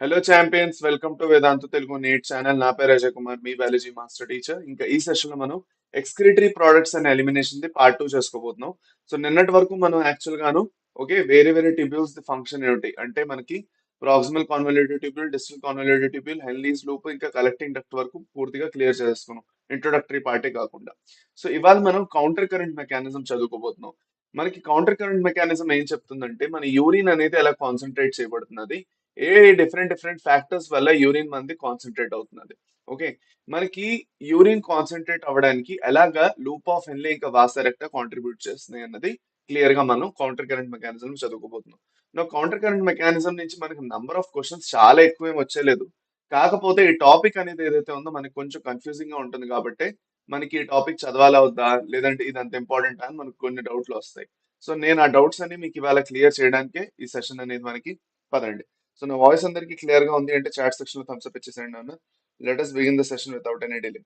Hello champions, welcome to Vedantu Telugu NEET channel. నా పేరు అజయ్ కుమార్, మీ బయాలజీ మాస్టర్ టీచర్. ఇంకా ఈ సెషన్ లో మనం excretory products and elimination the part 2 చేసుకోబోతున్నాం. సో నిన్నటి వరకు మనం యాక్చువల్ గాను ఓకే వేరే వేరే ట్యూబ్యూల్స్ ది ఫంక్షన్ ఏంటి అంటే మనకి proximal convoluted tubule, distal convoluted tubule, Henle's loop, ఇంకా కలెక్టింగ్ డక్ట్ వరకు పూర్తిగా క్లియర్ చేసుకున్నాం, ఇంట్రొడక్టరీ పార్టే కాకుండా. సో ఇవాళ మనం కౌంటర్ కరెంట్ మెకానిజం చదువుకోబోతున్నాం. మనకి కౌంటర్ కరెంట్ మెకానిజం ఏం చెప్తుందంటే మన యూరిన్ అనేది ఎలా కాన్సన్ట్రేట్ చేయబడుతున్నది, ఏ డిఫరెంట్ ఫ్యాక్టర్స్ వల్ల యూరిన్ మంది కాన్సన్ట్రేట్ అవుతున్నది. ఓకే, మనకి యూరిన్ కాన్సన్ట్రేట్ అవ్వడానికి ఎలాగా లూప్ ఆఫ్ హెన్లీ ఇంకా వాసరెక్టా కాంట్రిబ్యూట్ చేస్తున్నాయి అన్నది క్లియర్ గా మనం కౌంటర్ కరెంట్ మెకానిజం చదువుకోబోతున్నాం. నా కౌంటర్ కరెంట్ మెకానిజం నుంచి మనకి నంబర్ ఆఫ్ క్వశ్చన్స్ చాలా ఎక్కువేం వచ్చేలేదు. కాకపోతే ఈ టాపిక్ అనేది ఏదైతే ఉందో మనకి కొంచెం కన్ఫ్యూజింగ్ గా ఉంటుంది కాబట్టి మనకి ఈ టాపిక్ చదవాలా వద్దా, లేదంటే ఇది అంత ఇంపార్టెంట్ అని మనకు కొన్ని డౌట్లు వస్తాయి. సో నేను ఆ డౌట్స్ అన్ని మీకు ఇవాళ క్లియర్ చేయడానికే ఈ సెషన్ అనేది మనకి పదండి. సో నా వాయిస్ అందరికి క్లియర్ గా ఉంది అంటే చాట్ సెక్షన్ లో థమ్స్ అప్ ఇచ్చేసేయండి అన్న. Let us begin the session without any delay.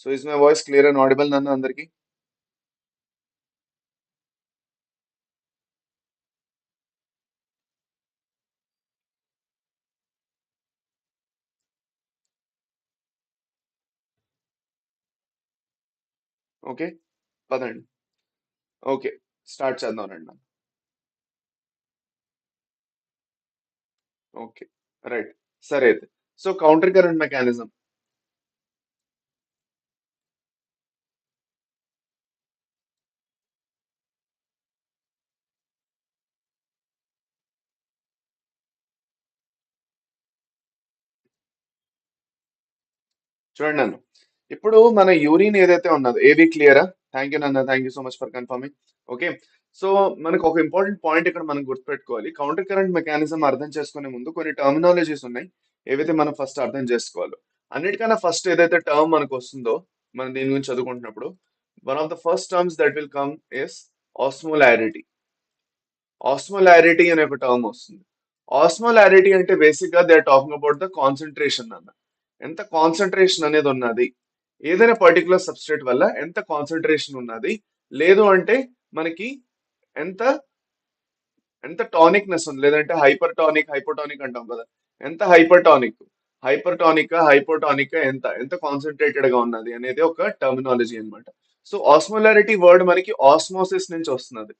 So is my voice clear and audible నాన్న అందరికి? ఓకే, పదండి. ఓకే, స్టార్ట్ చేద్దాం రండి నాన్న. Okay, right. సరే అయితే సో కౌంటర్ కరెంట్ మెకానిజం చూడండి నన్ను. ఇప్పుడు మన యూరిన్ ఏదైతే ఉన్నదో ఏవి క్లియరా? థ్యాంక్ యూ నాన్న, thank you so much for confirming. Okay, so మనకు ఒక ఇంపార్టెంట్ పాయింట్ ఇక్కడ మనం గుర్తుపెట్టుకోవాలి. కౌంటర్ కరెంట్ మెకానిజం అర్థం చేసుకునే ముందు కొన్ని టర్మినాలజీస్ ఉన్నాయి, ఏవైతే మనం ఫస్ట్ అర్థం చేసుకోవాలో. అన్నిటికన్నా ఫస్ట్ ఏదైతే టర్మ్ మనకు వస్తుందో మనం దీని గురించి చదువుకుంటున్నప్పుడు, one of the first terms that will come is osmolarity. Osmolarity అనే ఒక టర్మ్ వస్తుంది. ఆస్మోలారిటీ అంటే బేసిక్ గా they are talking about the concentration అన్న. ఎంత కాన్సన్ట్రేషన్ అనేది ఉన్నది, ఏదైనా పర్టికులర్ సబ్స్ట్రేట్ వల్ల ఎంత కాన్సన్ట్రేషన్ ఉన్నది, లేదు అంటే మనకి ఎంత ఎంత టానిక్నెస్ ఉంది, లేదంటే హైపర్ టానిక్ హైపోటానిక్ అంటాం కదా, ఎంత హైపర్ టానిక్ హైపోటానిక్ ఎంత ఎంత కాన్సన్ట్రేటెడ్ గా ఉన్నది అనేది ఒక టర్మినాలజీ అన్నమాట. సో ఆస్మోలారిటీ వర్డ్ మనకి ఆస్మోసిస్ నుంచి వస్తున్నది.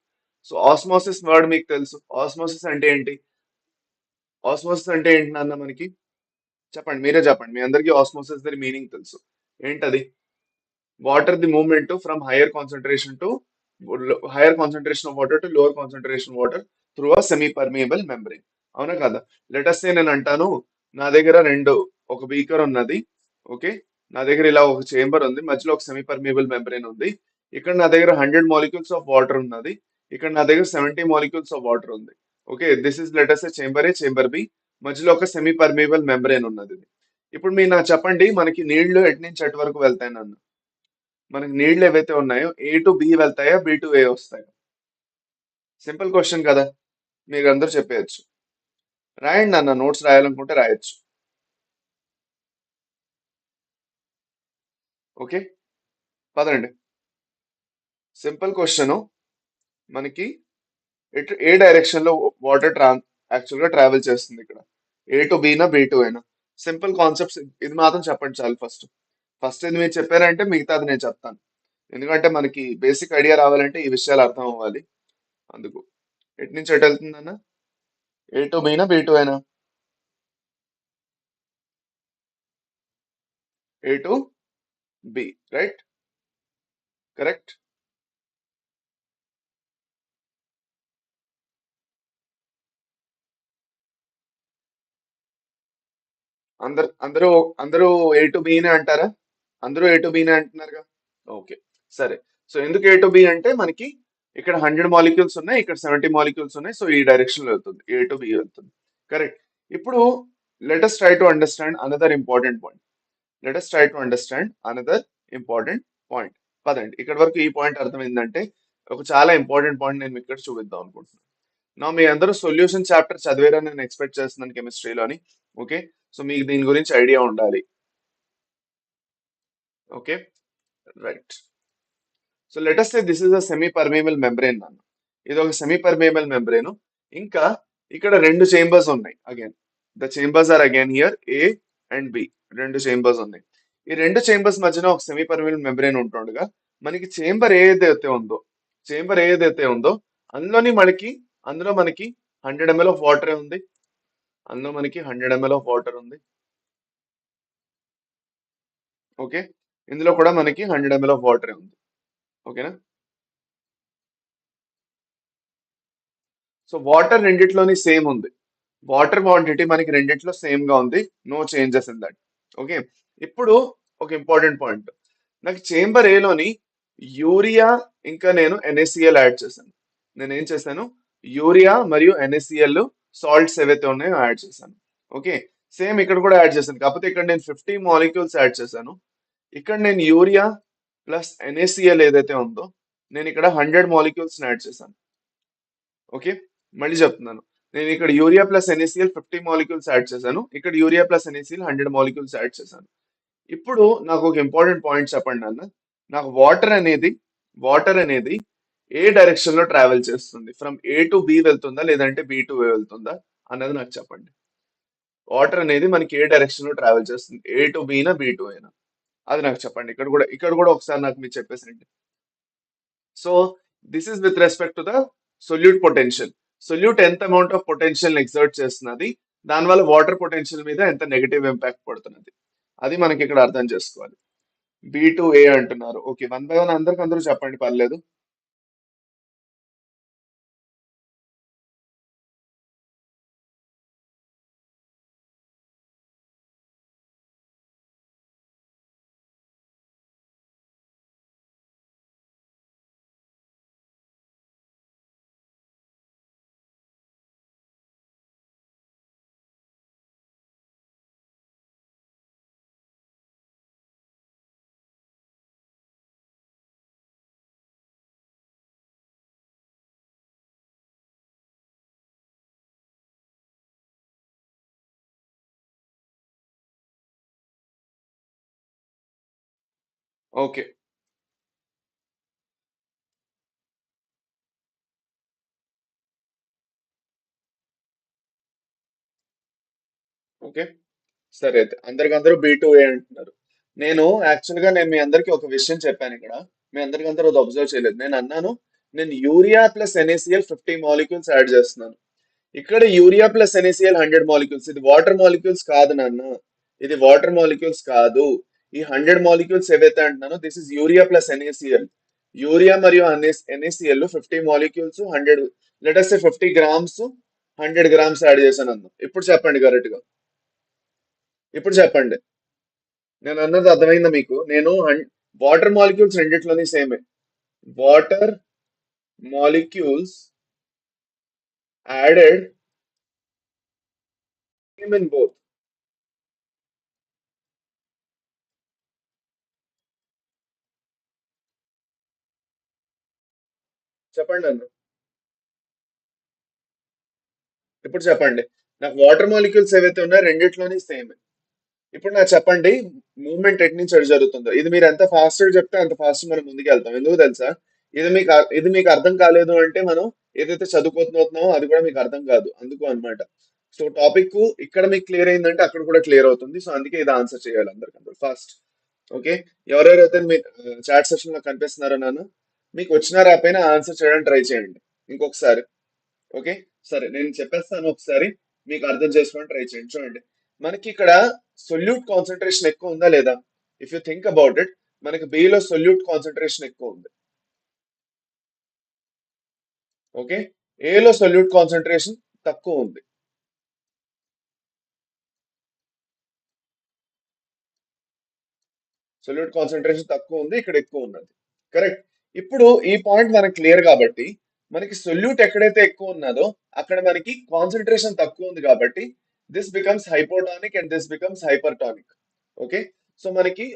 సో ఆస్మోసిస్ వర్డ్ మీకు తెలుసు. ఆస్మోసిస్ అంటే ఏంటి? ఆస్మోసిస్ అంటే ఏంటి నాన్న మనకి? చెప్పండి, మీరే చెప్పండి. మీ అందరికీ ఆస్మోసిస్ ది మీనింగ్ తెలుసు. ఏంటది? Water the movement from hire concentration of water to lower concentration water through a semi permeable membrane. అవునా కదా? లెటస్ సే నేను అంటాను, నా దగ్గర ఒక బీకర్ ఉన్నది. ఓకే, నా దగ్గర ఇలా ఒక చేంబర్ ఉంది, మధ్యలో ఒక సెమీ పర్మియబుల్ మెంబ్రెయిన్ ఉంది. ఇక్కడ నా దగ్గర 100 మాలిక్యూల్స్ ఆఫ్ వాటర్ ఉన్నది. ఇక్కడ నా దగ్గర 70 మాలిక్యూల్స్ ఆఫ్ వాటర్ ఉంది. Okay, this is let us A chamber A, chamber B. మధ్యలో ఒక సెమీ పర్మియబుల్ మెంబ్రెయిన్ ఉన్నది. ఇప్పుడు మీరు నాకు చెప్పండి, మనకి నీళ్లు ఎటు నుంచి ఎటు వరకు వెళ్తాయి నన్ను? మనకి నీళ్లు ఏవైతే ఉన్నాయో ఏ టు బి వెళ్తాయా, బి టు ఏ వస్తాయా? సింపుల్ క్వశ్చన్ కదా, మీరు అందరూ చెప్పేయచ్చు. రాయండి అన్న, నోట్స్ రాయాలనుకుంటే రాయొచ్చు. ఓకే, పదండి. Simple question. మనకి ఏ డైరెక్షన్ లో వాటర్ యాక్చువల్ గా ట్రావెల్ చేస్తుంది ఇక్కడ? ఏ టు బీనా, బి టు ఏనా? సింపుల్ కాన్సెప్ట్స్ ఇది మాత్రం చెప్పండి చాలు. ఫస్ట్ ఫస్ట్ ఇది మీరు చెప్పారంటే మిగతాది నేను చెప్తాను. ఎందుకంటే మనకి బేసిక్ ఐడియా రావాలంటే ఈ విషయాలు అర్థం అవ్వాలి. అందుకు ఎటు నుంచి ఎటు వెళ్తుందన్న? ఏ టు బీనా, బి టు ఏనా? ఏ టు బి, రైట్? కరెక్ట్. అందరు అందరూ అందరూ ఏ టు బినే అంటారా? అందరూ ఏ టు బినే అంటున్నారుగా. ఓకే, సరే. సో ఎందుకు ఏ టు బి అంటే మనకి ఇక్కడ 100 మాలిక్యూల్స్ ఉన్నాయి, ఇక్కడ 70 మాలిక్యూల్స్ ఉన్నాయి. సో ఈ డైరెక్షన్ లో వెళ్తుంది, ఏ టు బి వెళ్తుంది. కరెక్ట్. ఇప్పుడు let us try to understand another important point. Let us try to understand another important point. పదండి, ఇక్కడ వరకు ఈ పాయింట్ అర్థమైందంటే ఒక చాలా ఇంపార్టెంట్ పాయింట్ నేను మీకు ఇక్కడ చూపిద్దాం అనుకుంటున్నాను. నా మీ అందరూ సొల్యూషన్ చాప్టర్ చదివారని నేను ఎక్స్పెక్ట్ చేస్తున్నాను కెమిస్ట్రీలోని. ఓకే, సో మీకు దీని గురించి ఐడియా ఉండాలి. Okay, right. So let us say this is a semi permeable membrane అన్న. ఇది ఒక సెమీ పర్మియబుల్ మెంబ్రెయిన్. ఇంకా ఇక్కడ రెండు చేంబర్స్ ఉన్నాయి. Again the chambers are again here A and B. రెండు చేంబర్స్ ఉన్నాయి. ఈ రెండు చేంబర్స్ మధ్యన ఒక సెమీ పర్మినెంట్ మెంబ్రేన్ ఉంటుండగా మనకి చేంబర్ ఏదైతే ఉందో అందులో మనకి 100 ml ఆఫ్ వాటర్ ఉంది. అందులో మనకి 100 ml ఆఫ్ వాటర్ ఉంది. ఓకే, ఇందులో కూడా మనకి 100 ml ఆఫ్ వాటర్ ఉంది. ఓకేనా? సో వాటర్ రెండిట్లోని సేమ్ ఉంది. వాటర్ క్వాంటిటీ మనకి రెండిట్లో సేమ్ గా ఉంది. No changes in that. Okay, ఇప్పుడు ఒక ఇంపార్టెంట్ పాయింట్. నాకు చేంబర్ ఏలోని యూరియా ఇంకా నేను NaCl యాడ్ చేశాను. నేను ఏం చేశాను? యూరియా మరియు NaCl సాల్ట్స్ ఏవైతే ఉన్నాయో యాడ్ చేశాను. ఓకే, సేమ్ ఇక్కడ కూడా యాడ్ చేశాను. కాకపోతే ఇక్కడ నేను 50 మాలిక్యూల్స్ యాడ్ చేశాను. ఇక్కడ నేను యూరియా ప్లస్ NaCl ఏదైతే ఉందో నేను ఇక్కడ 100 మాలిక్యూల్స్ యాడ్ చేశాను. ఓకే, మళ్ళీ చెప్తున్నాను. నేను ఇక్కడ urea plus NaCl 50 molecules add చేశాను. ఇక్కడ urea plus NaCl 100 molecules add చేశాను. ఇప్పుడు నాకు ఒక ఇంపార్టెంట్ పాయింట్ చెప్పండి అన్న. నాకు వాటర్ అనేది ఏ డైరెక్షన్ లో ట్రావెల్ చేస్తుంది? ఫ్రమ్ ఏ టు బి వెళ్తుందా లేదంటే బి టు ఏ వెళ్తుందా అన్నది నాకు చెప్పండి. వాటర్ అనేది మనకి ఏ డైరెక్షన్ లో ట్రావెల్ చేస్తుంది? ఏ టు బి నా బి టు ఏనా? అది నాకు చెప్పండి. ఇక్కడ కూడా ఒకసారి నాకు మీరు చెప్పేసండి. So this is with respect to the solute potential. Solute ఎంత అమౌంట్ ఆఫ్ పొటెన్షియల్ ఎగ్జర్ట్ చేస్తున్నది, దానివల్ల వాటర్ పొటెన్షియల్ మీద ఎంత నెగటివ్ ఇంపాక్ట్ పడుతున్నది, అది మనకి ఇక్కడ అర్థం చేసుకోవాలి. B to A అంటున్నారు. ఓకే, 1 by 1 అందరూ చెప్పండి, పర్లేదు. ఓకే, ఓకే, సరే అయితే అందరికందరూ B to A అంటున్నారు. నేను మీ అందరికి ఒక విషయం చెప్పాను ఇక్కడ. మీ అందరికందరూ అది అబ్జర్వ్ చేయలేదు. నేను అన్నాను, నేను urea plus NaCl 50 molecules add చేస్తున్నాను. ఇక్కడ యూరియా ప్లస్ NaCl 100 మాలిక్యూల్స్. ఇది వాటర్ మాలిక్యూల్స్ కాదు నాన్న. ఇది వాటర్ మాలిక్యూల్స్ కాదు. ఈ 100 మాలిక్యూల్స్ ఏవైతే అంటున్నానో this is urea plus NaCl. Urea మరియు NaCl 50 molecules 100, let us say 50 grams 100 grams add చేశాను అన్న. ఇప్పుడు చెప్పండి కరెక్ట్ గా. ఇప్పుడు చెప్పండి. నేను అన్నది అర్థమైందా మీకు? వాటర్ మాలిక్యూల్స్ రెండిట్లోని సేమే. Water molecules added same in both. చెప్పండి అన్న. ఇప్పుడు చెప్పండి. నాకు వాటర్ మాలిక్యూల్స్ ఏవైతే ఉన్నాయో రెండిట్లోని సేమ్. ఇప్పుడు నాకు చెప్పండి, మూవ్మెంట్ ఎటు నుంచి ఎటు జరుగుతుందో. ఇది మీరు ఎంత ఫాస్ట్ గా చెప్తే అంత ఫాస్ట్ మనం ముందుకు వెళ్తాం. ఎందుకు తెలుసా? ఇది మీకు అర్థం కాలేదు అంటే మనం ఏదైతే చదువుకోతున్నామో అది కూడా మీకు అర్థం కాదు. అందుకు అన్నమాట. సో టాపిక్ ఇక్కడ మీకు క్లియర్ అయిందంటే అక్కడ కూడా క్లియర్ అవుతుంది. సో అందుకే ఇది ఆన్సర్ చేయాలి అందరికందరూ ఫాస్ట్. ఓకే, ఎవరెవరైతే మీ చాట్ సెషన్ లో కనిపిస్తున్నారో నాన్న, మీకు వచ్చినా రాపోయినా ఆన్సర్ చేయడానికి ట్రై చేయండి ఇంకొకసారి. ఓకే, సరే నేను చెప్పేస్తాను ఒకసారి, మీకు అర్థం చేసుకోవడానికి ట్రై చేయండి. చూడండి, మనకి ఇక్కడ సొల్యూట్ కాన్సన్ట్రేషన్ ఎక్కువ ఉందా లేదా? If you think about it, మనకి B లో సొల్యూట్ కాన్సన్ట్రేషన్ ఎక్కువ ఉంది. ఓకే, A లో సొల్యూట్ కాన్సన్ట్రేషన్ తక్కువ ఉంది. సొల్యూట్ కాన్సన్ట్రేషన్ తక్కువ ఉంది, ఇక్కడ ఎక్కువ ఉన్నది. కరెక్ట్. ఇప్పుడు ఈ పాయింట్ మనకి క్లియర్ కాబట్టి, మనకి సొల్యూట్ ఎక్కడైతే ఎక్కువ ఉన్నదో అక్కడ మనకి కాన్సన్ట్రేషన్ తక్కువ ఉంది కాబట్టి this becomes hypotonic and this becomes hypertonic. Okay, so మనకి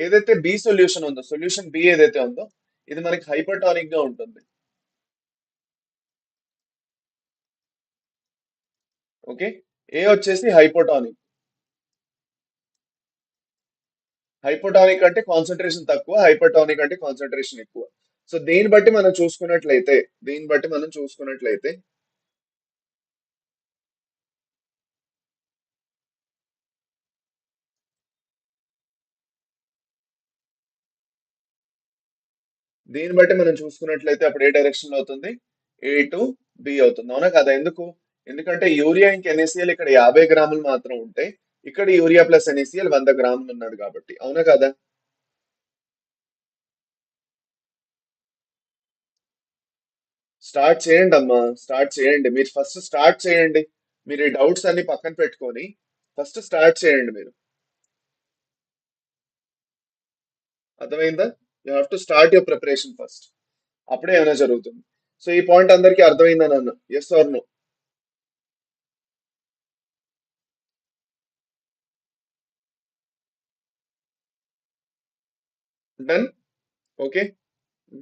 ఏదైతే బి సొల్యూషన్ ఉందో, సొల్యూషన్ బి ఏదైతే ఉందో ఇది మనకి హైపర్టానిక్ గా ఉంటుంది. ఓకే, ఏ వచ్చేసి హైపోటానిక్. హైపోటానిక్ అంటే కాన్సన్ట్రేషన్ తక్కువ, హైపర్టానిక్ అంటే కాన్సన్ట్రేషన్ ఎక్కువ. సో దీన్ని బట్టి మనం చూసుకున్నట్లయితే దీన్ని బట్టి మనం చూసుకున్నట్లయితే అప్పుడు ఏ డైరెక్షన్ లో అవుతుంది, ఏ టు బి అవుతుంది, అవునా కదా? ఎందుకు? ఎందుకంటే యూరియా ఇంక NaCl ఇక్కడ 50 గ్రాములు మాత్రం ఉంటే, ఇక్కడ యూరియా ప్లస్ NaCl 100 గ్రాములు ఉన్నది కాబట్టి, అవునా కదా? స్టార్ట్ చేయండి అమ్మా, స్టార్ట్ చేయండి, మీరు ఫస్ట్ స్టార్ట్ చేయండి. మీరు ఈ డౌట్స్ అన్ని పక్కన పెట్టుకొని ఫస్ట్ స్టార్ట్ చేయండి మీరు. అర్థమైందా? You have to start your preparation first. అప్పుడే ఏమైనా జరుగుతుంది. సో ఈ పాయింట్ అందరికీ అర్థమైందా నాన్న? Yes or no? Done. Okay,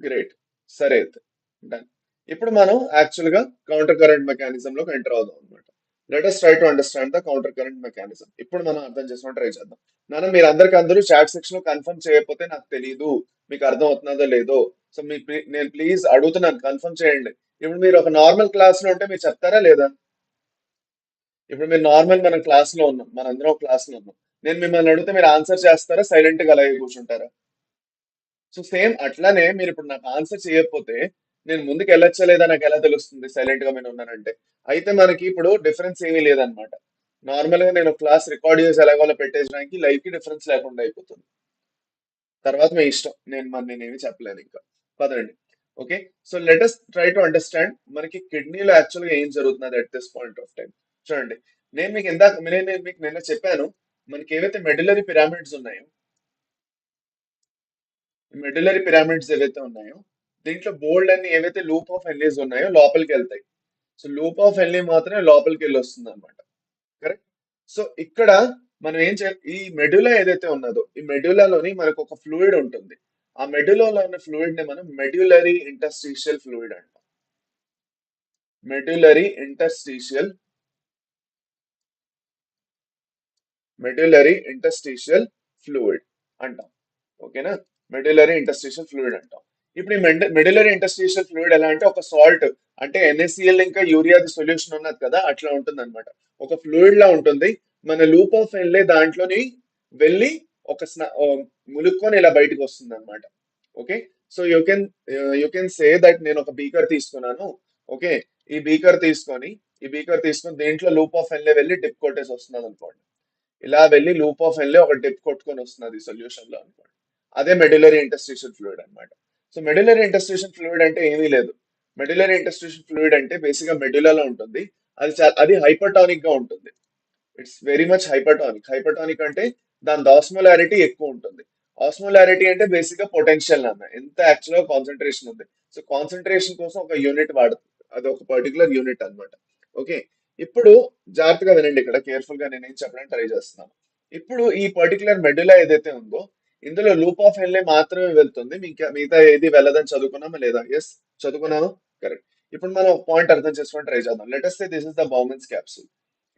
great. సరే అయితే డన్. ఇప్పుడు మనం యాక్చువల్ గా కౌంటర్ కరెంట్ మెకానిజం లోకి ఎంటర్ అవుదాం అనమాట. Let us try to understand the counter current mechanism. ఇప్పుడు మనం అర్థం చేసుకోవడం ట్రై చేద్దాం. నాన్న మీరు అందరూ చాట్ సెక్షన్ లో కన్ఫర్మ్ చేయకపోతే నాకు తెలియదు మీకు అర్థం అవుతుందో లేదో. సో మీ నేను ప్లీజ్ అడుగుతున్నాను, కన్ఫర్మ్ చేయండి. ఇప్పుడు మీరు ఒక నార్మల్ క్లాస్ లో ఉంటే మీరు చెప్తారా లేదా? ఇప్పుడు మీరు నార్మల్ మన క్లాస్ లో ఉన్నాం, మనందరం క్లాస్ లో ఉన్నాం. నేను మిమ్మల్ని అడిగితే మీరు ఆన్సర్ చేస్తారా, సైలెంట్ గా అలాగే కూర్చుంటారా? సో సేమ్ అట్లానే మీరు ఇప్పుడు నాకు ఆన్సర్ చేయకపోతే నేను ముందుకు వెళ్ళొచ్చా లేదా నాకు ఎలా తెలుస్తుంది సైలెంట్ గా నేను ఉన్నానంటే? అయితే మనకి ఇప్పుడు డిఫరెన్స్ ఏమీ లేదనమాట. నార్మల్ గా నేను క్లాస్ రికార్డ్ చేసి ఎలాగోలా పెట్టేయడానికి లైవ్ కి డిఫరెన్స్ లేకుండా అయిపోతుంది. తర్వాత మీ ఇష్టం, నేనేమి చెప్పలేను ఇంకా. పదండి. Okay. So let us try to understand మనకి కిడ్నీలో యాక్చువల్ గా ఏం జరుగుతున్నది at this point of time. చూడండి, నేను మీకు నిన్న చెప్పాను, మనకి ఏవైతే మెడులరీ పిరామిడ్స్ ఉన్నాయో, మెడులరీ పిరామిడ్స్ ఏవైతే ఉన్నాయో దీంట్లో బోల్డ్ అన్ని ఏవైతే లూప్ ఆఫ్ ఎన్లీస్ ఉన్నాయో లోపలికి వెళ్తాయి. సో లూప్ ఆఫ్ ఎన్లీ మాత్రమే లోపలికి వెళ్ళి వస్తుంది అనమాట. కరెక్ట్. సో ఇక్కడ మనం ఏం చే ఈ మెడులా ఏదైతే ఉన్నదో ఈ మెడులాలోని మనకు ఒక ఫ్లూయిడ్ ఉంటుంది. ఆ మెడులాలో ఉన్న ఫ్లూయిడ్ ని మనం మెడ్యులరీ ఇంటర్స్టిషియల్ ఫ్లూయిడ్ అంటాం. Medullary interstitial medullary interstitial fluid అంటాం. ఓకేనా? మెడ్యులరీ ఇంటర్స్టిషియల్ ఫ్లూయిడ్ అంటాం. ఇప్పుడు ఈ మెడ్యులరీ ఇంటర్స్టిషియల్ ఫ్లూయిడ్ ఎలా అంటే ఒక సాల్ట్, అంటే NaCl ఇంకా యూరియాది సొల్యూషన్ ఉన్నది కదా, అట్లా ఉంటుంది అనమాట. ఒక ఫ్లూయిడ్ లా ఉంటుంది. మన లూప్ ఆఫ్ వెళ్ళే దాంట్లోని వెళ్ళి ఒక ములుక్కొని ఇలా బయటకు వస్తుంది అనమాట. Okay. So you can say that నేను ఒక బీకర్ తీసుకున్నాను. ఓకే. ఈ బీకర్ తీసుకొని దేంట్లో లూప్ ఆఫ్ వెళ్ళే వెళ్ళి డిప్ కొట్టేసి వస్తున్నాను అనుకోండి. ఇలా వెళ్ళి లూప్ ఆఫ్ వెళ్ళి ఒక డిప్ కొట్టుకొని వస్తున్నది సొల్యూషన్ లో అనుకోండి. అదే మెడ్యులరీ ఇంటర్స్టిషియల్ ఫ్లూయిడ్ అన్నమాట. సో మెడ్యులరీ ఇంటర్స్టిషియల్ ఫ్లూయిడ్ అంటే ఏమీ లేదు. మెడ్యులరీ ఇంటర్స్టిషియల్ ఫ్లూయిడ్ అంటే బేసిక్ గా మెడ్యులాలో ఉంటుంది. అది హైపర్టానిక్ గా ఉంటుంది. It's very much hypertonic. Hypertonic అంటే దాని ఆస్మోలారిటీ ఎక్కువ ఉంటుంది. ఆస్మోలారిటీ అంటే బేసిక్ గా పొటెన్షియల్ అన్న ఎంత యాక్చువల్ గా కాన్సన్ట్రేషన్ ఉంది. సో కాన్సన్ట్రేషన్ కోసం ఒక యూనిట్ వాడుతుంది, అది ఒక పర్టికులర్ యూనిట్ అన్నమాట. ఓకే. ఇప్పుడు జాగ్రత్తగా వినండి, ఇక్కడ కేర్ఫుల్ గా నేను ఏం చెప్పడానికి ట్రై చేస్తున్నాను. ఇప్పుడు ఈ పర్టికులర్ మెడులా ఏదైతే ఉందో ఇందులో లూప్ ఆఫ్ ఎన్లే మాత్రమే వెళ్తుంది, మిగతా ఏది వెళ్ళదని చదువుకున్నామా లేదా? ఎస్, చదువుకున్నాము. కరెక్ట్. ఇప్పుడు మనం ఒక పాయింట్ అర్థం చేసుకోవడం ట్రై చేద్దాం. Let us say this is the Bowman's capsule.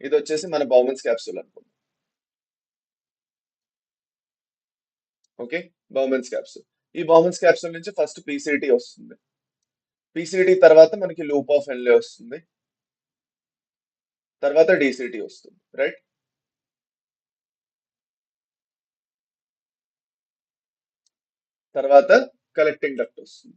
ఇది వచ్చేసి మన బౌమెన్స్ క్యాప్సూల్ అనుకుందాం. ఓకే. Bowman's capsule. ఈ బౌమెన్స్ క్యాప్సూల్ నుంచి ఫస్ట్ పీసీటీ వస్తుంది. పీసీటీ తర్వాత మనకి లూప్ ఆఫ్ ఎన్లే వస్తుంది. తర్వాత డీసీటీ వస్తుంది. రైట్. తర్వాత కలెక్టింగ్ డక్ట్ వస్తుంది.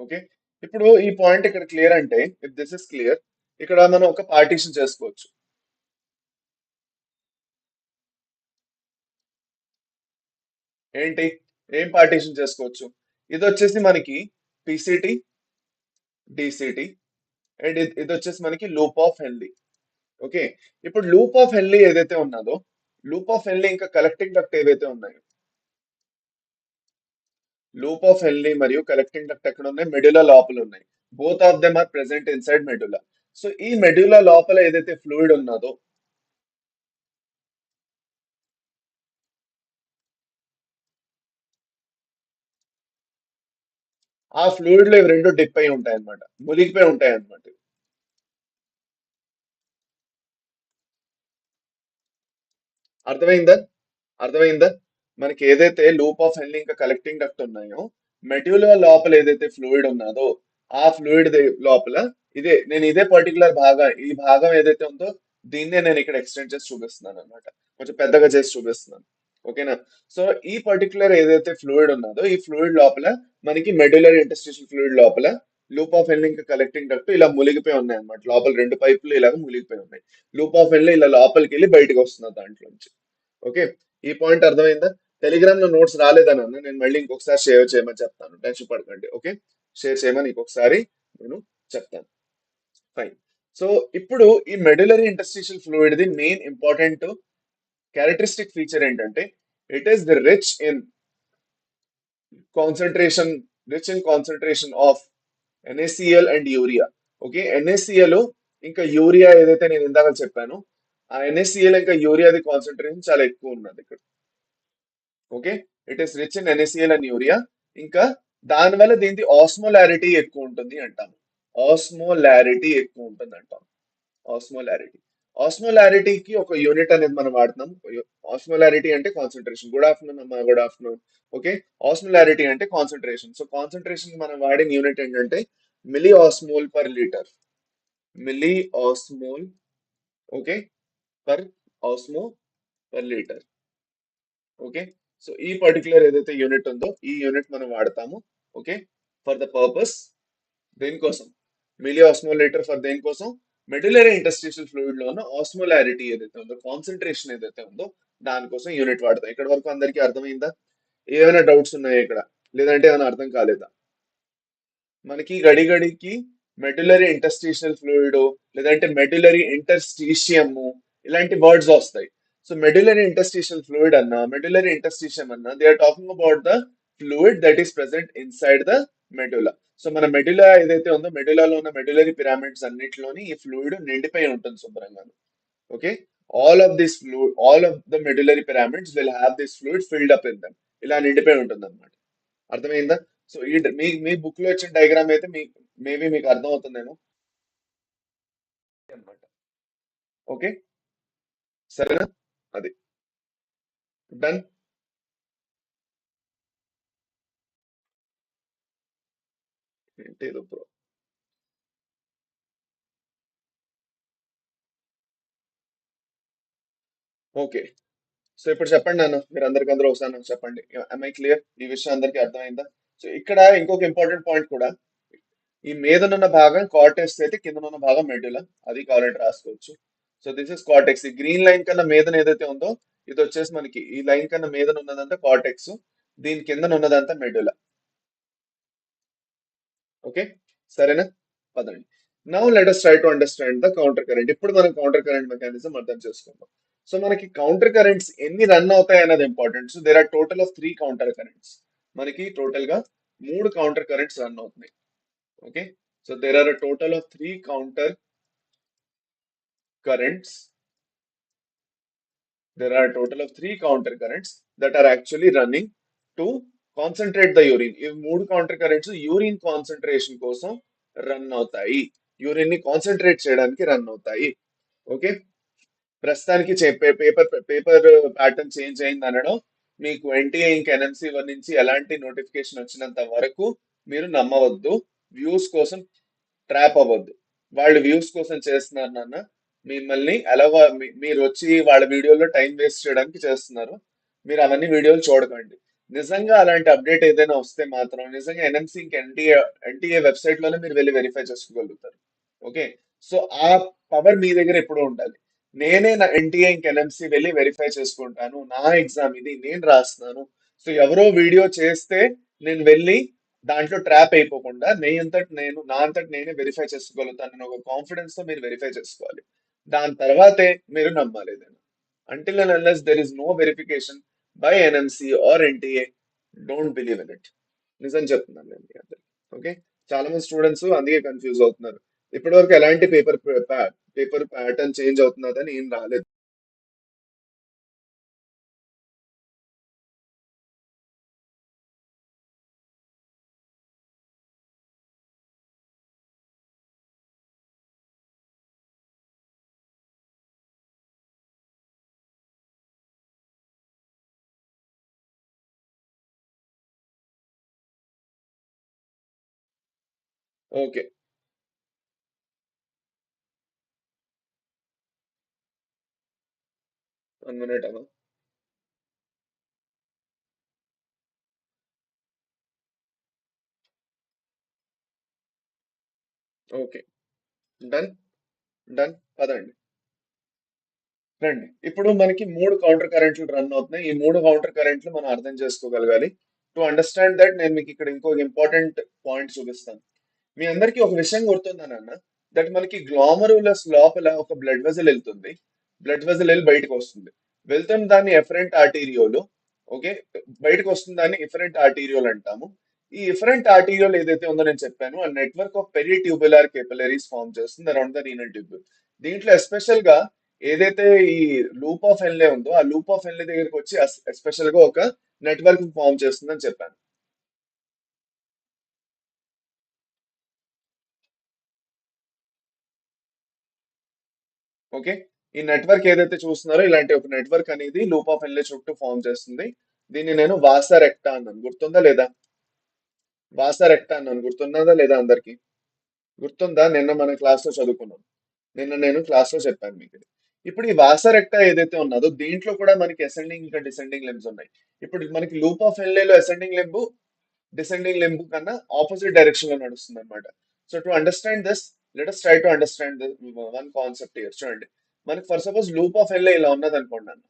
ఓకే. ఇప్పుడు ఈ పాయింట్ ఇక్కడ క్లియర్ అంటే, ఇఫ్ దిస్ ఇస్ క్లియర్, ఇక్కడ మనం ఒక పార్టీషన్ చేసుకోవచ్చు. ఏంటి? ఏం పార్టీషన్ చేసుకోవచ్చు? ఇది వచ్చేసి మనకి పీసీటీ, డీసీటీ, అండ్ ఇది వచ్చేసి మనకి లూప్ ఆఫ్ హెన్లీ. ఓకే. ఇప్పుడు లూప్ ఆఫ్ హెన్లీ ఏదైతే ఉన్నదో, లూప్ ఆఫ్ హెన్లీ ఇంకా కలెక్టింగ్ డక్ట్ ఏవైతే ఉన్నాయో, లూప్ ఆఫ్ హెన్లీ మరియు కలెక్టింగ్ డక్ట్ ఎక్కడ ఉన్నాయి? మెడులా లోపల ఉన్నాయి. Both of them are present inside medulla. So ఈ మెడులా లోపల ఏదైతే ఫ్లూయిడ్ ఉన్నదో, ఆ ఫ్లూయిడ్ లో ఇవి రెండు డిప్ అయి ఉంటాయి అనమాట, మునిగిపోయి ఉంటాయి అనమాట. అర్థమైందా? అర్థమైందా? మనకి ఏదైతే లూప్ ఆఫ్ హెన్లీ ఇంకా కలెక్టింగ్ డక్ట్ ఉన్నాయో, మెడ్యులా లోపల ఏదైతే ఫ్లూయిడ్ ఉన్నదో ఆ ఫ్లూయిడ్ లోపల ఇదే పర్టికులర్ భాగం, ఈ భాగం ఏదైతే ఉందో దీన్నే నేను ఇక్కడ ఎక్స్టెండ్ చేసి చూపిస్తున్నాను అనమాట, కొంచెం పెద్దగా చేసి చూపిస్తున్నాను. ఓకేనా? సో ఈ పర్టికులర్ ఏదైతే ఫ్లూయిడ్ ఉన్నదో ఈ ఫ్లూయిడ్ లోపల మనకి మెడ్యులరీ ఇంటర్స్టిషియల్ ఫ్లూయిడ్ లోపల లూప్ ఆఫ్ ఎన్ ఇంకా కలెక్టింగ్ డక్ట్ ఇలా మునిగిపోయి ఉన్నాయి అనమాట. లోపల రెండు పైపులు ఇలాగ మునిగిపోయి ఉన్నాయి. లూప్ ఆఫ్ ఎన్ ఇలా లోపలికి వెళ్ళి బయటకు వస్తున్నారు దాంట్లోంచి. ఓకే, ఈ పాయింట్ అర్థమైందా? టెలిగ్రామ్ లో నోట్స్ రాలేదని అన్న, నేను మళ్ళీ ఇంకొకసారి షేర్ చేయమని చెప్తాను, టెన్షన్ పడకండి. ఓకే, షేర్ చేయమని ఇంకొకసారి నేను చెప్తాను. ఫైన్. సో ఇప్పుడు ఈ medullary interstitial fluid the main important characteristic feature ఏంటంటే it is the concentration rich in concentration of NaCl and urea. Okay, NaCl ఇంకా యూరియా ఏదైతే నేను ఇందాక చెప్పానో ఆ NaCl ఇంకా యూరియాది కాన్సన్ట్రేషన్ చాలా ఎక్కువ ఉన్నది ఇక్కడ. Okay, it is rich in NaCl and urea. ఇంకా దానివల్ల దీనికి ఆస్మోలారిటీ ఎక్కువ ఉంటుంది అంటాము. ఆస్మోలారిటీ ఎక్కువ ఉంటుంది అంటాం. ఆస్మోలారిటీ. ఆస్మోలారిటీకి ఒక యూనిట్ అనేది మనం వాడుతున్నాం. ఆస్మోలారిటీ అంటే కాన్సన్ట్రేషన్. గుడ్ ఆఫ్టర్నూన్ అమ్మా, గుడ్ ఆఫ్టర్నూన్. ఓకే, ఆస్మోలారిటీ అంటే కాన్సన్ట్రేషన్. సో కాన్సన్ట్రేషన్ మనం వాడిన యూనిట్ ఏంటంటే milli osmole per litre. Milli osmole, okay, per osmo per litre. Okay, so ఈ పర్టికులర్ ఏదైతే యూనిట్ ఉందో ఈ యూనిట్ మనం వాడతాము. ఓకే, ఫర్ ద పర్పస్ దేనికోసం? మిల్లీ ఆస్మోలీటర్ ఫర్ దేనికోసం? మెడ్యులరీ ఇంటర్స్టిషియల్ ఫ్లూయిడ్ లో ఉన్న ఆస్మోలారిటీ ఏదైతే ఉందో, కాన్సన్ట్రేషన్ ఏదైతే ఉందో దానికోసం యూనిట్ వాడతాం. ఇక్కడ వరకు అందరికీ అర్థమైందా? ఏమైనా డౌట్స్ ఉన్నాయా ఇక్కడ? లేదంటే ఏమైనా అర్థం కాలేదా? మనకి గడిగడికి మెడ్యులరీ ఇంటర్స్టిషియల్ ఫ్లూయిడ్ లేదంటే మెడ్యులరీ ఇంటర్స్టిషియం ఇలాంటి వర్డ్స్ వస్తాయి. సో మెడ్యులరీ ఇంటర్స్టిషియల్ ఫ్లూయిడ్ అన్నా మెడ్యులరీ ఇంటర్స్టిషియం అన్నా they are talking about the fluid that is present inside the medulla. So మన మెడులా ఏదైతే ఉందో మెడులాలో ఉన్న మెడ్యులరీ పిరామిడ్స్ అన్నిటిలోని ఈ ఫ్లూయిడ్ నిండిపోయి ఉంటుంది శుభ్రంగా. Okay, all of the medullary పిరామిడ్స్ will have this fluid filled up in dum. ఇలా నిండిపోయి ఉంటుంది అనమాట. అర్థమైందా? సో ఈ మీ మీ బుక్ లో వచ్చిన డయాగ్రామ్ అయితే మేబీ మీకు అర్థం అవుతుందేమో అనమాట. ఓకే, సరేనా? అది డన్. ఏంటి ఇది బ్రో? ఓకే, సో ఇప్పుడు చెప్పండి నాన్న, మీరు అందరికీ ఒకసారి నాకు చెప్పండి. I clear? ఈ విషయం అందరికీ అర్థమైందా? సో ఇక్కడ ఇంకొక ఇంపార్టెంట్ పాయింట్ కూడా, ఈ మీదనున్న భాగం కార్టెక్స్ అయితే కిందనున్న భాగం మెడ్యులా. అది కావాలంటే రాసుకోవచ్చు. So this is cortex. ఈ గ్రీన్ లైన్ కన్నా మీదన ఏదైతే ఉందో ఇది వచ్చేసి మనకి ఈ లైన్ కన్నా మీదన ఉన్నదంతా కార్టెక్స్, దీని కిందన ఉన్నదంతా మెడ్యులా. ఓకే, సరేనా? పదండి. Now let us try to understand the counter current. ఇప్పుడు మనం కౌంటర్ కరెంట్ మెకానిజం అర్థం చేసుకుందాం. సో మనకి కౌంటర్ కరెంట్స్ ఎన్ని రన్ అవుతాయి అన్నది important. So there are total of 3 counter currents. మనకి టోటల్ గా 3 కౌంటర్ కరెంట్స్ రన్ అవుతున్నాయి. Okay, so there are total of 3 counter currents. There are a total of 3 counter currents that are actually running to concentrate the urine. ఈ 3 counter currents urine concentration కోసం run అవుతాయి. Urine ని concentrate చేయడానికి run అవుతాయి. Okay, ప్రస్తుతానికి paper pattern change అయింది అనడం మీకు ఎన్టీఏ ఇంక ఎన్ఎంసి నుంచి ఎలాంటి నోటిఫికేషన్ వచ్చినంత వరకు మీరు నమ్మవద్దు. వ్యూస్ కోసం ట్రాప్ అవ్వద్దు. వాళ్ళు వ్యూస్ కోసం చేస్తున్నారు నాన్న. మిమ్మల్ని అలా మీరు వచ్చి వాళ్ళ వీడియోలో టైం వేస్ట్ చేయడానికి చేస్తున్నారు. మీరు అవన్నీ వీడియోలు చూడకండి. నిజంగా అలాంటి అప్డేట్ ఏదైనా వస్తే మాత్రం నిజంగా ఎన్ఎంసి ఇంకా ఎన్టీఏ వెబ్సైట్ లోనే మీరు వెళ్ళి వెరిఫై చేసుకోగలుగుతారు. ఓకే, సో ఆ పవర్ మీ దగ్గర ఎప్పుడూ ఉండాలి. నేనే నా ఎన్టీఏ ఇంక ఎన్ఎంసి వెళ్ళి వెరిఫై చేసుకుంటాను, నా ఎగ్జామ్ ఇది నేను రాస్తున్నాను. సో ఎవరో వీడియో చేస్తే నేను వెళ్ళి దాంట్లో ట్రాప్ అయిపోకుండా నా అంతటి నేనే వెరిఫై చేసుకోగలుగుతాను ఒక కాన్ఫిడెన్స్ తో మీరు వెరిఫై చేసుకోవాలి. దాని తర్వాతే మీరు నమ్మాలి ఏదైనా. Until and unless there is no verification by NMC or NTA, don't believe in it. నిజం చెప్తున్నాను నేను మీ అందరికి. ఓకే, చాలా మంది స్టూడెంట్స్ అందుకే కన్ఫ్యూజ్ అవుతున్నారు. ఇప్పటివరకు ఎలాంటి పేపర్ ప్యాటర్న్ చేంజ్ అవుతున్నదని ఏం రాలేదు. ఓకే, 1 minute అన్న. ఓకే, డన్ డన్ పదండి. రండి, ఇప్పుడు మనకి 3 కౌంటర్ కరెంట్లు రన్ అవుతున్నాయి. ఈ 3 కౌంటర్ కరెంట్లు మనం అర్థం చేసుకోగలగాలి. టు అండర్స్టాండ్ దట్ నేను మీకు ఇక్కడ ఇంకొక ఇంపార్టెంట్ పాయింట్ చూపిస్తాను. మీ అందరికీ ఒక విషయం గుర్తుందా నాన్న? దట్ మనకి గ్లామరులస్ లోపల ఒక బ్లడ్ వెజల్ వెళ్తుంది. బ్లడ్ వెజల్ వెళ్ళి బయటకు వస్తుంది. వెళ్తున్న దాన్ని ఎఫరెంట్ ఆర్టీరియోలు. ఓకే, బయటకు వస్తుంది దాన్ని ఎఫరెంట్ ఆర్టీరియోల్ అంటాము. ఈ ఎఫరెంట్ ఆర్టీరియోల్ ఏదైతే ఉందో నేను చెప్పాను, ఆ నెట్వర్క్ ఆఫ్ పెరిట్యూబులర్ కేపిలరీస్ ఫార్మ్ చేస్తుంది అరౌండ్ ద రీనల్ ట్యూబ్యూల్. దీంట్లో ఎస్పెషల్ గా ఏదైతే ఈ లూప్ ఆఫ్ ఎన్లే ఉందో, ఆ లూప్ ఆఫ్ ఎన్లే దగ్గరికి వచ్చి ఎస్పెషల్ గా ఒక నెట్వర్క్ ఫార్మ్ చేస్తుందని చెప్పాను. ఓకే, ఈ నెట్వర్క్ ఏదైతే చూస్తున్నారో ఇలాంటి ఒక నెట్వర్క్ అనేది లూప్ ఆఫ్ ఎన్లే చుట్టూ ఫామ్ చేస్తుంది. దీన్ని నేను వాసరెక్టా అన్నాను, గుర్తుందా లేదా? వాసరెక్టా అన్నాను, గుర్తున్నదా లేదా అందరికి? గుర్తుందా? నిన్న మన క్లాస్ లో చదువుకున్నాం. నిన్న నేను క్లాస్ లో చెప్పాను మీకు ఇది. ఇప్పుడు ఈ వాసరెక్టా ఏదైతే ఉన్నదో దీంట్లో కూడా మనకి అసెండింగ్ ఇంకా డిసెండింగ్ లింబ్స్ ఉన్నాయి. ఇప్పుడు మనకి లూప్ ఆఫ్ ఎన్లేలో అసెండింగ్ లింబ్ డిసెండింగ్ లింబ్ కన్నా ఆపోజిట్ డైరెక్షన్ లో నడుస్తుంది అనమాట. So to understand this, let us try to understand one concept here. చూడండి, మనకి for suppose loop of Henle ఇలా ఉన్నది అనుకోండి అన్న.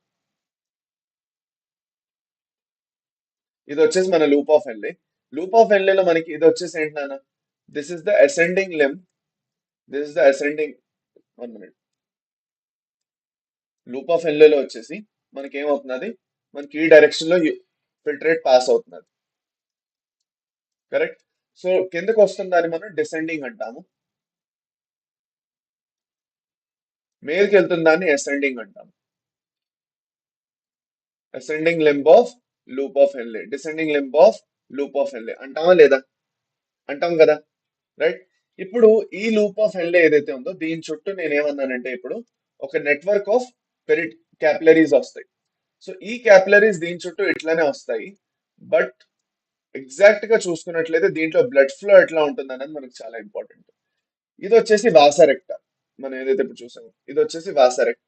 ఇది వచ్చేసి మన loop of Henle. Loop of Henle లో మనకి ఇది వచ్చేసి ఏంటి నాన్న? This is the ascending limb. This is the ascending. 1 minute. Loop of ఎన్లేలో వచ్చేసి మనకి ఏమవుతున్నది? మనకి ఈ డైరెక్షన్ లో ఫిల్టరేట్ పాస్ అవుతున్నది. కరెక్ట్. సో కిందకు వస్తున్న దాన్ని మనం డిసెండింగ్ అంటాము. మీదకి వెళ్తున్న దాన్ని అసెండింగ్ అంటాము. Ascending limb of loop of Henle, descending limb of loop of Henle అంటామా లేదా? అంటాం కదా, రైట్? ఇప్పుడు ఈ లూప్ ఆఫ్ ఎన్లే ఏదైతే ఉందో దీని చుట్టూ నేను ఏమన్నానంటే ఇప్పుడు ఒక నెట్వర్క్ ఆఫ్ పెరిట్ క్యాపిలరీస్ వస్తాయి. సో ఈ క్యాపిలరీస్ దీని చుట్టూ ఇట్లానే వస్తాయి. బట్ ఎగ్జాక్ట్ గా చూసుకున్నట్లయితే దీంట్లో బ్లడ్ ఫ్లో ఎట్లా ఉంటుంది అనేది మనకు చాలా ఇంపార్టెంట్. ఇది వచ్చేసి వాసరెక్ట. మనం ఏదైతే ఇప్పుడు చూసామో ఇది వచ్చేసి వాసరెక్ట.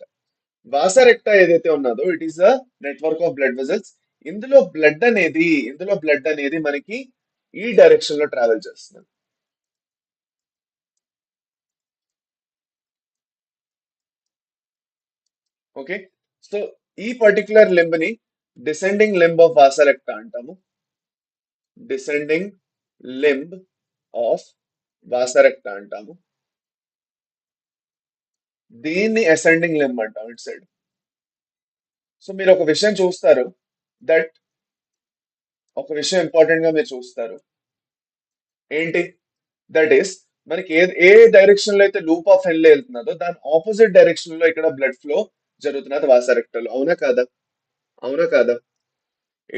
వాసరెక్ట ఏదైతే ఉన్నదో it is a network of blood vessels. ఇందులో బ్లడ్ అనేది మనకి ఈ డైరెక్షన్ లో ట్రావెల్ చేస్తుంది. ఓకే, సో ఈ పర్టికులర్ లింబ్ ని డిసెండింగ్ లింబ్ ఆఫ్ వాసరెక్ట అంటాము. డిసెండింగ్ లింబ్ ఆఫ్ వాసరెక్ట అంటాము. దీన్ని అసెండింగ్ లింబ్ అంటాం ఇటు సైడ్. సో మీరు ఒక విషయం చూస్తారు, దట్ ఒక విషయం ఇంపార్టెంట్ గా మీరు చూస్తారు ఏంటి? దట్ ఈస్ మనకి ఏ డైరెక్షన్ లో అయితే లూప్ ఆఫ్ ఎన్లే వెళ్తున్నదో దాని ఆపోజిట్ డైరెక్షన్ లో ఇక్కడ బ్లడ్ ఫ్లో జరుగుతున్నది వాసరెక్టలో. అవునా కాదా? అవునా కాదా?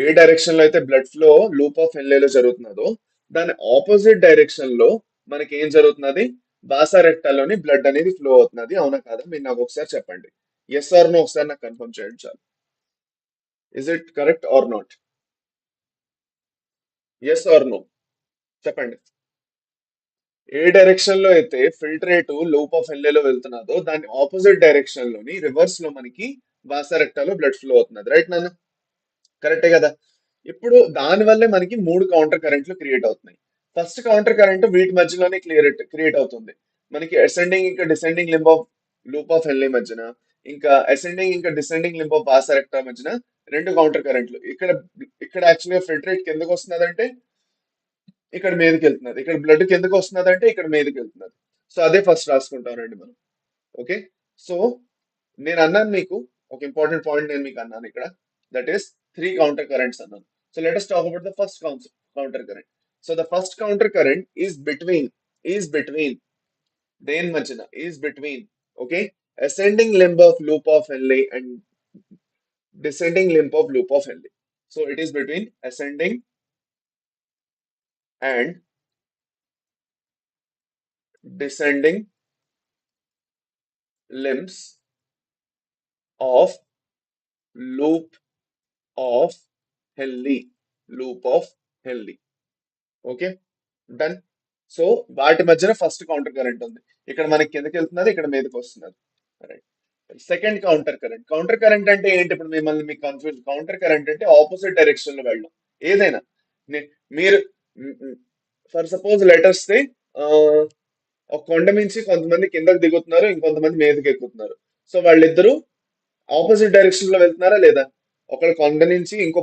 ఏ డైరెక్షన్ లో అయితే బ్లడ్ ఫ్లో లూప్ ఆఫ్ ఎన్లేలో జరుగుతున్నదో దాని ఆపోజిట్ డైరెక్షన్ లో మనకి ఏం జరుగుతున్నది? వాసరెక్టలోని బ్లడ్ అనేది ఫ్లో అవుతున్నది. అవునా కాదా? మీరు నాకు ఒకసారి చెప్పండి. ఎస్ ఆర్ నో ఒకసారి నాకు కన్ఫర్మ్ చేయండి చాలు. Is it correct or not? Yes or no చెప్పండి. ఏ డైరెక్షన్ లో అయితే ఫిల్టరేట్ లూప్ ఆఫ్ ఎల్ఏలో వెళ్తున్నదో దాని ఆపోజిట్ డైరెక్షన్ లోని రివర్స్ లో మనకి వాసరెక్టాలో బ్లడ్ ఫ్లో అవుతున్నది. రైట్ నాన్న? కరెక్టే కదా? ఇప్పుడు దాని వల్లే మనకి 3 కౌంటర్ కరెంట్లు క్రియేట్ అవుతున్నాయి. ఫస్ట్ కౌంటర్ కరెంట్ వీటి మధ్యలోనే క్రియేట్ అవుతుంది. మనకి అసెండింగ్ ఇంకా descending limb of loop of Henle మధ్యన, ఇంకా అసెండింగ్ ఇంకా డిసెండింగ్ లింబ్ ఆఫ్ వాసరెక్టా మధ్యన 2 కౌంటర్ కరెంట్లు. ఇక్కడ యాక్చువల్గా ఫిల్టరేట్ కిందకు వస్తున్నదంటే ఇక్కడ మీదకి వెళ్తున్నది, ఇక్కడ బ్లడ్ కిందకి వస్తున్నది అంటే ఇక్కడ మీదకి వెళ్తున్నది. సో అదే ఫస్ట్ రాసుకుంటామండి మనం. ఓకే, సో నేను అన్నాను మీకు ఒక ఇంపార్టెంట్ పాయింట్ నేను మీకు అన్నాను ఇక్కడ, దట్ ఈస్ 3 కౌంటర్ కరెంట్స్ అన్నాను. So let us talk about the first counter current. So the first counter current is between దేని మధ్యన? Is between, okay, ascending limb of loop of Henle and descending limb of loop of Henle. So it is between ascending and descending limbs of loop of Henle. Loop of Henle. Okay, done. So వాటి మధ్యన first counter current ఉంది. ఇక్కడ మనకి కిందకి వెళ్తున్నది, ఇక్కడ మీదకి వస్తున్నది. Right. Second counter current అంటే ఏంటి? ఇప్పుడు మిమ్మల్ని మీకు కన్ఫ్యూజ్. కౌంటర్ కరెంట్ అంటే ఆపోజిట్ డైరెక్షన్ లో వెళ్ళడం. ఏదైనా మీరు ఫర్ సపోజ్ లెటర్స్ ఒక కొండ నుంచి కొంతమంది కిందకి దిగుతున్నారు, ఇంకొంతమంది మీదకి ఎక్కుతున్నారు. సో వాళ్ళిద్దరూ ఆపోజిట్ డైరెక్షన్ లో వెళ్తున్నారా లేదా? ఒకళ్ళ కొండ నుంచి ఇంకో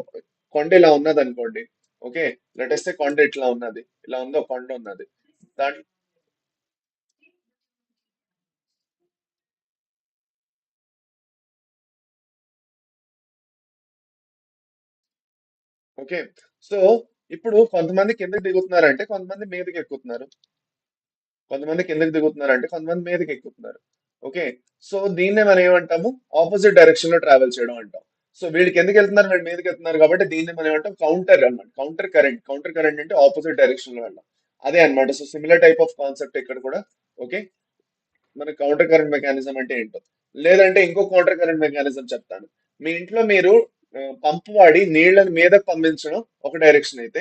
కొండ ఇలా ఉన్నది అనుకోండి. ఓకే, లెటర్స్ కొండ ఇట్లా ఉన్నది, ఇలా ఉంది, ఒక కొండ ఉన్నది. దాంట్లో ఓకే. సో ఇప్పుడు కొంతమంది కిందకి దిగుతున్నారంటే కొంతమంది మీదకి ఎక్కుతున్నారు. కొంతమంది కిందకి దిగుతున్నారంటే కొంతమంది మీదకి ఎక్కుతున్నారు. ఓకే. సో దీన్నే మనం ఏమంటాము? ఆపోజిట్ డైరెక్షన్ లో ట్రావెల్ చేయడం అంటాం. సో వీళ్ళు కిందకి వెళ్తున్నారు, వీళ్ళు మీదకి వెళ్తున్నారు కాబట్టి దీన్ని మనం ఏమంటాం? కౌంటర్ అన్నమాట. కౌంటర్ కరెంట్ అంటే ఆపోజిట్ డైరెక్షన్ లో వెళ్ళడం. అదే అన్నమాట. So similar type of concept ఇక్కడ కూడా. ఓకే, మన కౌంటర్ కరెంట్ మెకానిజం అంటే ఏంటో. లేదంటే ఇంకో కౌంటర్ కరెంట్ మెకానిజం చెప్తాను. మీ ఇంట్లో మీరు పంపు వాడి నీళ్ళని మీదకు పంపించడం ఒక డైరెక్షన్ అయితే,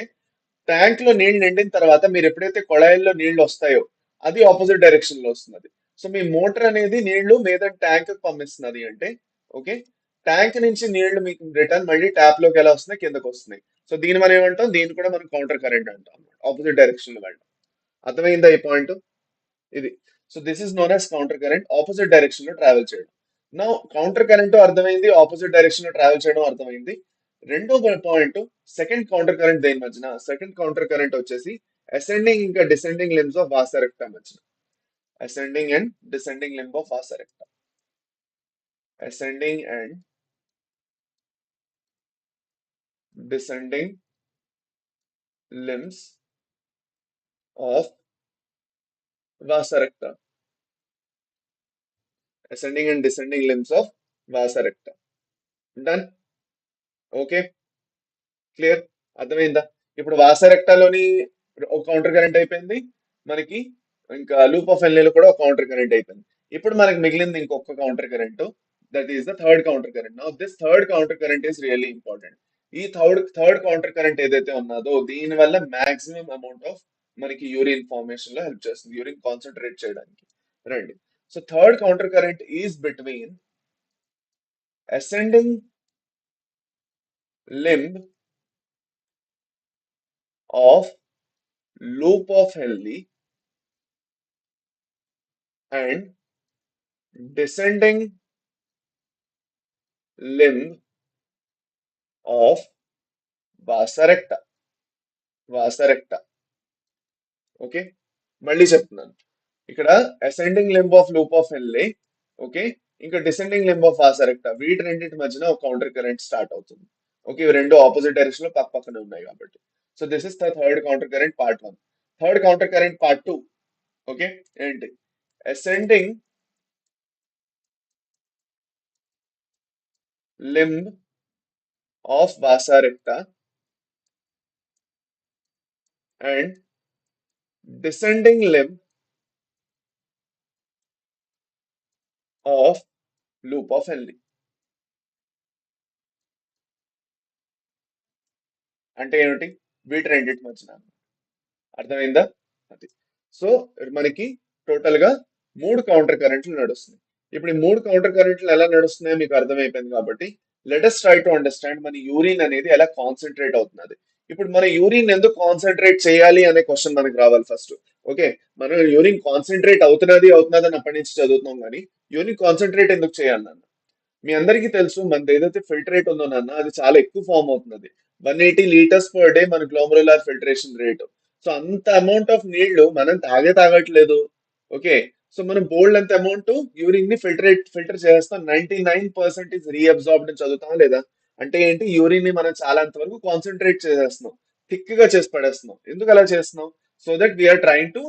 ట్యాంక్ లో నీళ్లు నిండిన తర్వాత మీరు ఎప్పుడైతే కొళాయిల్లో నీళ్లు వస్తాయో అది ఆపోజిట్ డైరెక్షన్ లో వస్తున్నది. సో మీ మోటార్ అనేది నీళ్లు మీద ట్యాంక్ కి పంపిస్తున్నది అంటే, ఓకే, ట్యాంక్ నుంచి నీళ్లు మీకు రిటర్న్ మళ్ళీ ట్యాప్ లోకి ఎలా వస్తున్నాయి? కిందకు వస్తున్నాయి. సో దీన్ని మనం ఏమంటాం? దీన్ని కూడా మనం కౌంటర్ కరెంట్ అంటాం. ఆపోజిట్ డైరెక్షన్ లో వెళ్ళడం. అర్థమైందా ఈ పాయింట్? ఇది. So this is known as counter current, opposite direction లో ట్రావెల్ చేయడం. నా కౌంటర్ కరెంట్ అర్థమైంది, ఆపోజిట్ డైరెక్షన్ లో ట్రావెల్ చేయడం అర్థమైంది. రెండో పాయింట్, సెకండ్ కౌంటర్ కరెంట్ దేని మధ్యన? సెకండ్ కౌంటర్ కరెంట్ వచ్చేసి అసెండింగ్ ఇంకా descending limbs of vasa recta మధ్యన. Ascending and descending limb of vasa recta. Ascending and descending limbs of vasa recta. Ascending and descending limbs of vasa recta. Done. Okay, clear. అర్థమైందా? ఇప్పుడు వాసరెక్టాలోని ఒక counter current అయిపోయింది మనకి. ఇంకా loop of ఎన్లీలో కూడా ఒక counter current అయిపోయింది. ఇప్పుడు మనకి మిగిలింది ఇంకొక counter current. That is the third counter current. Now this third counter current is really important. ఈ థర్డ్ కౌంటర్ కరెంట్ ఏదైతే ఉన్నదో దీని వల్ల మాక్సిమం అమౌంట్ ఆఫ్ మనకి యూరిన్ ఫార్మేషన్ లో హెల్ప్ చేస్తుంది, యూరిన్ కాన్సన్ట్రేట్ చేయడానికి. రండి. So third counter current is between ascending limb of loop of Henle and descending limb of vasa recta. Vasa recta. Okay, మళ్ళీ చెప్తున్నాను. ఇక్కడ ascending limb of loop of Henle, okay, ఇంకా descending limb of vasa recta, వీటి రెండింటి మధ్యన ఒక counter current start అవుతుంది. Okay, ఇవి రెండు ఆపోజిట్ డైరెక్షన్ లో పక్క పక్కనే ఉన్నాయి కాబట్టి. So this is the third counter current part 1. Third counter current part 2. Okay, ఏంటి? Ascending limb of vasa recta and descending limb of loop of Henle. అంటే ఏమిటి? వీటి రెండింటి మధ్యన. అర్థమైందా? అది. సో మనకి టోటల్ గా 3 కౌంటర్ కరెంట్లు నడుస్తున్నాయి. ఇప్పుడు ఈ 3 కౌంటర్ కరెంట్లు ఎలా నడుస్తున్నాయో మీకు అర్థమైపోయింది కాబట్టి let us try to understand మన యూరిన్ అనేది ఎలా కాన్సన్ట్రేట్ అవుతున్నది. ఇప్పుడు మన యూరిన్ ఎందుకు కాన్సన్ట్రేట్ చేయాలి అనే క్వశ్చన్ మనకి రావాలి ఫస్ట్. ఓకే, మనం యూరిన్ కాన్సన్ట్రేట్ అవుతున్నది అని అప్పటి నుంచి చదువుతున్నాం కానీ యూరిన్ కాన్సన్ట్రేట్ ఎందుకు చేయాలి నాన్న? మీ అందరికీ తెలుసు మనది ఏదైతే ఫిల్టరేట్ ఉందో నాన్న అది చాలా ఎక్కువ ఫామ్ అవుతున్నది. 180 లీటర్స్ పర్ డే మన గ్లోమరులార్ ఫిల్టరేషన్ రేట్. సో అంత అమౌంట్ ఆఫ్ నీళ్లు మనం తాగట్లేదు. ఓకే, సో మనం బోల్డ్ అంత అమౌంట్ యూరిన్ ని ఫిల్టర్ చేస్తాం. 99% ఇస్ రీఅబ్జార్బ్డ్ అని చదువుతాం లేదా? అంటే ఏంటి? యూరిన్ ని మనం చాలా అంతవరకు కాన్సన్ట్రేట్ చేసేస్తున్నాం, థిక్ గా చేసి పడేస్తున్నాం. ఎందుకు అలా చేస్తున్నాం? So that we are trying to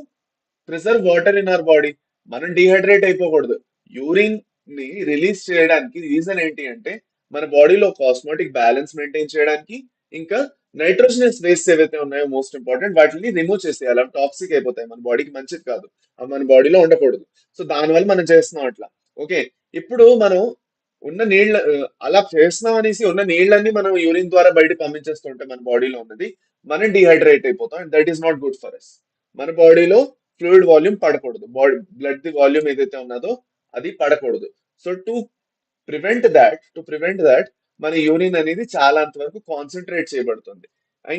preserve water in our body. మనం డిహైడ్రేట్ అయిపోకూడదు. యూరిన్ ని రిలీజ్ చేయడానికి రీజన్ ఏంటి అంటే మన బాడీలో కాస్మెటిక్ బ్యాలెన్స్ మెయింటైన్ చేయడానికి, ఇంకా నైట్రోజనస్ వేస్ట్ ఏవైతే ఉన్నాయో మోస్ట్ ఇంపార్టెంట్ వాటిని రిమూవ్ చేసేయాలి. అవి టాక్సిక్ అయిపోతాయి, మన బాడీకి మంచిది కాదు, అవి మన బాడీలో ఉండకూడదు. సో దానివల్ల మనం చేస్తున్నాం అట్లా. ఓకే, ఇప్పుడు మనం ఉన్న నీళ్ళ అలా చేస్తున్నాం అనేసి ఉన్న నీళ్ళన్ని మనం యూరిన్ ద్వారా బయట పంపించేస్తుంటే మన బాడీలో ఉన్నది మనం డిహైడ్రేట్ అయిపోతాం. That is not good for us. మన బాడీలో ఫ్లూయిడ్ వాల్యూమ్ పడకూడదు, బాడీ బ్లడ్ ది వాల్యూమ్ ఏదైతే ఉన్నదో అది పడకూడదు. సో టు ప్రివెంట్ దాట్ మన యూరిన్ అనేది చాలా అంతవరకు కాన్సన్ట్రేట్ చేయబడుతుంది.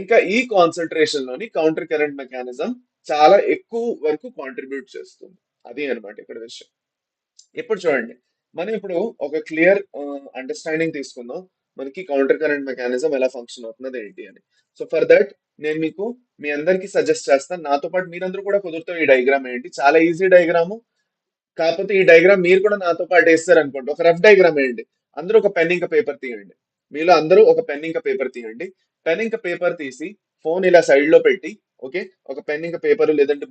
ఇంకా ఈ కాన్సన్ట్రేషన్ లోని కౌంటర్ కరెంట్ మెకానిజం చాలా ఎక్కువ వరకు కాంట్రిబ్యూట్ చేస్తుంది. అది అన్నమాట ఇక్కడ విషయం. ఇప్పుడు చూడండి, మనం ఇప్పుడు ఒక క్లియర్ అండర్స్టాండింగ్ తీసుకుందాం మనకి కౌంటర్ కరెంట్ మెకానిజం ఎలా ఫంక్షన్ అవుతున్నది ఏంటి అని. సో ఫర్ దట్ నేను మీకు మీ అందరికి సజెస్ట్ చేస్తాను, నాతో పాటు మీరందరూ కూడా కుదురుతో ఈ డయాగ్రామ్ ఏంటి, చాలా ఈజీ డయాగ్రాము. కాకపోతే ఈ డయాగ్రామ్ మీరు కూడా నాతో పాటు వేస్తారు అనుకోండి, ఒక రఫ్ డయాగ్రామ్ వేయండి. అందరూ ఒక పెన్ ఇంకా పేపర్ తీయండి. మీలో అందరూ ఒక పెన్ ఇంకా పేపర్ తీయండి. పెన్ ఇంకా పేపర్ తీసి ఫోన్ ఇలా సైడ్ లో పెట్టి, ఓకే, ఒక పెన్ ఇంకా పేపర్ లేదంటే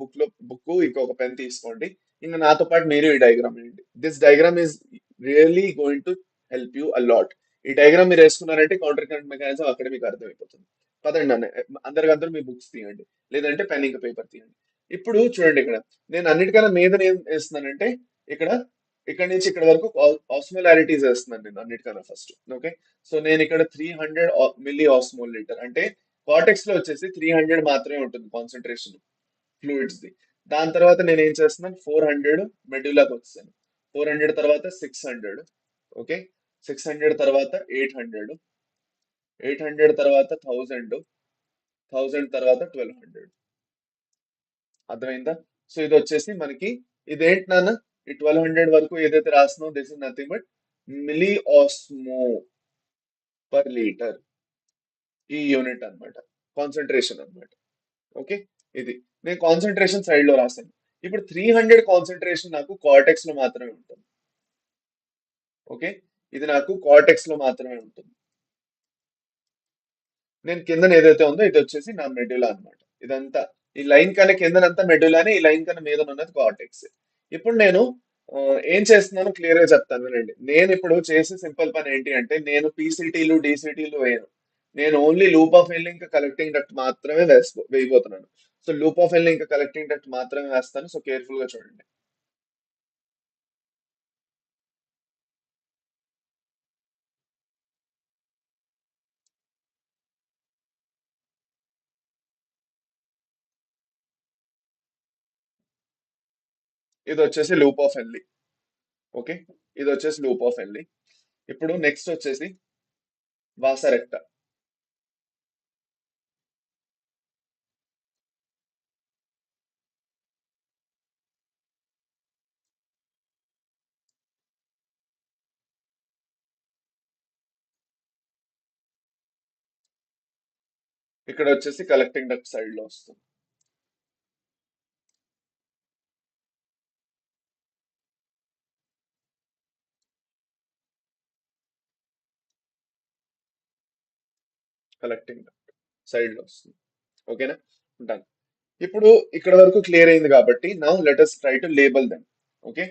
బుక్ ఇంకొక పెన్ తీసుకోండి. ఇంకా నాతో పాటు మీరు ఈ డయాగ్రామ్ వేయండి. This diagram is really going to help you a lot. ఈ డయాగ్రామ్ మీరు వేసుకున్నారంటే కౌంటర్ కరెంట్ మెకానిజం అక్కడ మీకు అర్థమైపోతుంది. పదండి అన్న, అందరికందరూ మీ బుక్స్ తీయండి, లేదంటే పెన్ ఇంకా పేపర్ తీయండి. ఇప్పుడు చూడండి ఇక్కడ నేను అన్నిటికన్నా మీద ఏం వేస్తున్నానంటే ఇక్కడ ఇక్కడ నుంచి ఇక్కడ వరకు ఆస్మోలారిటీస్ వేస్తున్నాను నేను అన్నిటికన్నా ఫస్ట్. ఓకే, సో నేను ఇక్కడ 300 మిల్లీ ఆస్మోల్ లీటర్ అంటే కార్టెక్స్ లో వచ్చేసి 300 మాత్రమే ఉంటుంది కాన్సన్ట్రేషన్ ఫ్లూయిడ్స్ ది. దాని తర్వాత నేను ఏం చేస్తున్నాను, 400 మెడ్యులాకి వచ్చాను. 400 తర్వాత 600, ఓకే, 600 తర్వాత 800, 800 తర్వాత 1000, 1000 తర్వాత 1200. అర్థమైందా? సో ఇది వచ్చేసి మనకి ఇదేంటి నాన్న, ఈ 1200 వరకు ఏదైతే రాస్తున్నాం this is nothing but milli osmo per litre, ఈ యూనిట్ అన్నమాట, కాన్సన్ట్రేషన్ అన్నమాట. ఓకే, ఇది నేను కాన్సన్ట్రేషన్ సైడ్ లో రాశాను. ఇప్పుడు 300 కాన్సన్ట్రేషన్ నాకు కార్టెక్స్ లో మాత్రమే ఉంటుంది. ఓకే, ఇది నాకు కార్టెక్స్ లో మాత్రమే ఉంటుంది. నేను కిందన ఏదైతే ఉందో ఇది వచ్చేసి నా మెడ్యులా అన్నమాట. ఇదంతా ఈ లైన్ కన్నా కిందనంతా మెడ్యులానే, ఈ లైన్ కన్నా మీద ఉన్నది కార్టెక్స్. ఇప్పుడు నేను ఏం చేస్తున్నానో క్లియర్ గా చెప్తాను వినండి. నేను ఇప్పుడు చేసే సింపుల్ పని ఏంటి అంటే నేను పీసీటీలు డీసీటీలు వేయను. నేను ఓన్లీ లూప్ ఆఫ్ ఎల్ ఇంకా కలెక్టింగ్ డక్ట్ మాత్రమే వేయబోతున్నాను. సో లూప్ ఆఫ్ ఎల్ ఇంకా కలెక్టింగ్ డక్ట్ మాత్రమే వేస్తాను. సో కేర్ఫుల్ గా చూడండి. ఇది వచ్చేసి లూప్ ఆఫ్ ఎల్. ఓకే, ఇది వచ్చేసి లూప్ ఆఫ్ ఎల్. ఇప్పుడు నెక్స్ట్ వచ్చేసి వాసరెక్ట. ఇక్కడ వచ్చేసి కలెక్టింగ్ డక్ట్ సైడ్ లో వస్తుంది. కలెక్టింగ్ డక్ట్ సైడ్ లో వస్తుంది. ఓకేనా, డన్. ఇప్పుడు ఇక్కడ వరకు క్లియర్ అయింది కాబట్టి now let us try to label them. Okay,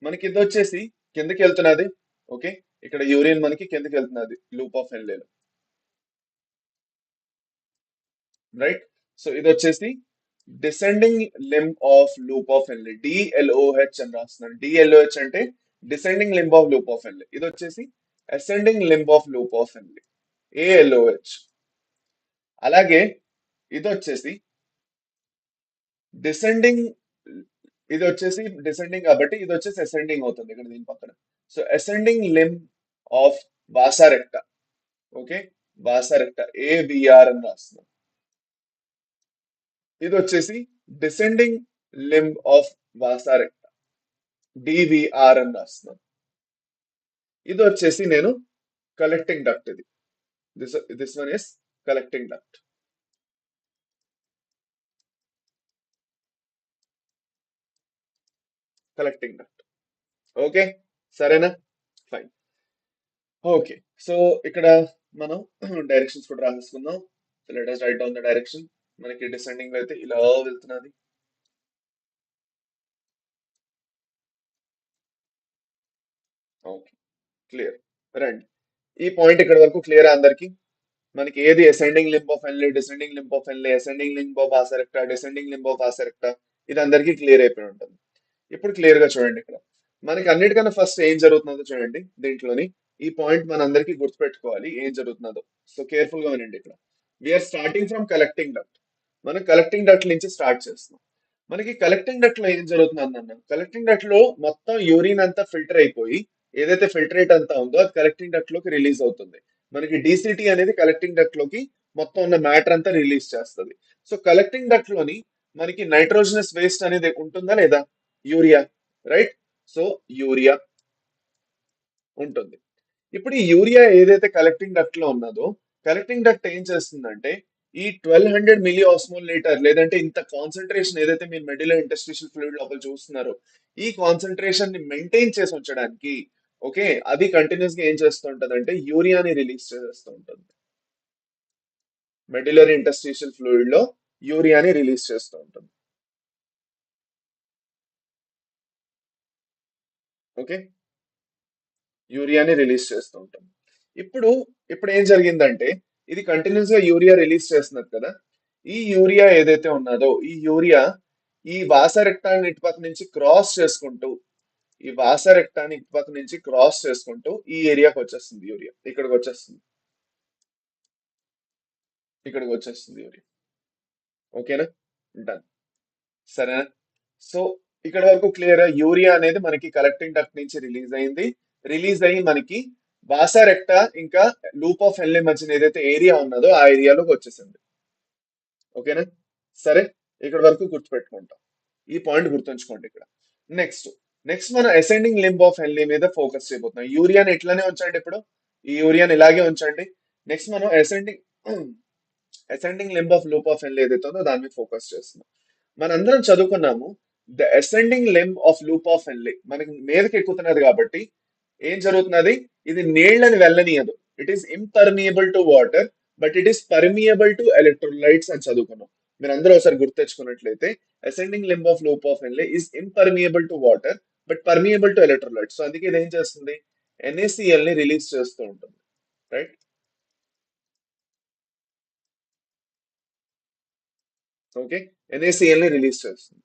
మనకి ఇది వచ్చేసి కిందకి వెళ్తున్నది. ఓకే, ఇక్కడ యూరిన్ మనకి కిందకి వెళ్తున్నది లూప్ ఆఫ్ ఎన్లేలో, రైట్. సో ఇది వచ్చేసి descending limb of loop of Henle, DLOH అని రాస్తున్నాను. డిఎల్ఓహెచ్ అంటే descending limb of loop of Henle. ఇది వచ్చేసి ascending limb of loop of Henle, ALOH. అలాగే ఇది వచ్చేసి డిసెండింగ్, ఇది వచ్చేసి డిసెండింగ్ కాబట్టి ఇది వచ్చేసి అసెండింగ్ అవుతుంది ఇక్కడ దీని పక్కన. So ascending limb of vasa recta. Okay, vasa recta AVR అని రాస్తున్నాం. ఇది వచ్చేసి descending limb of vasa recta, DVR అని రాస్తున్నాం. ఇది వచ్చేసి నేను కలెక్టింగ్ డక్ట్. ఇది this one is collecting duct, collecting duct. Okay, సరేనా, ఫైన్. ఓకే, సో ఇక్కడ మనం డైరెక్షన్స్ కూడా రాసేసుకుందాం. So let us write down the direction. మనకి డిసెండింగ్ లో అయితే ఇలా వెళ్తున్నది. ఓకే, క్లియర్, రండి. ఈ పాయింట్ ఇక్కడ వరకు క్లియర్ అందరికి. మనకి ఏది ascending limb of Henle, descending limb of Henle, ascending limb of vasa recta, descending limb of vasa recta, ఇది అందరికీ క్లియర్ అయిపోయి ఉంటుంది. ఇప్పుడు క్లియర్ గా చూడండి ఇక్కడ మనకి అన్నిటికన్నా ఫస్ట్ ఏం జరుగుతుందో చూడండి దీంట్లోని. ఈ పాయింట్ మనందరికీ గుర్తుపెట్టుకోవాలి ఏం జరుగుతున్నదో. సో కేర్ఫుల్ గా వినండి. ఇక్కడ we are starting from collecting duct. మనం కలెక్టింగ్ డక్ట్ నుంచి స్టార్ట్ చేస్తున్నాం. మనకి కలెక్టింగ్ డక్ట్ లో ఏం జరుగుతుంది అన్న, కలెక్టింగ్ డక్ట్ లో మొత్తం యూరిన్ అంతా ఫిల్టర్ అయిపోయి ఏదైతే ఫిల్టరేట్ అంతా ఉందో అది కలెక్టింగ్ డక్ట్ లోకి రిలీజ్ అవుతుంది. మనకి డిసిటి అనేది కలెక్టింగ్ డక్ట్ లోకి మొత్తం ఉన్న మ్యాటర్ అంతా రిలీజ్ చేస్తుంది. సో కలెక్టింగ్ డక్ట్ లోని మనకి నైట్రోజనస్ వేస్ట్ అనేది ఉంటుందా లేదా? Urea, right? సో యూరియా ఉంటుంది. ఇప్పుడు ఈ యూరియా ఏదైతే కలెక్టింగ్ డక్ట్ లో ఉన్నదో, కలెక్టింగ్ డక్ట్ ఏం చేస్తుందంటే ఈ 1200 మిల్లీ ఆస్మోల్ లీటర్ లేదంటే ఇంత కాన్సన్ట్రేషన్ ఏదైతే మీరు మెడిలో ఇంటర్స్టిషియల్ ఫ్లూయిడ్ లోపల చూస్తున్నారో ఈ కాన్సన్ట్రేషన్ ని మెయింటైన్ చేసి ఉంచడానికి, ఓకే, అది కంటిన్యూస్ గా ఏం చేస్తూ ఉంటది అంటే యూరియాని రిలీజ్ చేస్తూ ఉంటుంది. మెడిలరీ ఇంటర్స్టిషియల్ ఫ్లూయిడ్ లో యూరియాని రిలీజ్ చేస్తూ ఉంటుంది. ఓకే, యూరియాని రిలీజ్ చేస్తూ ఉంటాం. ఇప్పుడు ఇప్పుడు ఏం జరిగిందంటే ఇది కంటిన్యూస్ గా యూరియా రిలీజ్ చేస్తున్నది కదా. ఈ యూరియా ఏదైతే ఉన్నదో ఈ యూరియా ఈ వాసరెక్టాన్ని ఇటుపక్క నుంచి క్రాస్ చేసుకుంటూ ఈ వాసరెక్టాన్ని ఇటుపక్క నుంచి క్రాస్ చేసుకుంటూ ఈ ఏరియాకి వచ్చేస్తుంది యూరియా. ఇక్కడికి వచ్చేస్తుంది, ఇక్కడికి వచ్చేస్తుంది యూరియా. ఓకేనా? డన్. సరేనా? సో ఇక్కడ వరకు క్లియర్. యూరియా అనేది మనకి కలెక్టింగ్ డక్ట్ నుంచి రిలీజ్ అయింది. రిలీజ్ అయ్యి మనకి వాసారెక్టా ఇంకా లూప్ ఆఫ్ ఎల్ఏ మధ్యన ఏదైతే ఏరియా ఉన్నదో ఆ ఏరియాలోకి వచ్చేసింది. ఓకేనా? సరే, ఇక్కడ వరకు గుర్తుపెట్టుకుంటాం. ఈ పాయింట్ గుర్తుంచుకోండి ఇక్కడ. నెక్స్ట్ నెక్స్ట్ మనం అసెండింగ్ లింబ్ ఆఫ్ ఎల్ఏ మీద ఫోకస్ చేయబోతున్నాం. యూరియాని ఇట్లానే ఉంచండి. ఇప్పుడు ఈ యూరియాని ఇలాగే ఉంచండి. నెక్స్ట్ మనం ascending limb of loop of L ఏదైతే ఉందో దాని మీద ఫోకస్ చేస్తున్నాం. మనందరం చదువుకున్నాము the ascending limb of loop of Henle మనకి మీదకి ఎక్కుతున్నది కాబట్టి ఏం జరుగుతున్నది, ఇది నీళ్లని వెళ్ళనీయదు. It is impermeable to water but it is permeable to electrolytes అని చదువుకున్నాం. మీరు అందరూ ఒకసారి గుర్తు తెచ్చుకున్నట్లయితే ascending limb of loop of Henle is impermeable to water but permeable to electrolytes. So అందుకే ఇది ఏం చేస్తుంది, ఎన్ఏసిఎల్ ని రిలీజ్ చేస్తూ ఉంటుంది, రైట్? ఓకే, ఎన్ఏసిఎల్ ని రిలీజ్ చేస్తుంది.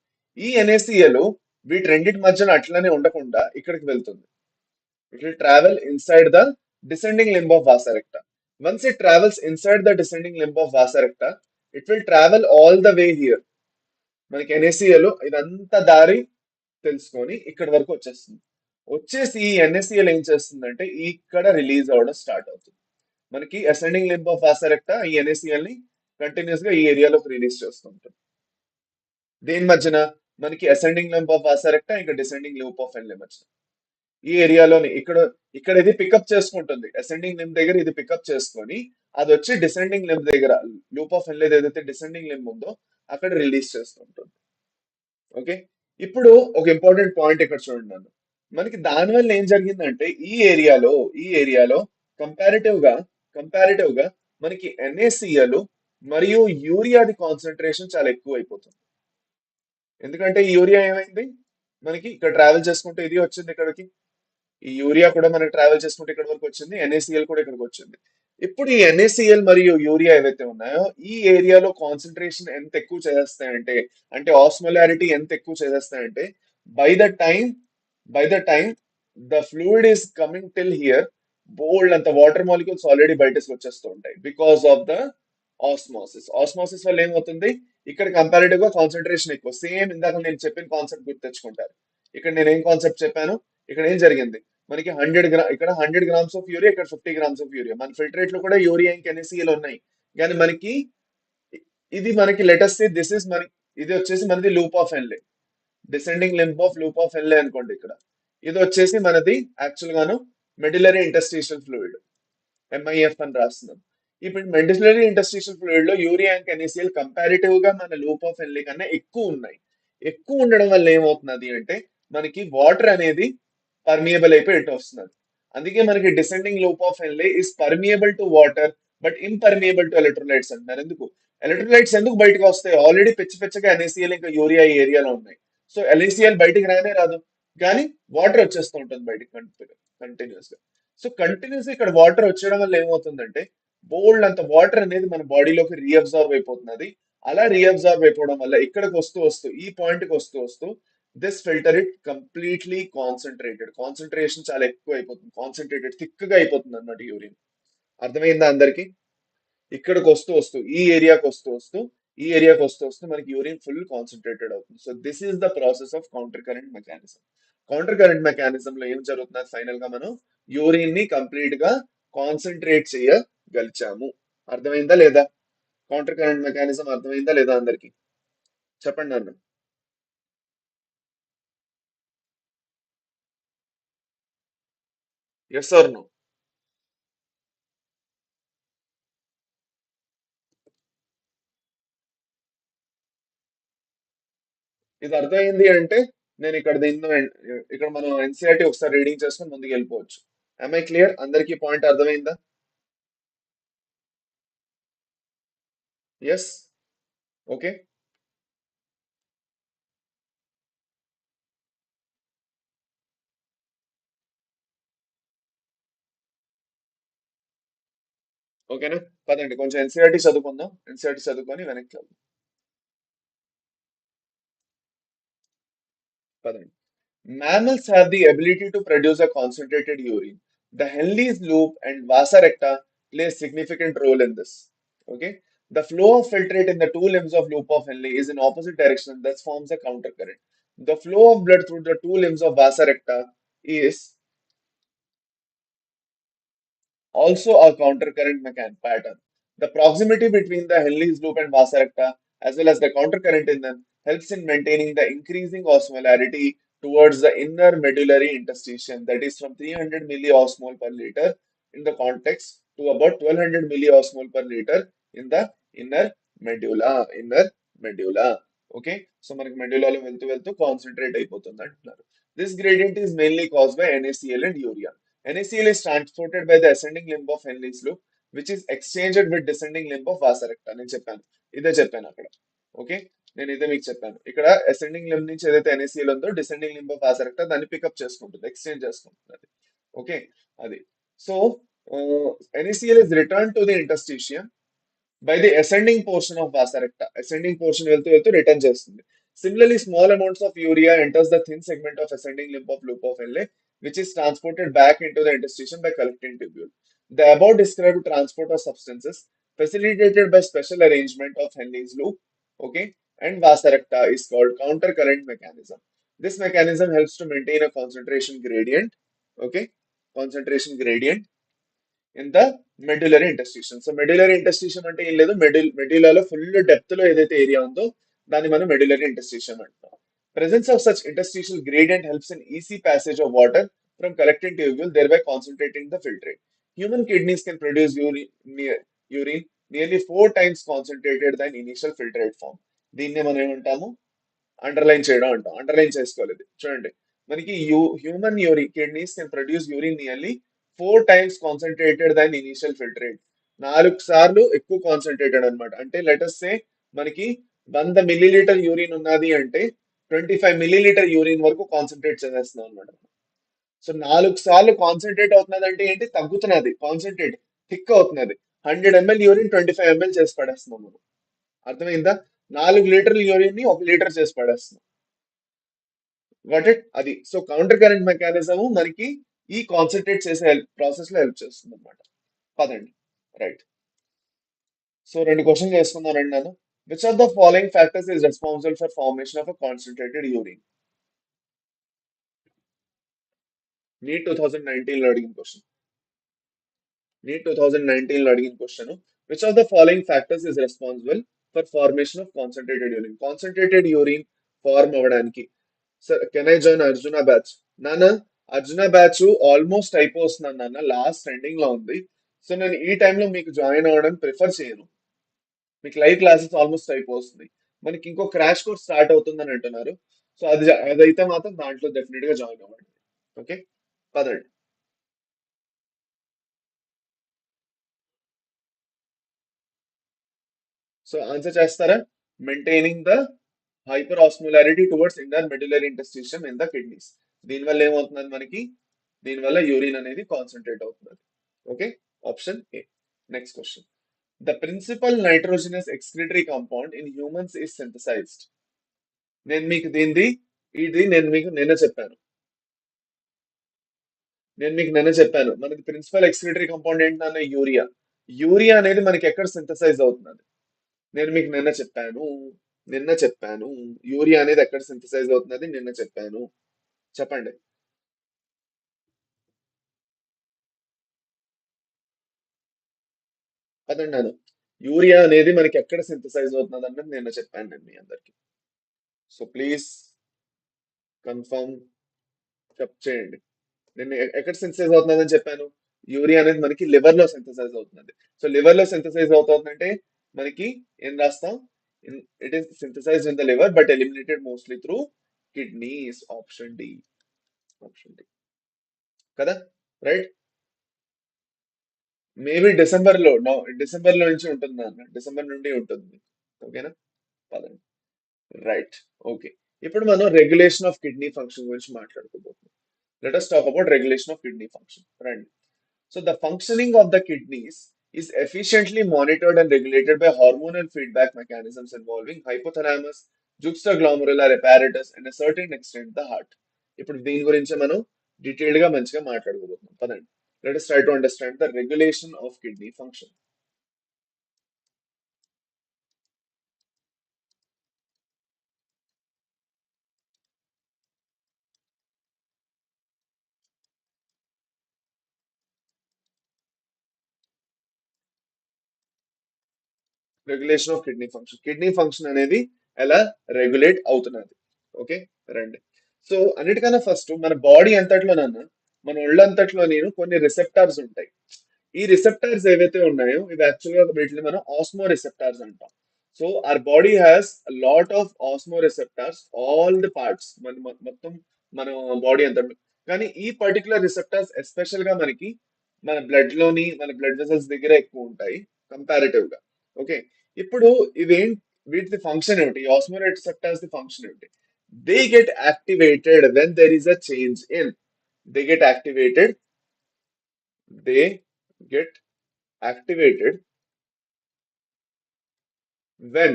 ఈ ఎన్ఏసిఎల్ వీటి రెండింటి మధ్యన అట్లనే ఉండకుండా ఇక్కడికి వెళ్తుంది. It will travel inside the descending limb of vasa recta. Once it travels inside the descending limb of vasa recta, it will travel all the way here. మనకి ఎన్ఏసిఎల్ ఇదంతా దారి తెలుసుకొని ఇక్కడ వరకు వచ్చేస్తుంది. వచ్చేసి ఈ ఎన్ఏసిఎల్ ఏం చేస్తుందంటే ఇక్కడ రిలీజ్ అవ్వడం స్టార్ట్ అవుతుంది. మనకి అసెండింగ్ లింబ్ ఆఫ్ వాసా రెక్టా ఈ ఎన్ఏసిఎల్ ని కంటిన్యూస్ గా ఈ ఏరియాలోకి రిలీజ్ చేస్తుంటుంది. దేని మధ్యన, మనకి అసెండింగ్ లింబ్ ఆఫ్ వాసా రెక్టా ఇంకా డిసెండింగ్ లింబ్ ఆఫ్ ఎన్లే మధ్యన ఈ ఏరియాలోని ఇక్కడ ఇక్కడ ఇది పికప్ చేసుకుంటుంది. అసెండింగ్ లింబ్ దగ్గర ఇది పికప్ చేసుకొని అది వచ్చి డిసెండింగ్ లింబ్ దగ్గర లూప్ ఆఫ్ ఎన్లే ఏదైతే డిసెండింగ్ లింబ్ ఉందో అక్కడ రిలీజ్ చేస్తుంటుంది. ఓకే, ఇప్పుడు ఒక ఇంపార్టెంట్ పాయింట్ ఇక్కడ చూడండి నన్ను. మనకి దానివల్ల ఏం జరిగిందంటే ఈ ఏరియాలో కంపారిటివ్ గా కంపారిటివ్ గా మనకి ఎన్ఏసిఎల్ మరియు యూరియాది కాన్సన్ట్రేషన్ చాలా ఎక్కువ అయిపోతుంది. ఎందుకంటే ఈ యూరియా ఏమైంది, మనకి ఇక్కడ ట్రావెల్ చేసుకుంటూ ఇది వచ్చింది ఇక్కడికి. ఈ యూరియా కూడా మనకి ట్రావెల్ చేసుకుంటే ఇక్కడ వరకు వచ్చింది, ఎన్ఏసిఎల్ కూడా ఇక్కడికి వచ్చింది. ఇప్పుడు ఈ ఎన్ఏసిఎల్ మరియు యూరియా ఏవైతే ఉన్నాయో ఈ ఏరియాలో కాన్సన్ట్రేషన్ ఎంత ఎక్కువ చేస్తాయంటే, అంటే ఆస్మోలారిటీ ఎంత ఎక్కువ చేస్తాయంటే by the time by the time the fluid is coming till here, బోల్డ్ అంత వాటర్ మాలిక్యూల్స్ ఆల్రెడీ బయటకు వచ్చేస్తూ ఉంటాయి బికాస్ ఆఫ్ ద ఆస్మోసిస్ వల్ల ఏమవుతుంది, ఇక్కడ కంపారిటివ్ గా కాన్సన్ట్రేషన్ ఎక్కువ. సేమ్ ఇందాక నేను చెప్పిన కాన్సెప్ట్ గుర్తు తెచ్చుకుంటారు. ఇక్కడ నేను ఏం కాన్సెప్ట్ చెప్పాను, ఇక్కడ ఏం జరిగింది, మనకి 100 ఇక్కడ 100 grams ఆఫ్ యూరియా, ఇక్కడ 50 grams ఆఫ్ యూరియా. మన ఫిల్టరేట్ లో కూడా యూరియా ఇంకా ఎన్ఏసిఎల్ ఉన్నాయి. కానీ మనకి ఇది మనకి లెటెస్ట్ దిస్ ఇస్ మన ఇది వచ్చేసి మనది loop of Henle, descending limb of loop of Henle అనుకోండి ఇక్కడ. ఇది వచ్చేసి మనది యాక్చువల్ గాను మెడిలరీ ఇంటర్స్టిషియల్ ఫ్లూయిడ్, ఎంఐఎఫ్ అని రాస్తున్నాం. ఇప్పుడు మెడిసినరీ ఇంటర్స్టిషియల్ ఫ్లూయిడ్ లో యూరియా అండ్ ఎన్ఏసిఎల్ కంపారిటివ్ గా మన లూప్ ఆఫ్ ఎన్లే కన్నా ఎక్కువ ఉన్నాయి. ఎక్కువ ఉండడం వల్ల ఏమవుతున్నది అంటే మనకి వాటర్ అనేది పర్మియబుల్ అయిపోయి ఇటు వస్తున్నది. అందుకే మనకి descending loop of Henle is permeable to water but impermeable to electrolytes అంటున్నారు. ఎందుకు ఎలక్ట్రోలైట్స్ ఎందుకు బయటకు వస్తాయి, ఆల్రెడీ పిచ్చగా ఎన్ఏసిఎల్ ఇంకా యూరియా ఈ ఏరియాలో ఉన్నాయి. సో ఎన్ఏసిఎల్ బయటికి రానే రాదు, కానీ వాటర్ వచ్చేస్తూ ఉంటుంది బయటికి కంటిన్యూస్ గా. సో కంటిన్యూస్ ఇక్కడ వాటర్ వచ్చేయడం వల్ల ఏమవుతుందంటే బోల్డ్ అంత వాటర్ అనేది మన బాడీలోకి రీఅబ్జార్బ్ అయిపోతున్నది. అలా రీఅబ్జార్బ్ అయిపోవడం వల్ల ఇక్కడికి వస్తూ వస్తూ ఈ పాయింట్ కి వస్తూ వస్తూ this filter it completely concentrated, concentration చాలా ఎక్కువ అయిపోతుంది, కాన్సన్ట్రేటెడ్ థిక్ గా అయిపోతుంది అన్నమాట యూరిన్. అర్థమైందా అందరికి? ఇక్కడికి వస్తూ వస్తూ ఈ ఏరియాకి వస్తూ వస్తూ ఈ ఏరియాకి వస్తూ వస్తూ మనకి యూరిన్ ఫుల్ కాన్సన్ట్రేటెడ్ అవుతుంది. So this is the process of counter current mechanism. Counter current mechanism లో ఏం జరుగుతున్నది ఫైనల్ గా మనం యూరిన్ ని కంప్లీట్ గా కాన్సన్ట్రేట్ చేయగలిచాము. అర్థమైందా లేదా? కౌంటర్ కరెంట్ మెకానిజం అర్థమైందా లేదా అందరికి? చెప్పండి నన్ను. Yes or no? ఇది అర్థమైంది అంటే నేను ఇక్కడ దీన్ని ఇక్కడ మనం ఎన్సీఆర్టీ ఒకసారి రీడింగ్ చేసుకొని ముందుకు వెళ్ళిపోవచ్చు. I clear? అందరికీ పాయింట్ అర్థమైందా? ఎస్? ఓకే. ఓకేనా? పదండి కొంచెం ఎన్సీఆర్టీ చదువుకుందాం. ఎన్సీఆర్టీ చదువుకొని వెనక్కి వెళ్దాం. పదండి. Mammals have the ability to produce a concentrated urine. The Henle's loop and vasa recta play a significant role in this. Okay, the flow of filtrate in the two limbs of loop of Henle is in opposite direction, thus forms a countercurrent. The flow of blood through the two limbs of vasa recta is also a countercurrent pattern. The proximity between the Henle's loop and vasa recta, as well as the countercurrent in them, helps in maintaining the increasing osmolarity towards the inner medullary interstitium, that is from 300 milliosmol per liter in the context to about 1200 milliosmol per liter in the inner medulla. Inner medulla. Okay, so మనకి మెడ్యులాలో వెళ్తూ concentrate అయిపోతుంది అంటున్నారు. This gradient is mainly caused by NaCl and urea. NaCl is transported by the ascending limb of Henle's loop, which is exchanged with descending limb of vasa recta. నేను చెప్పాను, ఇదే చెప్పాను అక్కడ. Okay, నేను ఇదే మీకు చెప్పాను. ఇక్కడ అసెండింగ్ లింబ్ నుంచి ఏదైతే NaCl ఉందో descending limb of vasa recta దాన్ని పికప్ చేసుకుంటుంది, ఎక్స్చేంజ్ చేసుకుంటుంది అది. ఓకే, అది. So NaCl is returned to the interstitium by the ascending portion of vasa recta. Ascending portion వెళ్తూ రిటర్న్ చేస్తుంది. Similarly, small amounts of urea enters the thin segment of ascending limb of loop of Henle, which is transported back into the interstitium by collecting tubule. The above described transport of substances facilitated by special arrangement of Henle's loop, okay, and vasa recta is called counter current mechanism. This mechanism helps to maintain a concentration gradient, okay, concentration gradient in the medullary interstitium. So medullary interstitium అంటే ఏం లేదు, మెడ్యులాలో full depth లో ఏదైతే area ఉందో దాన్ని మనం medullary ఇంటర్స్టిషన్ అంటాం. Presence of such interstitial gradient helps in easy passage of water from collecting tubule, thereby concentrating the filtrate. Human kidneys can produce urine nearly 4 times concentrated than initial filtrate form. దీన్నే మనం ఏమంటాము, underline చేయడం అంటాం. Underline చేసుకోలేదు చూడండి. మనకి human urine kidneys can produce urine nearly 4 times concentrated than initial filtrate. 4 సార్లు ఎక్కువ కాన్సన్ట్రేటెడ్ అనమాట. అంటే లెటస్ సే మనకి 100 మిల్లీలీటర్ యూరిన్ ఉన్నది అంటే 25 మిల్లీలీటర్ యూరిన్ వరకు కాన్సన్ట్రేట్ చేసేస్తున్నాం అనమాట. సో 4 సార్లు కాన్సన్ట్రేట్ అవుతున్నది అంటే ఏంటి, తగ్గుతున్నది కాన్సన్ట్రేట్, థిక్ అవుతున్నది. 100 ml యూరిన్ 25 ml చేసి పడేస్తున్నాం మనం. అర్థమైందా? 4 లీటర్ల యూరిన్ ని 1 లీటర్ చేసి పడేస్తున్నాం. వాట్ ఇట్ అది. సో కౌంటర్ కరెంట్ మెకానిజం మనకి ఈ కాన్సన్ట్రేట్ చేసే ప్రాసెస్ లో హెల్ప్ చేస్తుంది అనమాట. పదండి, రైట్. సో 2 క్వశ్చన్ చేసుకుందాం రండి నన్ను. Which of the following factors is responsible for formation of a concentrated urine? NEET 2019 లో అడిగిన క్వశ్చన్. నీట్ 2019 లో అడిగిన question. Which of the following factors is responsible for formation of concentrated urine? Concentrated urine form అవ్వడానికి. Sir can I join Arjuna batch? నాన్న, Arjuna batch almost అయిపోతున్నాను నాన్న, last ending లో ఉంది. సో నేను ఈ టైంలో మీకు జాయిన్ అవ్వడం ప్రిఫర్ చేయను. మీకు లైవ్ క్లాసెస్ ఆల్మోస్ట్ అయిపోతుంది. మనకి ఇంకో క్రాష్ కోర్స్ స్టార్ట్ అవుతుందని అంటున్నారు. సో అదైతే మాత్రం దాంట్లో డెఫినెట్ గా జాయిన్ అవ్వండి. ఓకే, పదండి. సో ఆన్సర్ చేస్తారా? Maintaining the hyper osmolarity towards inter medullary interstitium in the kidneys. దీనివల్ల ఏమవుతుంది మనకి, దీనివల్ల యూరిన్ అనేది కాన్సన్ట్రేట్ అవుతుంది. Okay, option A. Next question. The principal nitrogenous excretory compound in humans is synthesized. నేను మీకు దీనిది ఇది నేను మీకు నిన్న చెప్పాను. మనకి ప్రిన్సిపల్ ఎక్స్క్రిటరీ కాంపౌండ్ ఏంటన్నా యూరియా. యూరియా అనేది మనకి ఎక్కడ సింథసైజ్ అవుతుంది? నేను మీకు నిన్న చెప్పాను. యూరియా అనేది ఎక్కడ సింథసైజ్ అవుతున్నది నిన్న చెప్పాను. చెప్పండి. అదన్నాను. యూరియా అనేది మనకి ఎక్కడ సింథసైజ్ అవుతుంది అన్నది నేను చెప్పాను నేను మీ అందరికి. సో ప్లీజ్ కన్ఫర్మ్ చేయండి. నేను ఎక్కడ సింథసైజ్ అవుతుందని చెప్పాను. యూరియా అనేది మనకి లివర్ లో సింథసైజ్ అవుతుంది. సో లివర్ లో సింథసైజ్ అవుతుందంటే మనకి ఏం రాస్తాం, it is synthesise in the liver but eliminated mostly through kidneys. Option D. Option D కదా, రైట్. మేబీ డిసెంబర్ లో డిసెంబర్ లో నుంచి ఉంటుంది అన్న, డిసెంబర్ నుండి ఉంటుంది. ఓకేనా, పదండి. రైట్. ఓకే. ఇప్పుడు మనం రెగ్యులేషన్ ఆఫ్ కిడ్నీ ఫంక్షన్ గురించి మాట్లాడుకోబోతున్నాం. Let us talk about regulation of kidney function. Right. So the functioning of the kidneys is efficiently monitored and regulated by hormonal feedback mechanisms involving hypothalamus, juxtaglomerular apparatus, and a certain extent the heart. ఇప్పుడు దీని గురించి మనం detailed గా మంచిగా మాట్లాడుకోబోతున్నాం. పదండి. Let us try to understand the regulation of kidney function. Regulation of kidney function. Kidney function అనేది ఎలా regulate అవుతున్నది. ఓకే, రండి. సో అన్నిటికన్నా ఫస్ట్ మన బాడీ అంతట్లోనన్నా, మన ఒళ్ళంతట్లో నేను కొన్ని రిసెప్టార్స్ ఉంటాయి. ఈ రిసెప్టార్స్ ఏవైతే ఉన్నాయో ఇవి యాక్చువల్ గా వీటిని మనం ఆస్మో రిసెప్టార్స్ అంటాం. So our body has lot of Osmo receptors all the parts, మొత్తం మన బాడీ అంతట్లో. కానీ ఈ పర్టికులర్ రిసెప్టార్స్ ఎస్పెషల్ గా మనకి మన బ్లడ్ లోని, మన బ్లడ్ వెసల్స్ దగ్గర ఎక్కువ ఉంటాయి కంపారిటివ్ గా. ఓకే. ఇప్పుడు ఇవేం, వీటి ఫంక్షన్ ఏమిటి, ఆస్మో రిసెప్టార్స్ ది ఫంక్షన్ ఏమిటి? They get activated when there is a change in, they get activated, they get activated when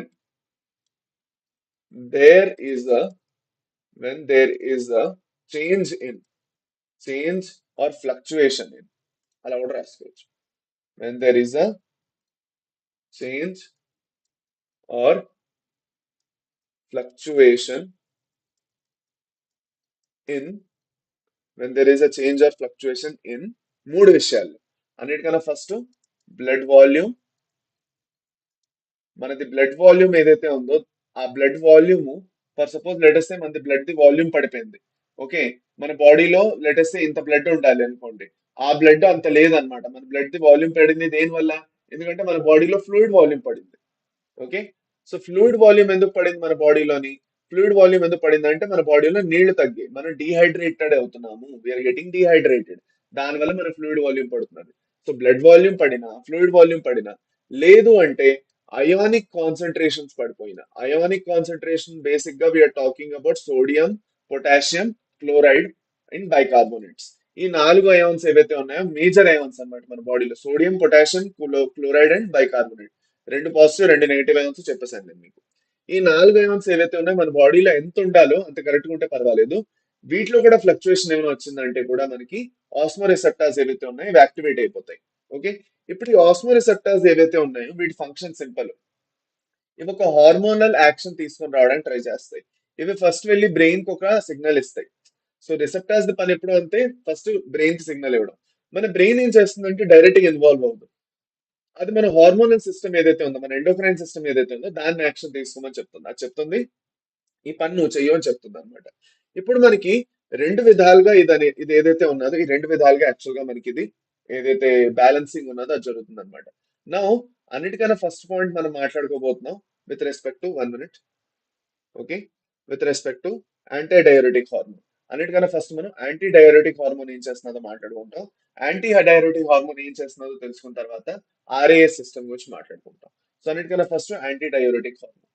there is a, when there is a change in, change or fluctuation in, అలా కూడా రాసుకోవచ్చు. When there is a change or fluctuation in, when there is a change or fluctuation in మూడు విషయాలు. అన్నిటికన్నా first blood volume. మనది blood volume ఏదైతే ఉందో ఆ బ్లడ్ వాల్యూమ్, ఫర్ సపోజ్ లెటెస్తే మనది బ్లడ్ ది వాల్యూమ్ పడిపోయింది. ఓకే. మన బాడీలో లెటెస్తే ఇంత బ్లడ్ ఉండాలి అనుకోండి, ఆ బ్లడ్ అంత లేదనమాట. మన బ్లడ్ ది వాల్యూమ్ పడింది దేని వల్ల? ఎందుకంటే మన బాడీలో ఫ్లూయిడ్ వాల్యూమ్ పడింది. ఓకే. సో ఫ్లూయిడ్ వాల్యూమ్ ఎందుకు పడింది మన బాడీలోని? ఫ్లూయిడ్ వాల్యూమ్ ఎందుకు పడింది అంటే మన బాడీలో నీళ్లు తగ్గాయి, మనం డీహైడ్రేటెడ్ అవుతున్నాము, వీఆర్ గెటింగ్ డీహైడ్రేటెడ్. దానివల్ల మన ఫ్లూయిడ్ వాల్యూమ్ పడుతున్నది. సో బ్లడ్ వాల్యూమ్ పడినా, ఫ్లూయిడ్ వాల్యూమ్ పడినా, లేదు అంటే అయానిక్ కాన్సన్ట్రేషన్స్ పడిపోయినా. అయానిక్ కాన్సన్ట్రేషన్ బేసిక్ గా we are talking about sodium, potassium, chloride and bicarbonates. ఈ నాలుగు అయాన్స్ ఏవైతే ఉన్నాయో మేజర్ అయాన్స్ అన్నమాట మన బాడీలో, sodium, potassium, chloride and bicarbonate. రెండు పాజిటివ్ రెండు నెగిటివ్ అయాన్స్ చెప్పేసాను నేను మీకు. ఈ నాలుగు అయాన్స్ ఏవైతే ఉన్నాయో మన బాడీలో ఎంత ఉండాలో అంత కరెక్ట్ గా ఉంటే పర్వాలేదు. వీటిలో కూడా ఫ్లక్చుయేషన్ ఏమైనా వచ్చిందంటే కూడా మనకి ఆస్మో రిసెప్టార్స్ ఏవైతే ఉన్నాయో ఇవి యాక్టివేట్ అయిపోతాయి. ఓకే. ఇప్పుడు ఈ ఆస్మో రిసెప్టార్స్ ఏవైతే ఉన్నాయో వీటి ఫంక్షన్ సింపుల్. ఇవి ఒక హార్మోనల్ యాక్షన్ తీసుకొని రావడానికి ట్రై చేస్తాయి. ఇవి ఫస్ట్ వెళ్ళి బ్రెయిన్ కి ఒక సిగ్నల్ ఇస్తాయి. సో రిసెప్టార్స్ ది పని ఎప్పుడు అంటే ఫస్ట్ బ్రెయిన్ కి సిగ్నల్ ఇవ్వడం. మన బ్రెయిన్ ఏం చేస్తుందంటే డైరెక్ట్ గా ఇన్వాల్వ్ అవుతుంది. అది మన హార్మోనల్ సిస్టమ్ ఏదైతే ఉందో, మన ఎండోక్రైన్ సిస్టమ్ ఏదైతే ఉందో దాన్ని యాక్షన్ తీసుకోమని చెప్తుంది. అది చెప్తుంది ఈ పని నువ్వు చెయ్యు అని చెప్తుంది అనమాట. ఇప్పుడు మనకి రెండు విధాలుగా ఇది ఏదైతే ఉన్నదో ఈ రెండు విధాలుగా యాక్చువల్ గా మనకి ఇది ఏదైతే బ్యాలెన్సింగ్ ఉన్నదో అది జరుగుతుంది అనమాట. నా అన్నిటికన్నా ఫస్ట్ పాయింట్ మనం మాట్లాడుకోబోతున్నాం with respect to 1 minute. Okay. With respect to anti diuretic hormone. అన్నిటికన్నా ఫస్ట్ మనం యాంటీ డయోరెటిక్ హార్మోన్ ఏం చేస్తున్నదో మాట్లాడుకుంటాం. యాంటీ డయోరెటిక్ హార్మోన్ ఏం చేస్తున్నదో తెలుసుకున్న తర్వాత ఆర్ఏఎస్ సిస్టమ్ గురించి మాట్లాడుకుంటాం. సో అన్నిటికన్నా first anti diuretic hormone.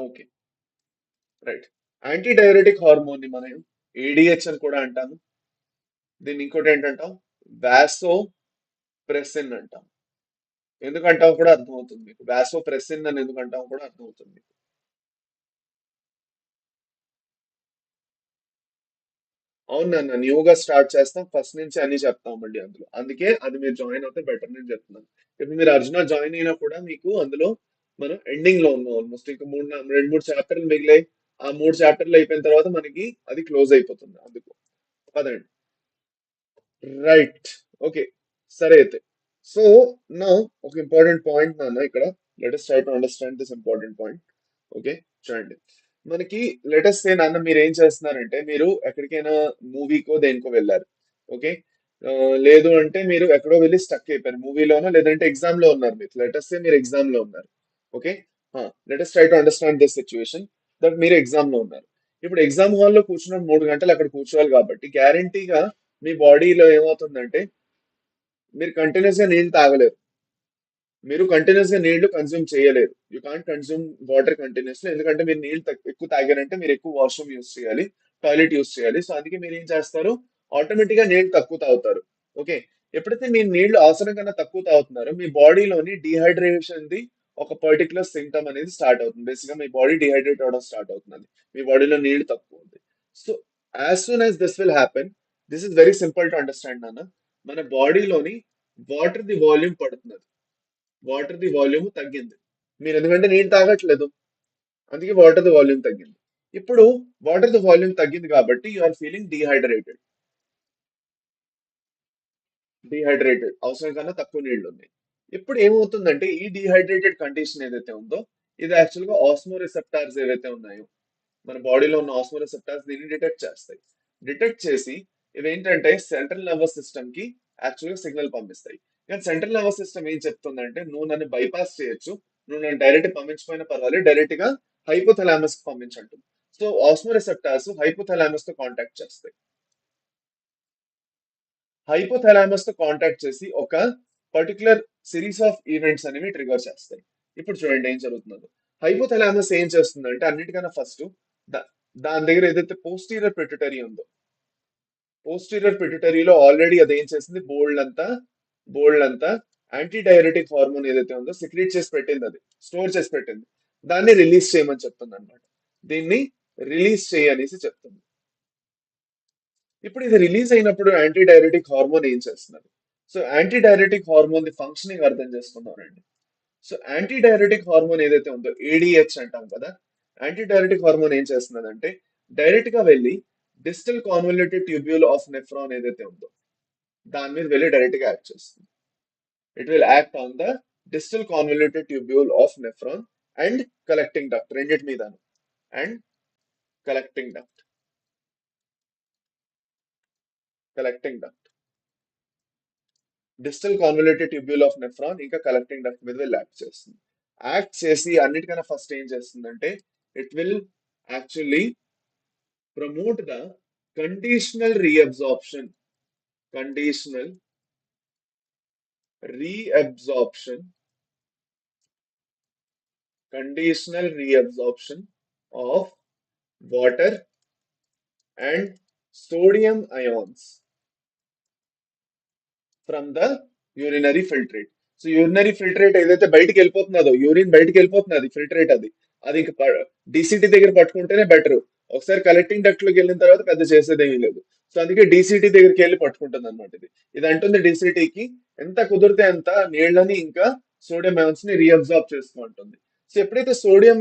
Okay, right. Anti diuretic hormone ని మనం ఏడిహెచ్ అని కూడా అంటాము. దీన్ని ఇంకోటి ఏంటంటాం, వాసో ప్రెసిన్ అంటాం. ఎందుకంటాం కూడా అర్థమవుతుంది మీకు, వాసో ప్రెసిన్ అని ఎందుకంటాం కూడా అర్థమవుతుంది. అవును అన్న, న్యూగా స్టార్ట్ చేస్తాం, ఫస్ట్ నుంచి అన్ని చెప్తాం మళ్ళీ అందులో. అందుకే అది మీరు జాయిన్ అవుతే బెటర్ నేను చెప్తున్నాను. ఇప్పుడు మీరు అర్జున జాయిన్ అయినా కూడా మీకు అందులో మనం ఎండింగ్ లో ఉన్నాం ఆల్మోస్ట్. ఇంకా రెండు మూడు చాప్టర్లు మిగిలాయి. ఆ మూడు చాప్టర్లు అయిపోయిన తర్వాత మనకి అది క్లోజ్ అయిపోతుంది. అందుకు పదండి. రైట్. ఓకే. సరే అయితే. సో నా ఒక ఇంపార్టెంట్ పాయింట్ నాన్న ఇక్కడ. Let us try to understand this important point. Okay. చూడండి. మనకి లెటెస్ట్ సే నాన్న మీరు ఏం చేస్తున్నారంటే మీరు ఎక్కడికైనా మూవీకో దేనికో వెళ్ళారు. ఓకే. లేదు అంటే మీరు ఎక్కడో వెళ్ళి స్టక్ అయిపోయారు మూవీలోనో, లేదంటే ఎగ్జామ్ లో ఉన్నారు. మీరు లెటెస్ట్ సే మీరు ఎగ్జామ్ లో ఉన్నారు. Okay. Let's try to understand this situation. That మీరు ఎగ్జామ్ లో ఉన్నారు. ఇప్పుడు ఎగ్జామ్ హాల్లో కూర్చున్న 3 గంటలు అక్కడ కూర్చోవాలి కాబట్టి గ్యారంటీగా మీ బాడీలో ఏమవుతుందంటే మీరు కంటిన్యూస్ గా నీళ్ళు తాగలేరు. మీరు కంటిన్యూస్ గా నీళ్లు కన్స్యూమ్ చేయలేరు. You can't consume water continuously. ఎందుకంటే మీరు నీళ్ళు ఎక్కువ తాగారంటే మీరు ఎక్కువ వాష్రూమ్ యూస్ చేయాలి, టాయిలెట్ యూస్ చేయాలి. సో అందుకే మీరు ఏం చేస్తారు, ఆటోమేటిక్ గా నీళ్ళు తక్కువ తాగుతారు. ఓకే. ఎప్పుడైతే మీరు నీళ్లు అవసరం కన్నా తక్కువ తాగుతున్నారో మీ బాడీలోని డిహైడ్రేషన్ ది ఒక పర్టికులర్ సింటమ్ అనేది స్టార్ట్ అవుతుంది. బేసిక్ గా మీ బాడీ డిహైడ్రేట్ అవడం స్టార్ట్ అవుతుంది. మీ బాడీలో నీళ్లు తక్కువ ఉంది. So as soon as this will happen, this is very simple to understand నాన్న. మన బాడీలోని వాటర్ ది వాల్యూమ్ పడుతున్నది. వాటర్ ది వాల్యూమ్ తగ్గింది. మీరు ఎందుకంటే నీళ్ళు తాగట్లేదు, అందుకే వాటర్ ది వాల్యూమ్ తగ్గింది. ఇప్పుడు వాటర్ ది వాల్యూమ్ తగ్గింది కాబట్టి you are feeling dehydrated. Dehydrated అవసరం కన్నా తక్కువ నీళ్లు ఉన్నాయి. ఇప్పుడు ఏమవుతుందంటే ఈ డిహైడ్రేటెడ్ కండిషన్ ఏదైతే ఉందో ఇది యాక్చువల్ గా ఆస్మో రిసెప్టార్స్ ఏవైతే ఉన్నాయో మన బాడీలో ఉన్న ఆస్మో రిసెప్టార్స్ దీన్ని డిటెక్ట్ చేస్తాయి. డిటెక్ట్ చేసి ఇవేంటంటే సెంట్రల్ నర్వస్ సిస్టమ్ కి యాక్చువల్ గా సిగ్నల్ పంపిస్తాయి. కానీ సెంట్రల్ నర్వస్ సిస్టమ్ ఏం చెప్తుందంటే నువ్వు నన్ను బైపాస్ చేయొచ్చు, నువ్వు నన్ను డైరెక్ట్ పంపించకపోయినా పర్వాలేదు, డైరెక్ట్ గా హైపోథలామస్ కి పంపించంటుంది. సో ఆస్మో రిసెప్టార్స్ హైపోథలామస్ తో కాంటాక్ట్ చేస్తాయి. హైపోథలామస్ తో కాంటాక్ట్ చేసి ఒక పర్టికులర్ సిరీస్ ఆఫ్ ఈవెంట్స్ అనేవి ట్రిగర్ చేస్తాయి. ఇప్పుడు చూడండి ఏం జరుగుతుందో. హైపోథలామస్ ఏం చేస్తుందంటే అన్నిటికన్నా ఫస్ట్ దాని దగ్గర ఏదైతే పోస్టీరియర్ పిట్యూటరీ ఉందో, పోస్టీరియర్ పిట్యూటరీలో ఆల్రెడీ అది ఏం చేసింది, బోల్డ్ అంతా యాంటీ డైరెటిక్ హార్మోన్ ఏదైతే ఉందో సిక్రీట్ చేసి పెట్టింది, అది స్టోర్ చేసి పెట్టింది. దాన్ని రిలీజ్ చేయమని చెప్తుంది అనమాట. దీన్ని రిలీజ్ చేయనేసి చెప్తుంది. ఇప్పుడు ఇది రిలీజ్ అయినప్పుడు యాంటీ డైరెటిక్ హార్మోన్ ఏం చేస్తున్నారు. So anti diuretic hormone the functioning అర్థం చేసుకున్నారండి. సో యాంటీ డైరెటిక్ హార్మోన్ ఏదైతే ఉందో ఏడిహెచ్ అంటాం కదా. యాంటీ డైరెటిక్ హార్మోన్ ఏం చేస్తున్నదంటే డైరెక్ట్ గా వెళ్ళి distal convoluted tubule of nephron ఏదైతే ఉందో దాని మీద వెళ్ళి డైరెక్ట్ గా యాక్ట్ చేస్తుంది. It will act on the distal convoluted tubule of nephron and collecting duct రెండింటి మీద. And collecting duct collecting duct distal convoluted tubule of nephron ఇంకా కలెక్టింగ్ డక్ట్ మీద వెళ్ళి యాక్ట్ చేస్తుంది. యాక్ట్ చేసి అన్నిటికన్నా ఫస్ట్ ఏం చేస్తుందంటే it will actually promote the conditional reabsorption, conditional reabsorption, conditional reabsorption of water and sodium ions from the urinary filtrate. So urinary filtrate ఏదైతే బయటికి వెళ్ళిపోతున్నదో, యూరిన్ బయటికి వెళ్ళిపోతున్నది ఫిల్టరేట్ అది. అది ఇంకా డిసిటీ దగ్గర పట్టుకుంటేనే బెటర్. ఒకసారి కలెక్టింగ్ డక్ట్ లోకి వెళ్ళిన తర్వాత పెద్ద చేసేది ఏమీ లేదు. సో అందుకే డిసిటీ దగ్గరికి వెళ్ళి పట్టుకుంటుంది అనమాట. ఇది అంటుంది డిసిటీకి ఎంత కుదిరితే అంత నీళ్ళని ఇంకా సోడియం అయాన్స్ ని రీఅబ్జార్బ్ చేస్తూ ఉంటుంది. సో ఎప్పుడైతే సోడియం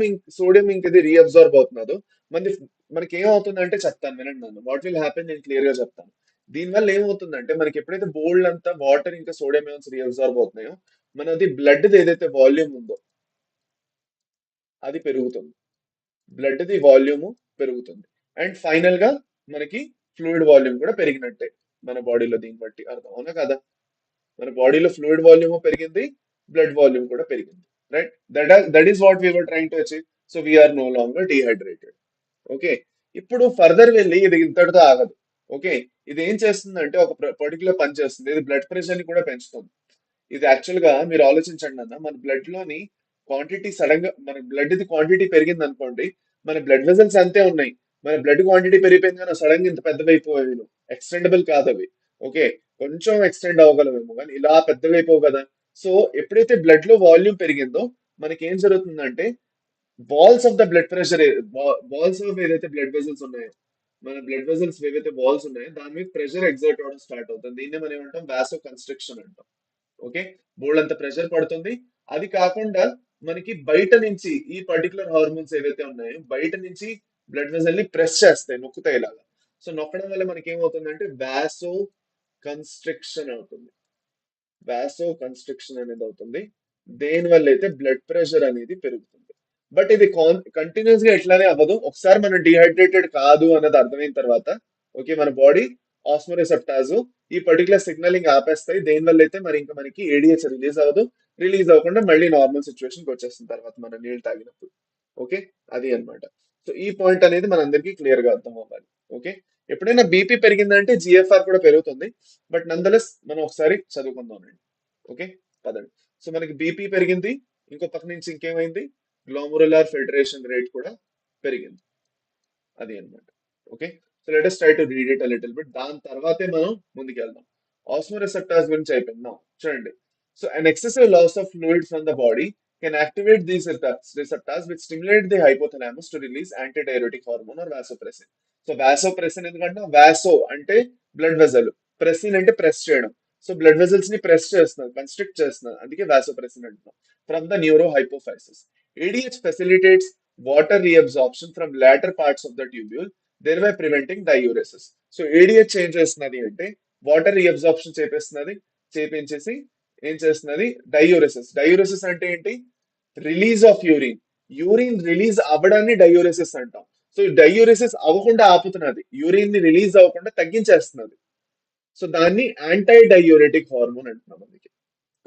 ఇంక్ ఇది రీఅబ్జార్బ్ అవుతున్నదో మనకి మనకి ఏమవుతుందంటే చెప్తాను వినండి నన్ను. వాట్ విల్ హ్యాపెన్ నేను క్లియర్ గా చెప్తాను. దీనివల్ల ఏమవుతుందంటే మనకి ఎప్పుడైతే బోల్డ్ అంతా వాటర్ ఇంకా సోడియం అయాన్స్ రీఅబ్జార్బ్ అవుతున్నాయో మనది బ్లడ్ ఏదైతే వాల్యూమ్ ఉందో అది పెరుగుతుంది. బ్లడ్ ది వాల్యూమ్ పెరుగుతుంది. అండ్ ఫైనల్ గా మనకి ఫ్లూయిడ్ వాల్యూమ్ కూడా పెరిగినట్టే మన బాడీలో. దీన్ని బట్టి అర్థం అవునా కదా. మన బాడీలో ఫ్లూయిడ్ వాల్యూమ్ పెరిగింది, బ్లడ్ వాల్యూమ్ కూడా పెరిగింది. Right. That is what we are trying to achieve. So we are no longer dehydrated. Okay. ఇప్పుడు ఫర్దర్ వెళ్ళి ఇది ఇంతటితో ఆగదు. ఓకే. ఇది ఏం చేస్తుందంటే ఒక పర్టికులర్ పని చేస్తుంది. ఇది బ్లడ్ ప్రెషర్ ని కూడా పెంచుతుంది. ఇది యాక్చువల్ గా మీరు ఆలోచించండి అన్న, మన బ్లడ్ లోని క్వాంటిటీ సడన్ గా మన బ్లడ్ ది క్వాంటిటీ పెరిగింది అనుకోండి, మన బ్లడ్ వెజల్స్ అంతే ఉన్నాయి. మన బ్లడ్ క్వాంటిటీ పెరిగిపోయింది కానీ సడన్ గా ఇంత పెద్దవైపోయేవి ఎక్స్టెండబుల్ కాదు అవి. ఓకే. కొంచెం ఎక్స్టెండ్ అవ్వగలమేమో కానీ ఇలా పెద్దవైపోవు కదా. సో ఎప్పుడైతే బ్లడ్ లో వాల్యూమ్ పెరిగిందో మనకి ఏం జరుగుతుందంటే walls of the blood pressure, walls of ఏదైతే బ్లడ్ వెజల్స్ ఉన్నాయో మన బ్లడ్ వెజల్స్ ఏవైతే వాల్స్ ఉన్నాయో దాని మీద ప్రెషర్ ఎగ్జర్ట్ అవ్వడం స్టార్ట్ అవుతుంది. దీన్నే మనం ఏమంటాం వాసో కన్స్ట్రిక్షన్ అంటాం. ఓకే, బోల్డ్ అంత ప్రెషర్ పడుతుంది. అది కాకుండా మనకి బయట నుంచి ఈ పర్టికులర్ హార్మోన్స్ ఏవైతే ఉన్నాయో బయట నుంచి బ్లడ్ వెజల్ ని ప్రెస్ చేస్తాయి, నొక్కుతాయి ఇలాగా. సో నొక్కడం వల్ల మనకి ఏమవుతుందంటే వాసో కన్స్ట్రిక్షన్ అవుతుంది. వాసో కన్స్ట్రిక్షన్ అనేది అవుతుంది. దేని వల్ల అయితే బ్లడ్ ప్రెషర్ అనేది పెరుగుతుంది. బట్ ఇది కంటిన్యూస్ గా ఎట్లానే అవ్వదు. ఒకసారి మనం డిహైడ్రేటెడ్ కాదు అన్నది అర్థమైన తర్వాత ఓకే మన బాడీ ఆస్మోరిసెప్టార్స్ ఈ పర్టికులర్ సిగ్నలింగ్ ఆపేస్తాయి. దేని వల్ల అయితే మరి ఇంకా మనకి ఏడిహెచ్ రిలీజ్ అవ్వదు. రిలీజ్ అవ్వకుండా మళ్ళీ నార్మల్ సిచ్యువేషన్ వచ్చేస్తుంది తర్వాత మనం నీళ్ళు తాగినప్పుడు. ఓకే, అది అన్నమాట. సో ఈ పాయింట్ అనేది మనందరికీ క్లియర్ గా అర్థం అవ్వాలి. ఓకే, ఎప్పుడైనా బీపీ పెరిగిందంటే జిఎఫ్ఆర్ కూడా పెరుగుతుంది. బట్ నందలెస్ మనం ఒకసారి చదువుకుందాం అండి. ఓకే, పదండి. సో మనకి బీపీ పెరిగింది, ఇంకో పక్క నుంచి ఇంకేమైంది, గ్లోమరులార్ ఫిల్టరేషన్ రేట్ కూడా పెరిగింది. అది అన్నమాట. Okay, so let us try to read it a little bit. దాని తర్వాతే మనం ముందుకు వెళ్దాం. ఆస్మోరిసెప్టార్స్ గురించి అయిపోయింది. Now, చూడండి. So an excessive loss of fluid from the body can activate these receptors which stimulate the hypothalamus to release antidiuretic hormone or vasopressin. So vasopressin ఎందుకంటే వాసో అంటే బ్లడ్ వెజల్, ప్రెసిన్ అంటే ప్రెస్ చేయడం. సో బ్లడ్ వెజల్స్ ని press చేస్తున్నారు, constrict చేస్తున్నారు, అందుకే vasopressin అంటున్నాం. From the neuro hypophysis, ADH facilitates water reabsorption from latter parts of the tubule, thereby preventing diuresis. So ADH ఏం చేస్తున్నది అంటే వాటర్ రీఅబ్జార్ప్షన్ చేపిస్తున్నది, చేపించేసి ఏం చేస్తున్నది డయూరెసిస్. డయూరెసిస్ అంటే ఏంటి? Release of urine. Urine release అవ్వడాన్ని డయూరెసిస్ అంటాం. సో డయూరెసిస్ అవ్వకుండా ఆపుతున్నది, యూరిన్ ని రిలీజ్ అవ్వకుండా తగ్గించేస్తున్నది. సో దాన్ని యాంటీ డయూరెటిక్ హార్మోన్ అంటున్నాం అందుకే.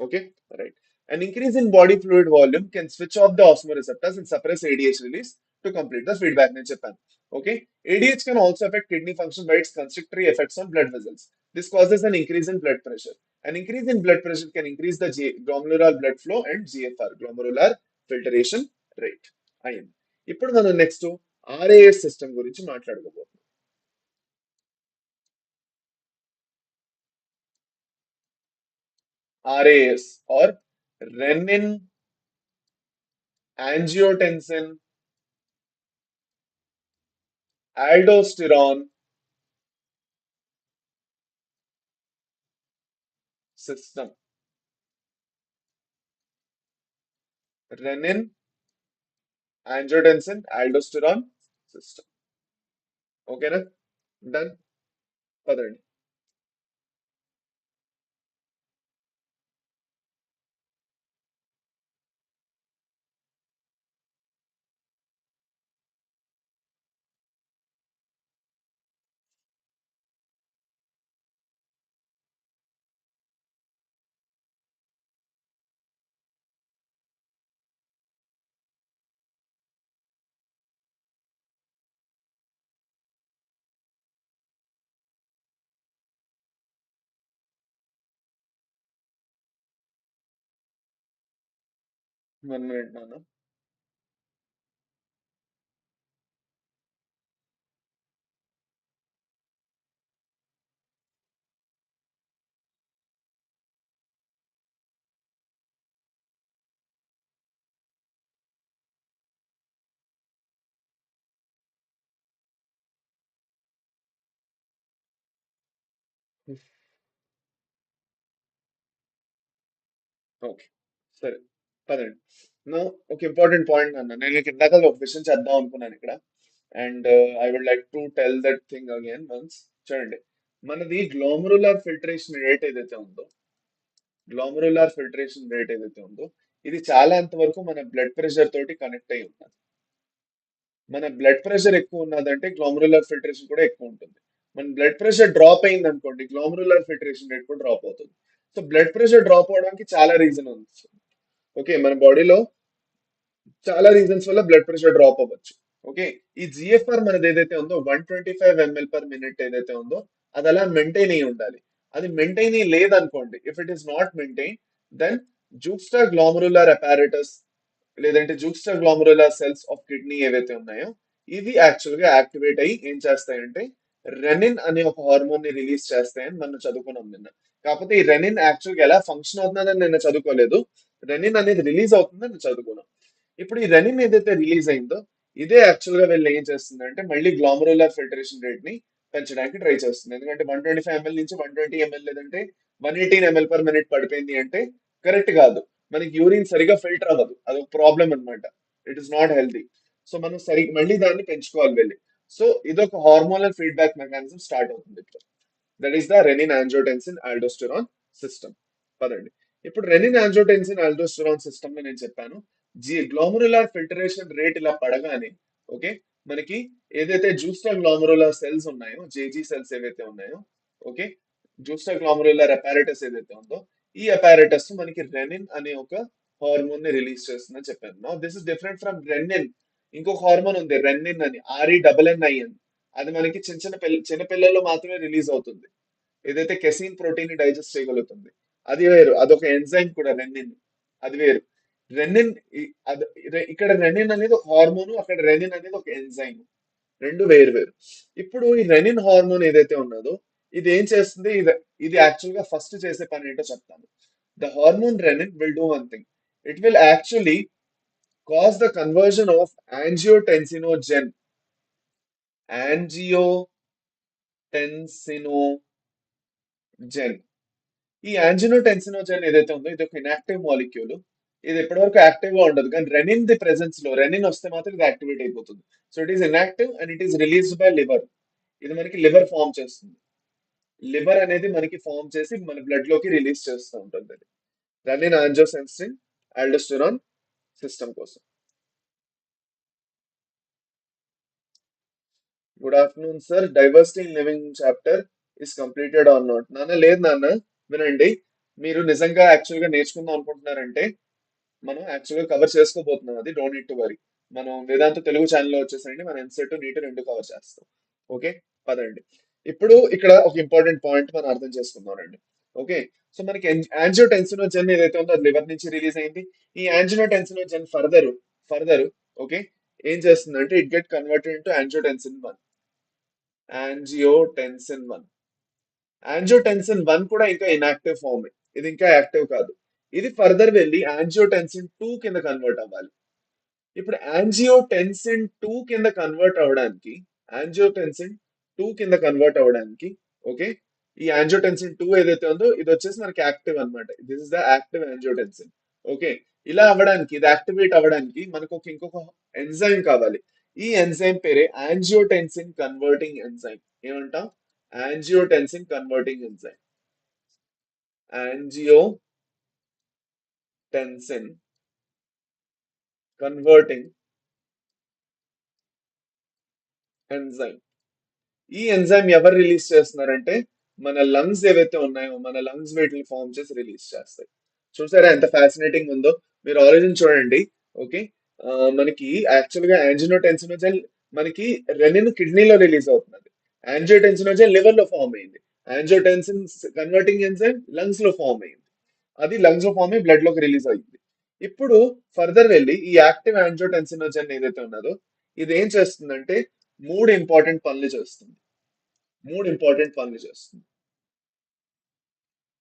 Okay, right. An increase in body fluid volume can switch off the osmoreceptors and suppress ADH release to complete the feedback in Japan. Okay, ADH can also affect kidney function by its constrictory effects on blood vessels. This causes an increase in blood pressure. An increase in blood pressure can increase the glomerular blood flow and GFR, glomerular filtration rate. అయింది. ఇప్పుడు మనం next RAS system గురించి మాట్లాడుకోబోతున్నాం. RAS or renin angiotensin aldosterone system. Renin angiotensin aldosterone system. ఓకేనా, done, పదండి. 1 minute నాన్న. Okay, సరే, పదండి. నా ఒక ఇంపార్టెంట్ పాయింట్ అన్న, నేను మీకు ఇందాక ఒక విషయం చేద్దాం అనుకున్నాను ఇక్కడ. And I would like to tell that thing again once. చూడండి, మనది గ్లోమరులార్ ఫిల్టరేషన్ రేట్ ఏదైతే ఉందో, గ్లోమరులార్ ఫిల్టరేషన్ రేట్ ఏదైతే ఉందో ఇది చాలా అంతవరకు మన బ్లడ్ ప్రెషర్ తోటి కనెక్ట్ అయి ఉన్నది. మన బ్లడ్ ప్రెషర్ ఎక్కువ ఉన్నదంటే గ్లోమరులర్ ఫిల్టరేషన్ కూడా ఎక్కువ ఉంటుంది. మన బ్లడ్ ప్రెషర్ డ్రాప్ అయింది అనుకోండి, గ్లోమరులర్ ఫిల్టరేషన్ రేట్ కూడా డ్రాప్ అవుతుంది. సో బ్లడ్ ప్రెషర్ డ్రాప్ అవడానికి చాలా రీజన్ ఉంది. ఓకే, మన బాడీలో చాలా రీజన్స్ వల్ల బ్లడ్ ప్రెషర్ డ్రాప్ అవ్వచ్చు. ఓకే, ఈ జిఎఫ్ఆర్ మనది ఏదైతే ఉందో 125 ml/minute ఏదైతే ఉందో అది అలా మెయింటైన్ అయ్యి ఉండాలి. అది మెయింటైన్ అయ్యి లేదనుకోండి, if it is not maintain, then juxtaglomerular apparatus లేదంటే juxtaglomerular cells of kidney ఏవైతే ఉన్నాయో ఇవి యాక్చువల్ గా యాక్టివేట్ అయ్యి ఏం చేస్తాయంటే రెనిన్ అనే ఒక హార్మోన్ ని రిలీజ్ చేస్తాయని మనం చదువుకున్నాం నిన్న. కాకపోతే ఈ రెనిన్ యాక్చువల్ గా ఎలా ఫంక్షన్ అవుతుందని నిన్న చదువుకోలేదు. రెనిన్ అనేది రిలీజ్ అవుతుందని చదువుకున్నాం. ఇప్పుడు ఈ రెనిన్ ఏదైతే రిలీజ్ అయిందో ఇదే యాక్చువల్ గా వీళ్ళు ఏం చేస్తుంది అంటే మళ్ళీ గ్లామరులర్ ఫిల్టరేషన్ రేట్ ని పెంచడానికి ట్రై చేస్తుంది. ఎందుకంటే 125 ml నుంచి 120 ml లేదంటే 118 ml per minute పడిపోయింది అంటే కరెక్ట్ కాదు. మనకి యూరిన్ సరిగా ఫిల్టర్ అవ్వదు, అది ఒక ప్రాబ్లం అన్నమాట. It is not healthy. So మనం మళ్ళీ దాన్ని పెంచుకోవాలి వెళ్ళి. సో ఇదొక హార్మోనల్ ఫీడ్బ్యాక్ మెకానిజం స్టార్ట్ అవుతుంది ఇప్పుడు. That is the renin angiotensin aldosterone system. పదండి. ఇప్పుడు రెనిన్ ఆంజియోటెన్సిన్ ఆల్డోస్టెరాన్ సిస్టమ్ లో నేను చెప్పాను గ్లోమరులార్ ఫిల్టరేషన్ రేట్ ఇలా పడగానే, ఓకే, మనకి ఏదైతే జూస్టా గ్లోమరులార్ సెల్స్ ఉన్నాయో, జేజీ సెల్స్ ఏవైతే ఉన్నాయో, ఓకే, జూస్టా గ్లోమరులార్ అపారటస్ ఏదైతే ఉందో, ఈ అపారటస్ మనకి రెనిన్ అనే ఒక హార్మోన్ ని రిలీజ్ చేస్తుందని చెప్పాను. Now this is different from rennin. ఇంకొక హార్మోన్ ఉంది రెన్నిన్ అని, RENNIN. అది మనకి చిన్న పిల్లల్లో మాత్రమే రిలీజ్ అవుతుంది. ఏదైతే కెసిన్ ప్రోటీన్ ని డైజెస్ట్ చేయగలుగుతుంది, అది వేరు. అదొక ఎంజైమ్ కూడా రెన్నిన్, అది వేరు. రెన్నిన్ ఇక్కడ రెనిన్ అనేది ఒక హార్మోన్, అక్కడ రెనిన్ అనేది ఒక ఎంజైమ్. రెండు వేరు వేరు. ఇప్పుడు ఈ రెనిన్ హార్మోన్ ఏదైతే ఉన్నదో ఇది ఏం చేస్తుంది, ఇది యాక్చువల్ గా ఫస్ట్ చేసే పని ఏంటో చెప్తాను. The hormone renin will do one thing. It will actually cause the conversion of angiotensinogen angiotensinogen ఈ యాంజియోటెన్సినోజెన్ ఏదైతే ఉందో ఇది ఒక ఇన్యాక్టివ్ మాలిక్యూల్. ఇది ఎప్పటివరకు యాక్టివ్ గా ఉండదు, కానీ రెనిన్ ది ప్రెసెన్స్ లో రెనిన్ వస్తే మాత్రం ఇది యాక్టివేట్ అయిపోతుంది. So it is inactive and it is released by liver. ఇది మనకి లివర్ ఫామ్ చేస్తుంది. లివర్ అనేది మనకి ఫామ్ చేసి మన బ్లడ్ లోకి రిలీజ్ చేస్తూ ఉంటుంది అది. రెనిన్ ఆంజియోటెన్సిన్ ఆల్డోస్టెరాన్ సిస్టమ్ కోసం. Good afternoon sir, diversity in living chapter is completed or not? నాన్న లేదు నాన్న, వినండి. మీరు నిజంగా యాక్చువల్ గా నేర్చుకుందాం అనుకుంటున్నారంటే మనం యాక్చువల్ గా కవర్ చేసుకోబోతున్నాం, అది డోంట్ నీడ్ టు వరీ. మనం వేదాంత తెలుగు ఛానల్లో వచ్చేసండి మనం ఎన్సెట్ నీట్ రెండు కవర్ చేస్తాం. ఓకే, పదండి. ఇప్పుడు ఇక్కడ ఒక ఇంపార్టెంట్ పాయింట్ మనం అర్థం చేసుకుందామండి. ఓకే, సో మనకి యాంజియోటెన్సినోజెన్ ఏదైతే ఉందో అది లివర్ నుంచి రిలీజ్ అయింది. ఈ యాంజియోటెన్సినోజెన్ ఫర్దర్ ఓకే ఏం చేస్తుందంటే it get converted into angiotensin 1. Angiotensin 1 angiotensin 1 కూడా ఇంకా ఇన్యాక్టివ్ ఫామ్, ఇది ఇంకా యాక్టివ్ కాదు. ఇది ఫర్దర్ వెళ్ళి యాంజియోటెన్సిన్ 2 కింద కన్వర్ట్ అవ్వాలి. ఇప్పుడు యాంజియోటెన్సిన్ 2 కింద కన్వర్ట్ అవ్వడానికి యాంజియోటెన్సిన్ 2 కింద కన్వర్ట్ అవ్వడానికి ఓకే, ఈ యాంజియోటెన్సిన్ 2 ఏదైతే ఉందో ఇది వచ్చేసి మనకి యాక్టివ్ అన్నమాట. This is the active angiotensin. Okay, ఇలా అవ్వడానికి, ఇది యాక్టివేట్ అవ్వడానికి మనకు ఇంకొక ఎంజైమ్ కావాలి. ఈ ఎంజైమ్ పేరే యాంజియోటెన్సిన్ కన్వర్టింగ్ ఎంజైమ్. ఏమంటాం? Angiotensin converting enzyme. Angiotensin converting enzyme. ఈ ఎంజైమ్ ఎవరు రిలీజ్ చేస్తున్నారంటే మన లంగ్స్ ఏవైతే ఉన్నాయో మన లంగ్స్ వీటిని ఫామ్ చేసి రిలీజ్ చేస్తాయి. చూసారా ఎంత ఫ్యాసినేటింగ్ ఉందో? మీరు ఆరిజిన్ చూడండి. ఓకే, మనకి యాక్చువల్ గా యాంజియోటెన్సినోజెన్ మనకి రెనిన్ కిడ్నీలో రిలీజ్ అవుతుంది, యాంజియోటెన్సినోజెన్ లివర్ లో ఫామ్ అయింది, యాంజియోటెన్సిన్ కన్వర్టింగ్ ఎంజైమ్ లంగ్స్ లో ఫామ్ అయింది, అది లంగ్స్ లో ఫామ్ అయ్యి బ్లడ్ లోకి రిలీజ్ అయింది. ఇప్పుడు ఫర్దర్ వెళ్ళి ఈ యాక్టివ్ యాంజియోటెన్సినోజెన్ ఏదైతే ఉన్నదో ఇది ఏం చేస్తుందంటే మూడు ఇంపార్టెంట్ పనులు చేస్తుంది.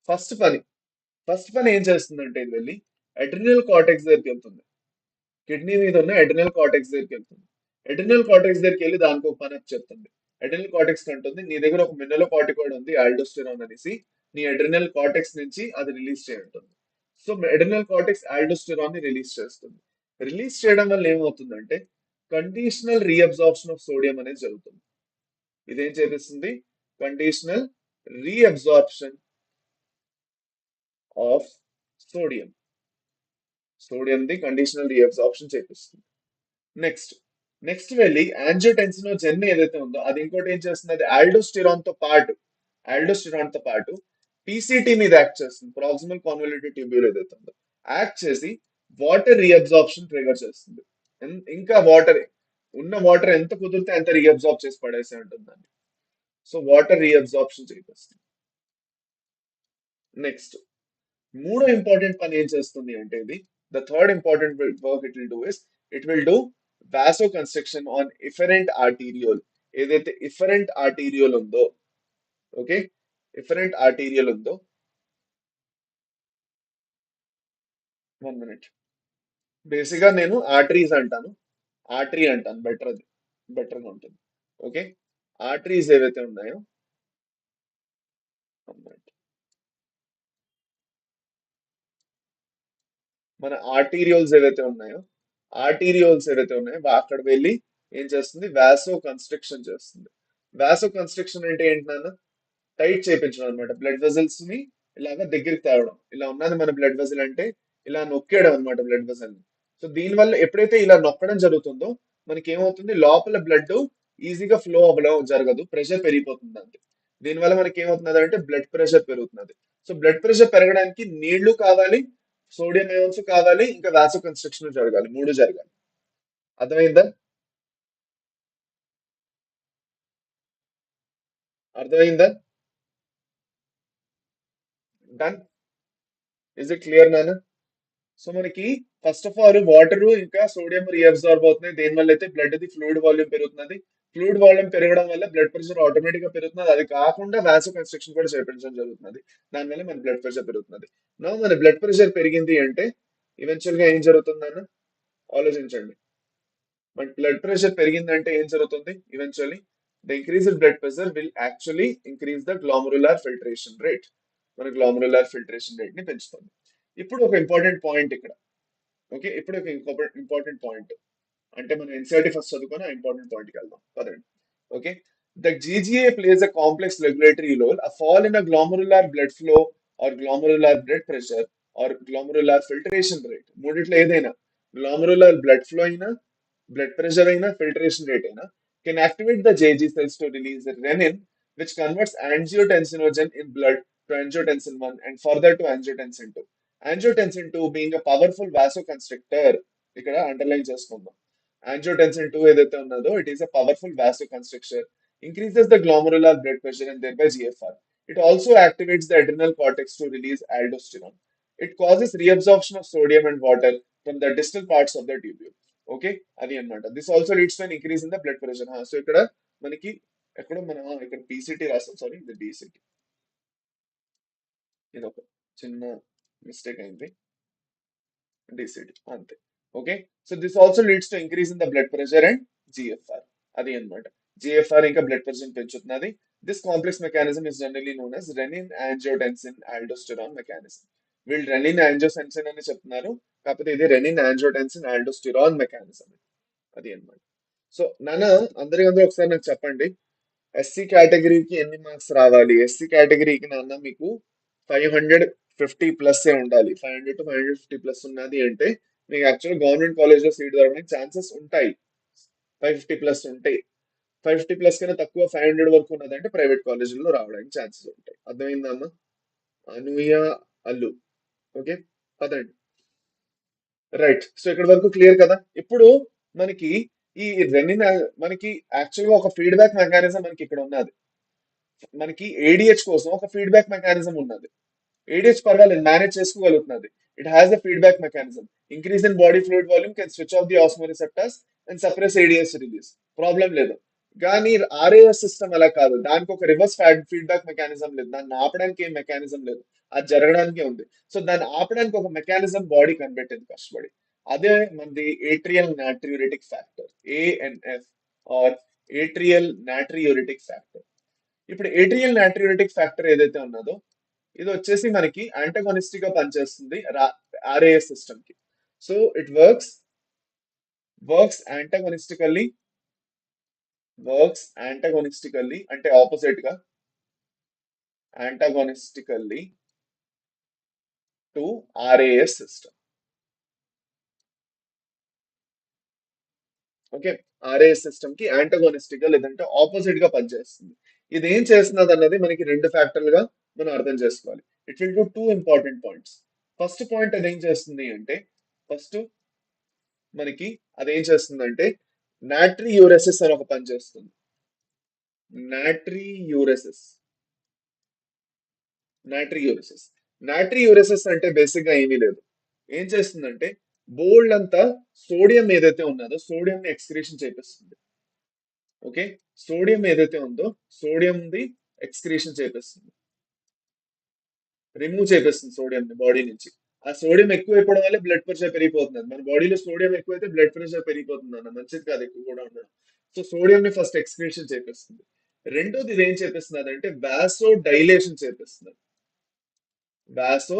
ఫస్ట్ పని ఫస్ట్ పని ఏం చేస్తుందంటే ఇది వెళ్ళి అడ్రినల్ కార్టెక్స్ దగ్గరికి వెళ్తుంది. కిడ్నీ మీద ఉన్న అడ్రినల్ కార్టెక్స్ దగ్గరికి వెళ్తుంది. అడ్రినల్ కార్టెక్స్ దగ్గరికి వెళ్ళి దానికి ఒక పని చెప్తుంది. అడ్రినల్ కార్టెక్స్ అంటుంది నీ దగ్గర ఒక మినరల్ కార్టికాయిడ్ ఉంది ఆల్డోస్టెరాన్ అనేసి, నీ అడ్రినల్ కార్టెక్స్ నుంచి అది రిలీజ్ చేయంటుంది. సో అడ్రినల్ కార్టెక్స్ ఆల్డోస్టెరాన్ ని రిలీజ్ చేస్తుంది. రిలీజ్ చేయడం వల్ల ఏమవుతుందంటే కండిషనల్ రీఅబ్జార్ప్షన్ ఆఫ్ సోడియం అనేది జరుగుతుంది. ఇదేం చేపిస్తుంది? Conditional reabsorption of sodium. Sodium ది కండిషనల్ రీఅబ్జార్ప్షన్ చేపిస్తుంది. నెక్స్ట్ నెక్స్ట్ వెళ్ళి యాంజియోటెన్సినోజెన్ ఏదైతే ఉందో అది ఇంకోటి ఏం చేస్తుంది, అది ఆల్డోస్టిరాన్ తో పాటు పీసీటీ మీద యాక్ట్ చేస్తుంది. ప్రాక్సిమల్ కాన్వల్యూటెడ్ ట్యూబ్యూల్ ఏదైతే ఉందో యాక్ట్ చేసి వాటర్ రీఅబ్జార్ప్షన్ ట్రిగర్ చేస్తుంది. ఇంకా వాటర్ ఉన్న వాటర్ ఎంత కుదిరితే అంత రీఅబ్జార్బ్ చేసి పడేసి ఉంటుంది దాన్ని. సో వాటర్ రీఅబ్జార్ప్షన్ చేస్తుంది. నెక్స్ట్ మూడో ఇంపార్టెంట్ పని ఏం చేస్తుంది అంటే ఇది the third important work it will do is it will do vasoconstriction on efferent arteriole. ఏదైతే ఇఫరెంట్ ఆర్టీరియోల్ ఉందో ఓకే, ఇఫరెంట్ ఆర్టీరియల్ ఉందో 1 minute. బేసిక్ గా నేను ఆర్టరీస్ అంటాను. ఆర్టరీ అంటాను, బెటర్, అది బెటర్ గా ఉంటుంది. ఓకే, ఆర్టరీస్ ఏవైతే ఉన్నాయో అన్నమాట, మన ఆర్టీరియోల్స్ ఏవైతే ఉన్నాయో అక్కడ వెళ్ళి ఏం చేస్తుంది, వాసో కన్స్ట్రక్షన్ చేస్తుంది. వాసో కన్స్ట్రక్షన్ అంటే ఏంటి నాన్న? టైట్ చేయించడం అనమాట, బ్లడ్ వెజల్స్ ని ఇలాగా దగ్గరికి తేవడం. ఇలా ఉన్నది మన బ్లడ్ వెజల్ అంటే ఇలా నొక్కేయడం అనమాట బ్లడ్ వెజల్ ని. సో దీని వల్ల ఎప్పుడైతే ఇలా నొక్కడం జరుగుతుందో మనకి ఏమవుతుంది, లోపల బ్లడ్ ఈజీగా ఫ్లో అవ్వడం జరగదు, ప్రెషర్ పెరిగిపోతుంది అంతే. దీనివల్ల మనకి ఏమవుతుంది అంటే బ్లడ్ ప్రెషర్ పెరుగుతున్నది. సో బ్లడ్ ప్రెషర్ పెరగడానికి నీళ్లు కావాలి, సోడియం అయాన్స్ కావాలి, ఇంకా వాసో కన్స్ట్రక్షన్ జరగాలి, మూడు జరగాలి. అర్థమైందా? అర్థమైందా? డన్. ఇస్ ఇట్ క్లియర్ నాన్న? సో మనకి ఫస్ట్ ఆఫ్ ఆల్ వాటర్ ఇంకా సోడియం రీఅబ్సార్బ్ అవుతున్నాయి, దేని వల్ల అయితే బ్లడ్ ది ఫ్లూయిడ్ వాల్యూమ్ పెరుగుతున్నది. ఫ్లూయిడ్ వాల్యూమ్ పెరగడం వల్ల బ్లడ్ ప్రెషర్ ఆటోమేటిక్ గా పెరుగుతున్నది. అది కాకుండా వాసో కన్స్ట్రక్షన్ కూడా చేపించడం జరుగుతున్నది, దానివల్ల మన బ్లడ్ ప్రెషర్ పెరుగుతున్నది. నా మన బ్లడ్ ప్రెషర్ పెరిగింది అంటే ఈవెన్చువల్ గా ఏం జరుగుతుందన్న ఆలోచించండి. మన బ్లడ్ ప్రెషర్ పెరిగిందంటే ఏం జరుగుతుంది eventually? The increased blood pressure will actually increase the glomerular filtration rate. మన గ్లోమరులార్ ఫిల్టరేషన్ రేట్ ని పెంచుతుంది. ఇప్పుడు ఒక ఇంపార్టెంట్ పాయింట్ ఇక్కడ. ఓకే, ఇప్పుడు ఒక ఇంపార్టెంట్ పాయింట్, అంటే మనం ఎన్సీఆర్టీ ఫస్ట్ చదువుకొని ఆ ఇంపార్టెంట్ పాయింట్ కి వెళ్దాం పదండి. Okay, the JGA plays a complex regulatory role. A fall in a glomerular blood flow or glomerular blood pressure or glomerular filtration rate, మూడిట్లో ఏదైనా, గ్లోమరులార్ బ్లడ్ ఫ్లో అయినా, బ్లడ్ ప్రెషర్ అయినా, filtration rate అయినా, can activate the JG cells to release renin, which converts angiotensinogen in blood to angiotensin 1 and further to angiotensin 2. Angiotensin 2 being a powerful vasoconstrictor, ఇక్కడ underline చేసుకుందాం. Angiotensin 2 ఏదైతే ఉన్నదో, it is a powerful vasoconstrictor, increases the glomerular blood pressure and thereby GFR. It also activates the adrenal cortex to release aldosterone. It causes reabsorption of sodium and water from the distal parts of the tubule. Okay, అది అన్నమాట. This also leads to an increase in the blood pressure. So ఇక్కడ మనకి ఎక్కడ మనం ఇక్కడ PCT రాస్తాం, sorry ఇది DCT, ఇది ఒక చిన్న మిస్టేక్ అయింది, డీసీటీ అంతే. Okay, so this also leads to increase in the blood pressure and GFR, అది అన్నమాట. జిఎఫ్ఆర్ ఇంకా బ్లడ్ ప్రెషర్ పెంచుతున్నది. This complex mechanism is generally known as renin angiotensin aldosterone mechanism. వీళ్ళు రెనిన్ యాంజియోటెన్సిన్ అని చెప్తున్నారు, కాకపోతే ఇది రెనిన్ యాంజియోటెన్సిన్ ఆల్డోస్టెరాన్ మెకానిజం, అది అన్నమాట. సో నాన్న, అందరికందరూ ఒకసారి నాకు చెప్పండి, ఎస్సీ కేటగిరీకి ఎన్ని మార్క్స్ రావాలి? ఎస్సీ కేటగిరీకి నాన్న మీకు 550 ప్లస్ ఉండాలి. 500 to 550 ప్లస్ ఉన్నది అంటే మీకు యాక్చువల్ గవర్నమెంట్ కాలేజ్ లో సీట్ దొరకడానికి ఛాన్సెస్ ఉంటాయి. 550 ప్లస్ ఉంటాయి. 550 ప్లస్ కన్నా తక్కువ 500 వరకు ఉన్నదంటే ప్రైవేట్ కాలేజీల్లో రావడానికి ఛాన్సెస్ ఉంటాయి. అర్థమైందా అమ్మ? అనూయ అల్లు. ఓకే, పదండి. రైట్, సో ఇక్కడ వరకు క్లియర్ కదా? ఇప్పుడు మనకి ఈ రెనిన్, మనకి యాక్చువల్ గా ఒక ఫీడ్బ్యాక్ మెకానిజం మనకి ఇక్కడ ఉన్నది. మనకి ఏడిహెచ్ కోసం ఒక ఫీడ్బ్యాక్ మెకానిజం ఉన్నది. ఏడిహెచ్ పర్వాలేదు, మేనేజ్ చేసుకోగలుగుతున్నది. It has a feedback mechanism. Increase in body fluid volume can switch off the osmoreceptors and suppress ADH release, problem లేదు. కానీ ఆర్ఏఎస్ సిస్టమ్ అలా కాదు, దానికి ఒక రివర్స్ ఫీడ్బ్యాక్ మెకానిజం లేదు, దాన్ని ఆపడానికి ఏం మెకానిజం లేదు, అది జరగడానికే ఉంది. సో దాన్ని ఆపడానికి ఒక మెకానిజం బాడీ కనిపెట్టింది కష్టపడి, అదే మనది atrial natriuretic factor, ANF or atrial natriuretic factor. ఇప్పుడు ఏట్రియల్ నాట్రియూరిటిక్ ఫ్యాక్టర్ ఏదైతే ఉన్నదో, ఇది వచ్చేసి మనకి యాంటగోనిస్టిక్ గా పనిచేస్తుంది ఆర్ఏఎస్ సిస్టమ్ కి. సో ఇట్ వర్క్స్ యాంటగోనిస్టికల్లీ, అంటే ఆపోజిట్ గా, antagonistically to RAS system. Okay, RAS system కి యాంటగోనిస్టిక్ గా లేదంటే ఆపోజిట్ గా పనిచేస్తుంది. ఇది ఏం చేస్తున్నది అన్నది మనకి రెండు ఫ్యాక్టర్లుగా మనం అర్థం చేసుకోవాలి. It will do two important points. First point అది ఏం చేస్తుంది అంటే, ఫస్ట్ మనకి అదేం చేస్తుందంటే నాట్రియూరెసిస్ అని ఒక పని చేస్తుంది. నాట్రియూరెసిస్, నాట్రియూరెసిస్ నాట్రియూరెసిస్ అంటే బేసిక్ గా ఏమీ లేదు. ఏం చేస్తుందంటే బోల్డ్ అంతా సోడియం ఏదైతే ఉన్నదో సోడియం ని ఎక్స్క్రీషన్ చేపిస్తుంది. ఓకే, సోడియం ఏదైతే ఉందో సోడియం ది ఎక్స్క్రీషన్ చేపిస్తుంది, రిమూవ్ చేపిస్తుంది సోడియం ని బాడీ నుంచి. ఆ సోడియం ఎక్కువైపోవడం వల్ల బ్లడ్ ప్రెషర్ పెరిగిపోతుంది. మన బాడీలో సోడియం ఎక్కువైతే బ్లడ్ ప్రెషర్ పెరిగిపోతుంది అన్న, మంచిది కాదు ఎక్కువ కూడా ఉండడం. సో సోడియం ని ఫస్ట్ ఎక్స్క్రీషన్ చేపిస్తుంది. రెండోది ఇది ఏం చేపిస్తుంది అంటే వాసో డైలేషన్ చేపిస్తుంది. వాసో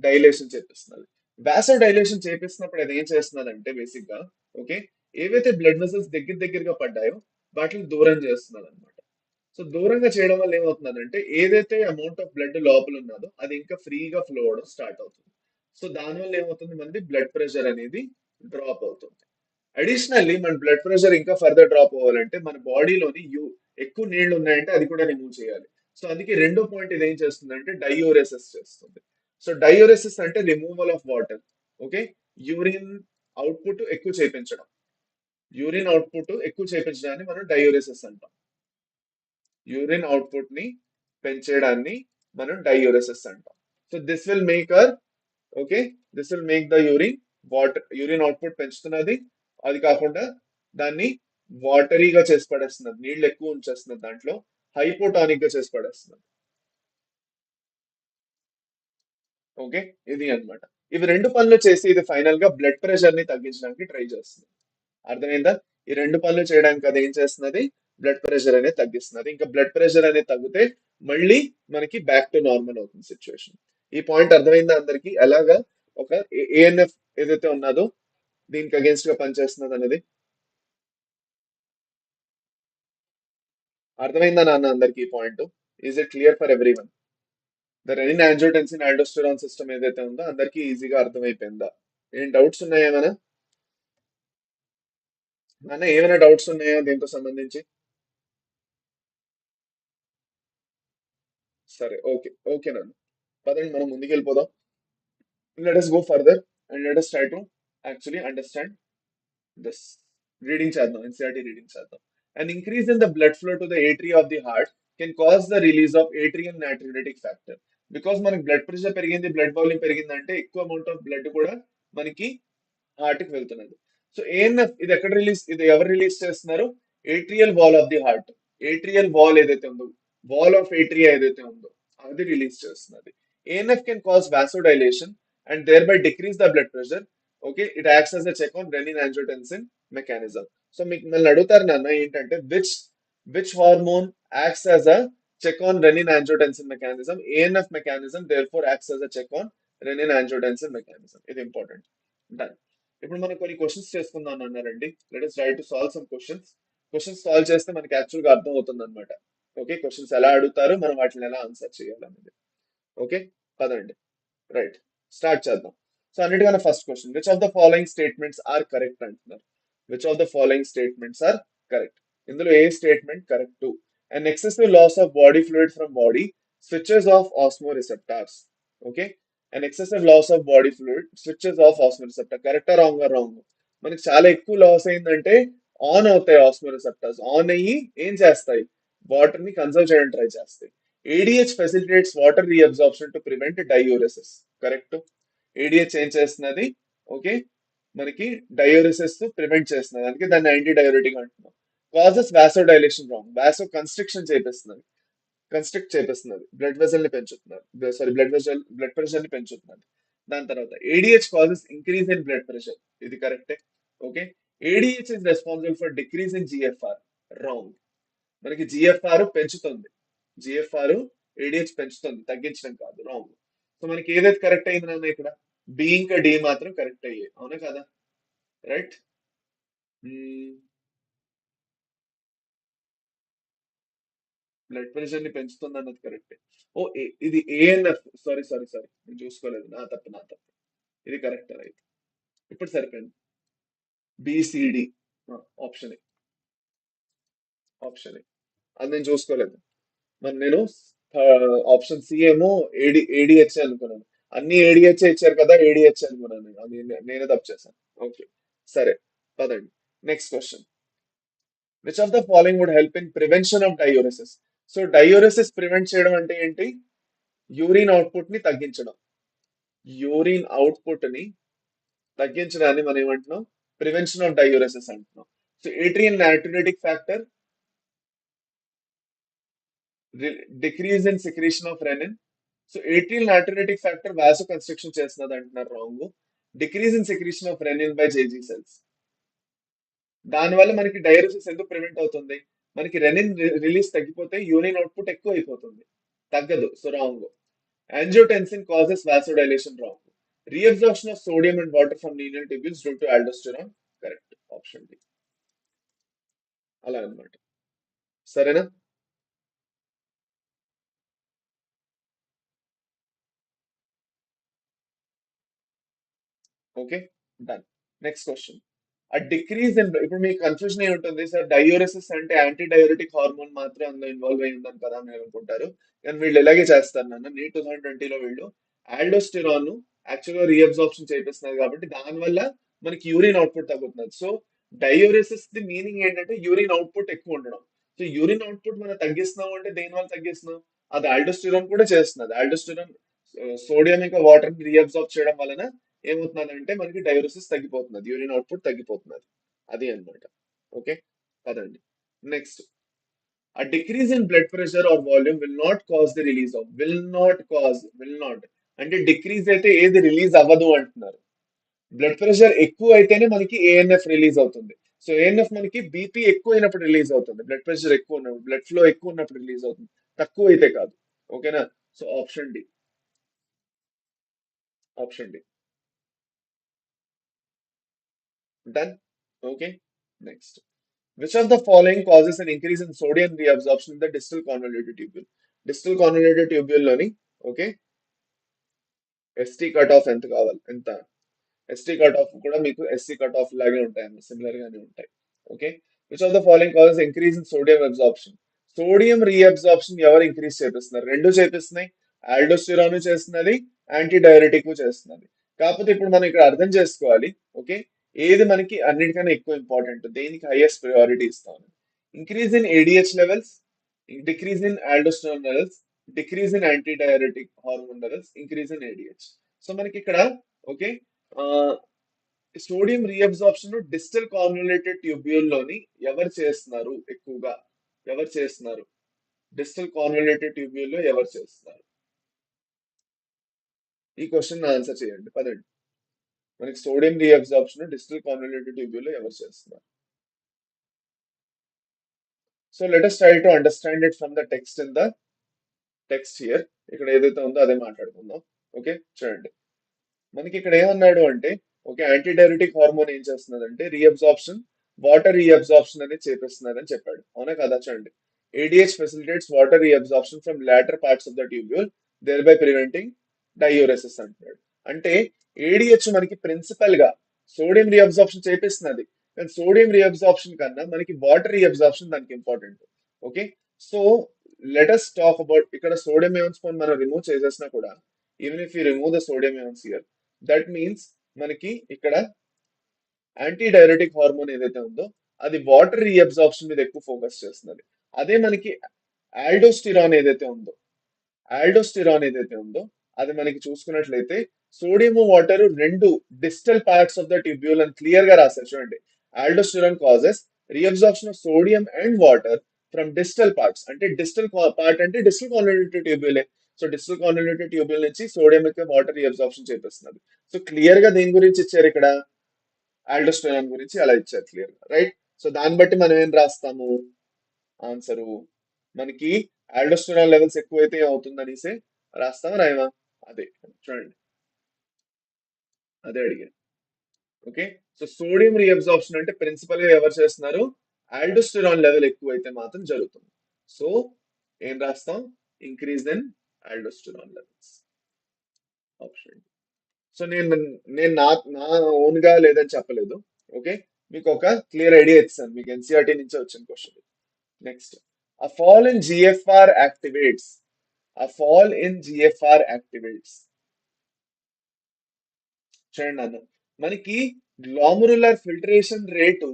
డైలేషన్ చేపిస్తున్నది. వాసో డైలేషన్ చేపిస్తున్నప్పుడు అది ఏం చేస్తున్నదంటే బేసిక్ గా, ఓకే, ఏవైతే బ్లడ్ వెసల్స్ దగ్గర దగ్గరగా పడ్డాయో వాటిని దూరం చేస్తున్నది అనమాట. సో దూరంగా చేయడం వల్ల ఏమవుతుందంటే ఏదైతే అమౌంట్ ఆఫ్ బ్లడ్ లోపల ఉన్నదో అది ఇంకా ఫ్రీగా ఫ్లో అవడం స్టార్ట్ అవుతుంది. సో దానివల్ల ఏమవుతుంది, మనది బ్లడ్ ప్రెషర్ అనేది డ్రాప్ అవుతుంది. అడిషనల్లీ మన బ్లడ్ ప్రెషర్ ఇంకా ఫర్దర్ డ్రాప్ అవ్వాలంటే మన బాడీలోని ఎక్కువ నీళ్లు ఉన్నాయంటే అది కూడా రిమూవ్ చేయాలి. సో అందుకే రెండో పాయింట్ ఇది ఏం చేస్తుందంటే డయూరెసిస్ చేస్తుంది. సో డయూరెసిస్ అంటే removal of water. Okay, urine output ఎక్కువ చేయించడం. యూరిన్ అవుట్పుట్ ఎక్కువ చేయించడాన్ని మనం డయూరెసిస్ అంటాం. యూరిన్ అవుట్పుట్ ని పెంచేయడాన్ని మనం డయూరెసిస్ అంటాం. So this will make uh, okay, this will make the urine water, urine output పెంచుతున్నది. అది కాకుండా దాన్ని వాటరీగా చేసి పడేస్తున్నది, నీళ్ళు ఎక్కువ ఉంచేస్తున్నది దాంట్లో, హైపోటానిక్ గా చేసి పడేస్తున్నది. ఓకే, ఇది అన్నమాట. ఇవి రెండు పనులు చేసి ఇది ఫైనల్ గా బ్లడ్ ప్రెషర్ ని తగ్గించడానికి ట్రై చేస్తుంది. అర్థమైందా? ఈ రెండు పనులు చేయడానికి అది ఏం చేస్తున్నది, బ్లడ్ ప్రెషర్ అనేది తగ్గిస్తున్నది. ఇంకా బ్లడ్ ప్రెషర్ అనేది తగ్గితే మళ్ళీ మనకి బ్యాక్ టు నార్మల్ అవుతుంది సిచ్యువేషన్. ఈ పాయింట్ అర్థమైందా అందరికి? ఎలాగా ఒక ఏఎన్ఎఫ్ ఏదైతే ఉన్నదో దీనికి అగేన్స్ట్ గా పనిచేస్తున్నది అనేది అర్థమైందా నాన్న అందరికి? ఈ point is it clear for every one? The rennin angiotensin aldosterone system ఏదైతే ఉందో అందరికీ ఈజీగా అర్థమైపోయిందా? ఏం డౌట్స్ ఉన్నాయా ఏమైనా? నాన్న ఏమైనా డౌట్స్ ఉన్నాయా దీంతో సంబంధించి? సరే, ఓకే ఓకే నాన్న, పదండి మనం ముందుకు వెళ్ళిపోదాం. Let us go further and let us try to actually understand this. Reading చేద్దాం, NCERT reading చేద్దాం. An increase in the blood flow to the atria of the heart can cause the release of atrial natriuretic factor. Because మనకి blood pressure పెరిగింది, blood volume పెరిగిందంటే ఎక్కువ amount of blood కూడా మనకి heart కి వెళ్తున్నది. So ANF ఇది ఎక్కడ release, ఇది ఎవరు రిలీజ్ చేస్తున్నారు? Atrial wall of the heart. Atrial wall ఏదైతే ఉందో, వాల్ ఆఫ్ ఏట్రియా ఏదైతే ఉందో అది రిలీజ్ చేస్తున్నది. ANF can cause vasodilation and thereby decrease the blood pressure. Okay, it acts as a check on renin angiotensin mechanism. So మీకు మళ్ళీ అడుగుతారు నాన్న ఏంటంటే which hormone acts as a check on renin angiotensin mechanism? ANF mechanism therefore acts as a check on renin angiotensin mechanism. ఇది important. Done. ఇప్పుడు మనం కొన్ని questions చేసుకుందాం అన్నారండి. Let us try to solve some questions. Questions solve చేస్తే మనకి actual గా అర్థం అవుతుంది అనమాట. ఓకే, క్వశ్చన్స్ ఎలా అడుగుతారు, మనం వాటిని ఎలా ఆన్సర్ చేయాలనేది. ఓకే, పదండి. రైట్, స్టార్ట్ చేద్దాం. సో అన్నిటికన్నా first question, which of the following statements are correct అంటున్నారు. Which of the following statements are correct? ఇందులో ఏ statement correct? And excessive loss of body fluid from body switches off osmoreceptors. Okay, and excessive loss of body fluid switches off osmoreceptor. కరెక్టా wrong? Wrong. మనకి చాలా ఎక్కువ loss అయిందంటే on అవుతాయి ఆస్మోరిసెప్టార్స్, on అయ్యి ఏం చేస్తాయి, వాటర్ ని కన్సర్వ్ చేయడానికి ట్రై చేస్తాయి. ADH facilitates water reabsorption to prevent diuresis. Correct. ADH ఏం చేస్తున్నది, ఓకే, మనకి డయూరెసిస్ ప్రివెంట్ చేస్తున్నది, అందుకే దాన్ని యాంటీ డయూరెటిక్ అంటున్నాం. Causes vasodilation wrong. Vasoconstriction చేపిస్తున్నది, కన్స్ట్రిక్ట్ చేపిస్తున్నది, బ్లడ్ వెజల్ ని పెంచుతున్నది, సారీ బ్లడ్ ప్రెషర్ ని పెంచుతున్నది. దాని తర్వాత ADH causes increase in blood pressure. ఇది కరెక్టే. Okay, ADH is responsible for decrease in GFR. Wrong. మనకి జిఎఫ్ఆర్ పెంచుతుంది, జిఎఫ్ఆర్ ఏడిహెచ్ పెంచుతుంది, తగ్గించడం కాదు. రాంగ్. సో మనకి ఏదైతే కరెక్ట్ అయింది నాన్న ఇక్కడ, బి ఇంకా డి మాత్రం కరెక్ట్ అయ్యాయి, అవునా కదా? రైట్. బ్లడ్ ప్రెషర్ ని పెంచుతుంది అన్నది కరెక్ట్. ఓ ఇది ఏఎన్ఎఫ్, సారీ సారీ సారీ, నేను చూసుకోలేదు, నా తప్పు నా తప్పు. ఇది కరెక్ట్ రైట్. ఇప్పుడు సరిపోయింది. BCD option A, option A, అది నేను చూసుకోలేదు. మరి నేను ఆప్షన్ సి ఏమో ఏడిహెచ్ అనుకున్నాను. అన్ని ఏడిహెచ్ ఇచ్చారు కదా, ఏడిహెచ్ అనుకున్నాను నేను. అది నేనే తప్పు చేశాను. ఓకే, సరే, పదండి. Next question, which of the following would help in prevention of diuresis? So diuresis prevent చేయడం అంటే ఏంటి? యూరిన్ అవుట్పుట్ ని తగ్గించడం. యూరిన్ అవుట్పుట్ ని తగ్గించడాన్ని మనం ఏమంటున్నాం? ప్రివెన్షన్ ఆఫ్ డయూరెసిస్ అంటున్నాం. So atrial natriuretic factor, decrease in secretion of renin, so atrial natriuretic factor vasoconstriction చేస్తున్నది అంటున్నారు, wrong. Decrease in secretion of renin by JG cells, దానివల్ల మనకి డైయూరెసిస్ ఎందుకు ప్రివెంట్ అవుతుంది? మనకి రెనిన్ రిలీజ్ తగ్గిపోతే urine output ఎక్కువ అయిపోతుంది, తగ్గదు. So wrong. Angiotensin causes vasodilation, wrong. Reabsorption of sodium and water from renal tubules due to aldosterone, correct. Option D. అలా అన్నమాట. సరేనా? Okay, done. Next question. ఆ డిక్రీజ్ ఇన్, ఇప్పుడు మీకు కన్ఫ్యూజన్ ఏముంటుంది సార్, డయూరెసిస్ అంటే యాంటీ డయూరెటిక్ హార్మోన్ మాత్రమే అందులో ఇన్వాల్వ్ అయి ఉందని కదా అని అనుకుంటారు. కానీ వీళ్ళు ఇలాగే చేస్తారు నాన్న. నీట్ 2020లో వీళ్ళు ఆల్డోస్టిరాన్ యాక్చువల్గా రీఅబ్జార్ప్షన్ చేపిస్తున్నారు కాబట్టి దానివల్ల మనకి యూరిన్ అవుట్పుట్ తగ్గుతుంది. సో డయూరెసిస్ ది మీనింగ్ ఏంటంటే యూరిన్ అవుట్పుట్ ఎక్కువ ఉండడం. సో యూరిన్ అవుట్పుట్ మనం తగ్గిస్తున్నాం అంటే దేని వల్ల తగ్గిస్తున్నాం? అది ఆల్డోస్టిరాన్ కూడా చేస్తున్నది. ఆల్డోస్టిరాన్ సోడియం ఇంకా వాటర్ రీఅబ్జార్బ్ చేయడం వలన ఏమవుతుందంటే మనకి డయూరసిస్ తగ్గిపోతున్నది, యూరిన్ అవుట్పుట్ తగ్గిపోతున్నది. అది అన్నమాట. ఓకే, పదండి. Next. A decrease in blood pressure or volume will not cause the release of, will not అంటే డిక్రీజ్ అయితే ఏది రిలీజ్ అవ్వదు అంటున్నారు. బ్లడ్ ప్రెషర్ ఎక్కువ అయితేనే మనకి ఏఎన్ఎఫ్ రిలీజ్ అవుతుంది. సో ఏఎన్ఎఫ్ మనకి బీపీ ఎక్కువ అయినప్పుడు రిలీజ్ అవుతుంది, బ్లడ్ ప్రెషర్ ఎక్కువ ఉన్నప్పుడు, బ్లడ్ ఫ్లో ఎక్కువ ఉన్నప్పుడు రిలీజ్ అవుతుంది, తక్కువ అయితే కాదు. ఓకేనా? So option D. Option D. Done. Okay, next. Which of the following causes an increase in sodium reabsorption in the distal convoluted tubule? Distal convoluted tubule లోని ఓకే ఎస్టీ కట్ ఆఫ్ ఎంత కావాలి, ఎంత? ST cut off కూడా మీకు SC cut off లాగే ఉంటాయి, similar గానే ఉంటాయి. Okay. Which of the following causes increase in sodium absorption? Sodium reabsorption ఎవరు ఇంక్రీజ్ చేపిస్తున్నారు? రెండు చేపిస్తున్నాయి. ఆల్డోస్టిరాన్ చేస్తున్నది, యాంటీ డైరెటిక్ చేస్తున్నది. కాకపోతే ఇప్పుడు మనం ఇక్కడ అర్థం చేసుకోవాలి. ఓకే, ఏది మనకి అన్నిటికన్నా ఎక్కువ ఇంపార్టెంట్, దేనికి హైయెస్ట్ ప్రయారిటీ ఇస్తాం? Increase in ADH levels, decrease in aldosterone levels, decrease in anti diuretic hormone levels, increase in ADH. So మనకి ఇక్కడ okay sodium reabsorption distal convoluted tubule లోని ఎవరు చేస్తున్నారు ఎక్కువగా? ఎవరు చేస్తున్నారు? డిస్టల్ కాన్యులేటెడ్ ట్యూబ్యూల్ లో ఎవరు చేస్తున్నారు? ఈ క్వశ్చన్ ఆన్సర్ చేయండి, పదండి. మనకి sodium reabsorption distal convoluted tubule లో ఎవరు చేస్తున్నారు? So let us try to understand it from the text in the text here. ఇక్కడ ఏదైతే ఉందో అదే మాట్లాడుకుందాం. ఓకే, చూడండి. మనకి ఇక్కడ ఏమన్నాడు అంటే ఓకే యాంటీ డైరెటిక్ హార్మోన్ ఏం చేస్తున్నదంటే రీఅబ్జార్ప్షన్, వాటర్ రీఅబ్జార్ప్షన్ అనేది చేపిస్తున్నది అని చెప్పాడు, అవునా కదా? చూడండి. ADH facilitates water reabsorption from latter parts of the tubule thereby preventing diuresis అంటున్నాడు. అంటే ఏడిహెచ్ మనకి ప్రిన్సిపల్ గా సోడియం రీఅబ్జార్ప్షన్ చేపిస్తున్నది, కానీ సోడియం రీఅబ్జార్ప్షన్ కన్నా మనకి వాటర్ రీఅబ్జార్ప్షన్ దానికి important. Okay, so let us talk about, ఇక్కడ సోడియం ఇయాన్స్ మనం రిమూవ్ చేసేసినా కూడా, even if you remove the sodium ions here, that means మనకి ఇక్కడ యాంటీ డైరెటిక్ హార్మోన్ ఏదైతే ఉందో అది వాటర్ రీఅబ్జార్ప్షన్ మీద ఎక్కువ ఫోకస్ చేస్తున్నది. అదే మనకి ఆల్డోస్టిరాన్ ఏదైతే ఉందో, అది మనకి చూసుకున్నట్లయితే సోడియం వాటర్ రెండు distal parts of the tubule అని క్లియర్ గా రాశారు. చూడండి, aldosterone causes reabsorption of sodium and water from distal parts. అంటే డిస్టల్ పార్ట్ అంటే డిస్టల్ కాన్వల్యూటెడ్ ట్యూబ్యూలే. సో డిస్టల్ కాన్వల్యూటెడ్ ట్యూబ్యూల్ నుంచి సోడియం యొక్క వాటర్ రీఅబ్జార్ప్షన్ చేపిస్తున్నది. సో క్లియర్ గా దేని గురించి ఇచ్చారు ఇక్కడ? ఆల్డోస్టెరాన్ గురించి అలా ఇచ్చారు క్లియర్ గా, రైట్? సో దాన్ని బట్టి మనం ఏం రాస్తాము ఆన్సరు? మనకి ఆల్డోస్టెరాన్ లెవెల్స్ ఎక్కువైతే ఏమవుతుందనేసి రాస్తామా, రాయమా? అదే చూడండి, అదే అడిగాను. ఓకే, సో సోడియం రీఅబ్జార్ప్షన్ అంటే ప్రిన్సిపల్ గా ఎవరు చేస్తున్నారు? ఆల్డోస్టెరాన్ లెవెల్ ఎక్కువైతే మాత్రం జరుగుతుంది. సో ఏం రాస్తాం? Increase in aldosterone levels, option. So నేను నా ఓన్ గా లేదని చెప్పలేదు. ఓకే, మీకు ఒక క్లియర్ ఐడియా ఇస్తాను, మీకు ఎన్సీఆర్టీ నుంచి వచ్చిన question. Next. A fall in GFR activates. A fall in GFR activates. చూడండి అన్న, మనకి గ్లామరులర్ ఫిల్టరేషన్ రేటు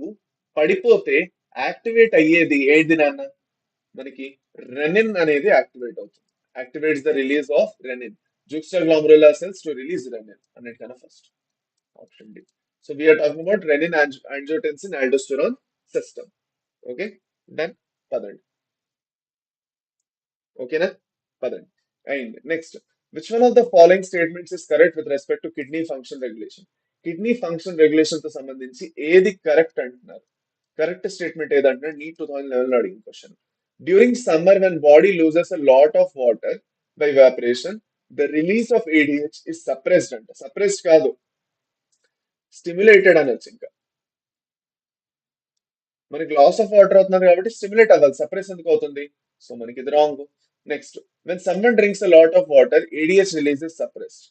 పడిపోతే యాక్టివేట్ అయ్యేది ఏది నాన్న? మనకి రెనిన్ అనేది యాక్టివేట్ అవుతుంది. Activates the release of renin. Juxtaglomerular cells to release renin అన్నిటికన్నా first, option D. So we are talking about renin angiotensin aldosterone system. Okay, done. పదండి. ఓకేనా? పదండి. అయింది. Next. Which one of the following statements is correct with respect to kidney function regulation? Kidney function regulation తో సంబంధించి ఏది correct అంటున్నారు? Correct statement ఏదంటే neat 2011 లో అడిగిన question. During summer when body loses a lot of water by evaporation, the release of ADH is suppressed అంట. Suppressed కాదు, stimulated అనొచ్చు. ఇంకా మనకి లాస్ ఆఫ్ వాటర్ అవుతున్నది కాబట్టి స్టిమ్యులేట్ అవ్వాలి, సప్రెస్ ఎందుకు అవుతుంది? సో మనకి ఇది wrong. Next, when someone drinks a lot of water ADH release is suppressed.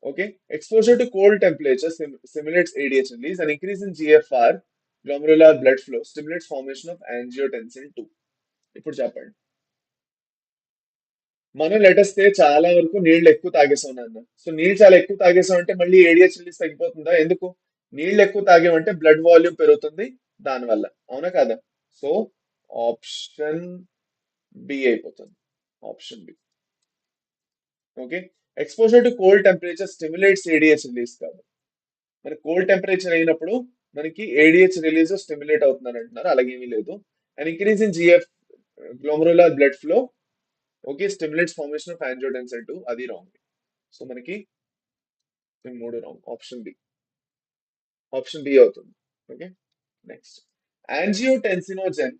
Okay, exposure to cold temperature stimulates ADH release, and increase in GFR, glomerular blood flow, stimulates formation of angiotensin 2. ఇప్పుడు చెప్పండి. మనం లెటస్తే చాలా వరకు నీళ్ళు ఎక్కువ తాగేసాం నాన్న. So నీళ్ళు చాలా ఎక్కువ తాగేసాం అంటే మళ్ళీ ADH రిలీజ్ తగ్గిపోతుందా? ఎందుకు? నీళ్ళు ఎక్కువ తాగామంటే బ్లడ్ వాల్యూమ్ పెరుగుతుంది దానివల్ల, అవునా కదా? సో ఆప్షన్ బి అయిపోతుంది, option B. Okay, exposure to cold temperature stimulates ADH release కాదు. మరి కోల్డ్ టెంపరేచర్ అయినప్పుడు మనకి ADH రిలీజ్ స్టిమ్యులేట్ అవుతుందని అంటున్నారు, అలాగేమీ లేదు. And increase in GF, glomerular blood flow, okay, stimulates formation of angiotensin 2, అది రాంగ్. సో మనకి ఈ మూడు wrong, option B, option B అవుతుంది. Okay, next, angiotensinogen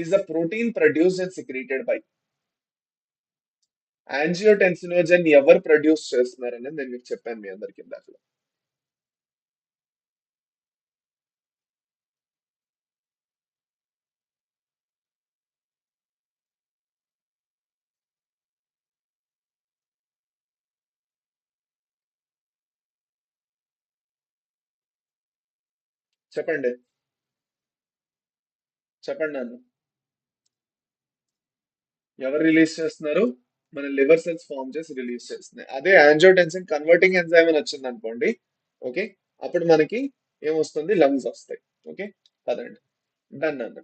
is a protein produced and secreted by. Angiotensinogen ఎవరు ప్రొడ్యూస్ చేస్తున్నారని నేను మీకు చెప్పాను మీ అందరికి ఇందాక. చెప్పండి, చెప్పండి నన్ను. ఎవరు రిలీజ్ చేస్తున్నారు? మన లివర్ సెల్స్ ఫామ్ చేసి రిలీజ్ చేస్తున్నాయి. అదే యాంజియోటెన్సిన్ కన్వర్టింగ్ ఎంజైమ్ అని వచ్చింది అనుకోండి, ఓకే, అప్పుడు మనకి ఏమొస్తుంది? లంగ్స్ వస్తాయి. ఓకే, పదండి, డన్ అన్న.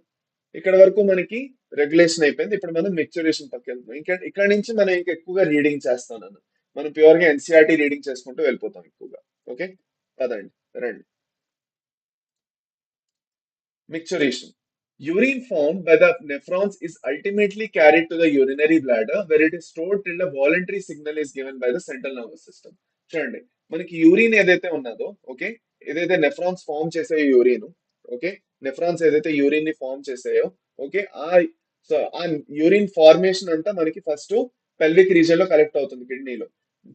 ఇక్కడ వరకు మనకి రెగ్యులేషన్ అయిపోయింది. ఇప్పుడు మనం మెచ్యూరేషన్ పక్క వెళ్తున్నాం. ఇంకా ఇక్కడ నుంచి మనం ఇంకా ఎక్కువగా రీడింగ్ చేస్తాం అన్న. మనం ప్యూర్ గా NCERT రీడింగ్ చేసుకుంటూ వెళ్ళిపోతాం ఎక్కువగా. ఓకే, పదండి, రండి. Micturition. Urine formed by the nephrons is ultimately carried to the urinary bladder, where it is stored till a voluntary signal is given by the central nervous system. చూడండి, మనకి urine ఏదైతే ఉన్నదో, okay, ఏదైతే nephrons form చేసాయో urine, okay, nephrons ఏదైతే urine ని form చేసాయో, okay, ఆ యూరిన్ ఫార్మేషన్ అంతా మనకి ఫస్ట్ పెల్విక్ రీజియన్ లో కలెక్ట్ అవుతుంది, కిడ్నీలో.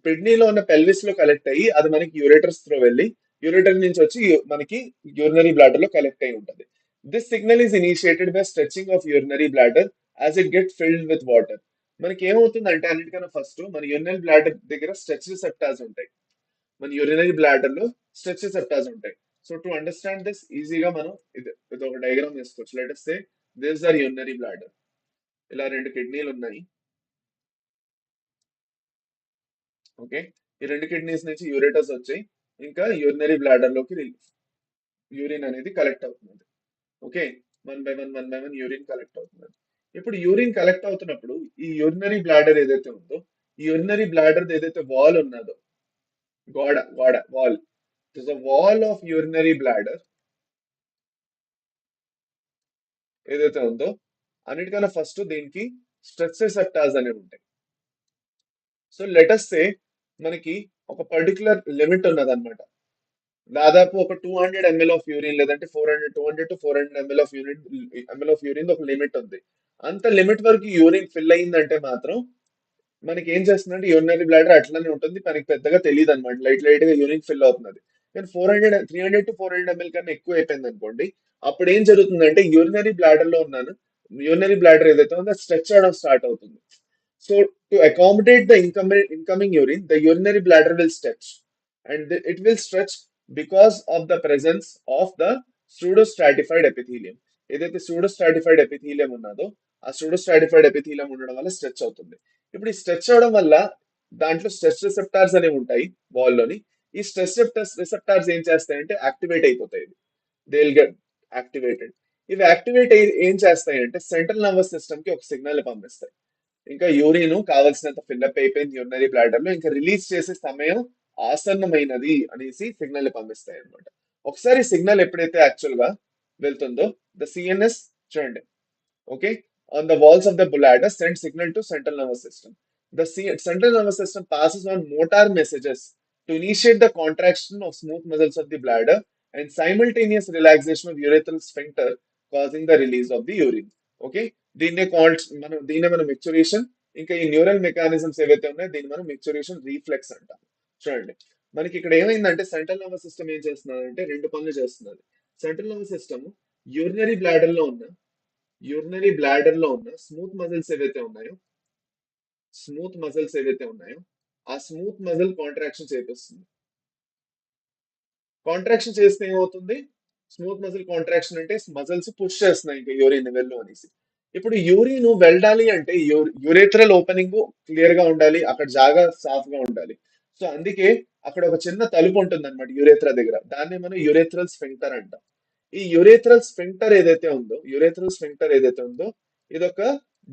కిడ్నీలో ఉన్న పెల్విస్ లో కలెక్ట్ అయ్యి అది మనకి యూరేటర్స్ త్రో వెళ్ళి యూరేటర్ నుంచి వచ్చి మనకి యూరినరీ బ్లాడర్ లో కలెక్ట్ అయి ఉంటుంది. This signal is initiated by stretching of urinary bladder as it get filled with water. మనకి ఏమవుతుందంటే అన్నిటికన్నా ఫస్ట్ మన యూరినరీ బ్లాడర్ దగ్గర స్ట్రెచ్ రిసెప్టార్స్ ఉంటాయి. మన యూరినరీ బ్లాడర్ లో స్ట్రెచ్ రిసెప్టార్స్ ఉంటాయి. సో టు అండర్స్టాండ్ దిస్ ఈజీగా మనం ఇది ఒక డయాగ్రామ్ వేసుకోవచ్చు. Let us say this are urinary bladder. ఇలా రెండు కిడ్నీలు ఉన్నాయి. ఓకే, ఈ రెండు కిడ్నీస్ నుంచి యూరేటర్స్ వచ్చి ఇంకా యూరినరీ బ్లాడర్ లోకి యూరిన్ అనేది కలెక్ట్ అవుతుంది. Okay, one by one urine collect అవుతుంది. ఇప్పుడు యూరిన్ కలెక్ట్ అవుతున్నప్పుడు ఈ యూరినరీ బ్లాడర్ ఏదైతే ఉందో, ఈ యూరినరీ బ్లాడర్ ఏదైతే వాల్ ఉన్నదో, గోడ గోడ wall, the wall of urinary bladder ఏదైతే ఉందో, అన్నిటికన్నా ఫస్ట్ దీనికి స్ట్రెచ్ రిసెప్టార్స్ అనేవి ఉంటాయి. సో లెటస్ సే మనకి ఒక పర్టికులర్ లిమిట్ ఉన్నదన్నమాట. దాదాపు ఒక 200 ml ఆఫ్ యూరిన్, లేదంటే 200 to 400 ml ఆఫ్ యూరిన్, ఒక లిమిట్ ఉంది. అంత లిమిట్ వరకు యూరిన్ ఫిల్ అయిందంటే మాత్రం మనకి ఏం చేస్తుందంటే యూరినరీ బ్లాడర్ అట్లనే ఉంటుంది, మనకి పెద్దగా తెలియదు అనమాట, లైట్ లైట్ గా యూరిన్ ఫిల్ అవుతున్నది. కానీ 300 to 400 ml కన్నా ఎక్కువ అయిపోయింది అనుకోండి, అప్పుడు ఏం జరుగుతుందంటే యూరినరీ బ్లాడర్ ఏదైతే ఉందో స్ట్రెచ్ అవడం స్టార్ట్ అవుతుంది. So to accommodate the incoming urine, the urinary bladder will stretch, and it will stretch because of the presence of the pseudostratified epithelium. ఏదైతే pseudostratified epithelium ఉన్నదో, ఆ pseudostratified epithelium ఉండడం వల్ల stretch అవుతుంది. ఇప్పుడు ఈ స్ట్రెచ్ అవడం వల్ల దాంట్లో స్ట్రెచ్ రిసెప్టార్స్ అనేవి ఉంటాయి వాల్ లోని. ఈ స్ట్రెచ్ రిసెప్టార్స్ ఏం చేస్తాయంటే యాక్టివేట్ అయిపోతాయి, దే విల్ గెట్ యాక్టివేటెడ్. ఇవి యాక్టివేట్ అయ్యి ఏం చేస్తాయంటే సెంట్రల్ నర్వస్ సిస్టమ్ కి ఒక సిగ్నల్ పంపిస్తాయి. ఇంకా యూరిన్ కావాల్సినంత ఫిల్అప్ అయిపోయింది యూరినరీ బ్లాడర్ లో, ఇంకా రిలీజ్ చేసే సమయం ఆసన్నమైనది అనేసి సిగ్నల్ పంపిస్తాయి అనమాట. ఒకసారి సిగ్నల్ ఎప్పుడైతే యాక్చువల్ గా వెళ్తుందో, ద CNS, చూడండి, okay, on the walls of the bladder send signal to central nervous system. the central nervous system passes on motor messages to initiate the contraction of smooth muscles of the bladder and simultaneous relaxation of urethral sphincter, causing the release of the urine. Okay, దీన్నే మనం maturation, ఇంకా ఈ neural mechanisms ఏవైతే ఉన్నాయో దీన్ని మనం maturation reflex అంటాం. చూడండి, మనకి ఇక్కడ ఏమైందంటే సెంట్రల్ నర్వస్ సిస్టమ్ ఏం చేస్తున్నదంటే రెండు పనులు చేస్తున్నది. Central nervous system urinary bladder లో ఉన్న స్మూత్ మజిల్స్ ఏవైతే ఉన్నాయో ఆ స్మూత్ మజిల్ కాంట్రాక్షన్ చేపిస్తుంది. కాంట్రాక్షన్ చేస్తే ఏమవుతుంది? స్మూత్ మజిల్ కాంట్రాక్షన్ అంటే మజిల్స్ పుష్ చేస్తున్నాయి ఇంకా యూరిన్ వెళ్ళు అనేసి. ఇప్పుడు యూరిన్ వెళ్ళాలి అంటే యురేథ్రల్ ఓపెనింగ్ క్లియర్ గా ఉండాలి, అక్కడ జాగా సాఫ్ గా ఉండాలి. సో అందుకే అక్కడ ఒక చిన్న తలుపు ఉంటుంది అనమాట యురేథ్రా దగ్గర, దాన్ని మనం యురేథ్రల్ స్ఫింక్టర్ అంటాం. ఈ యురేథ్రల్ స్ఫింక్టర్ ఏదైతే ఉందో ఇది ఒక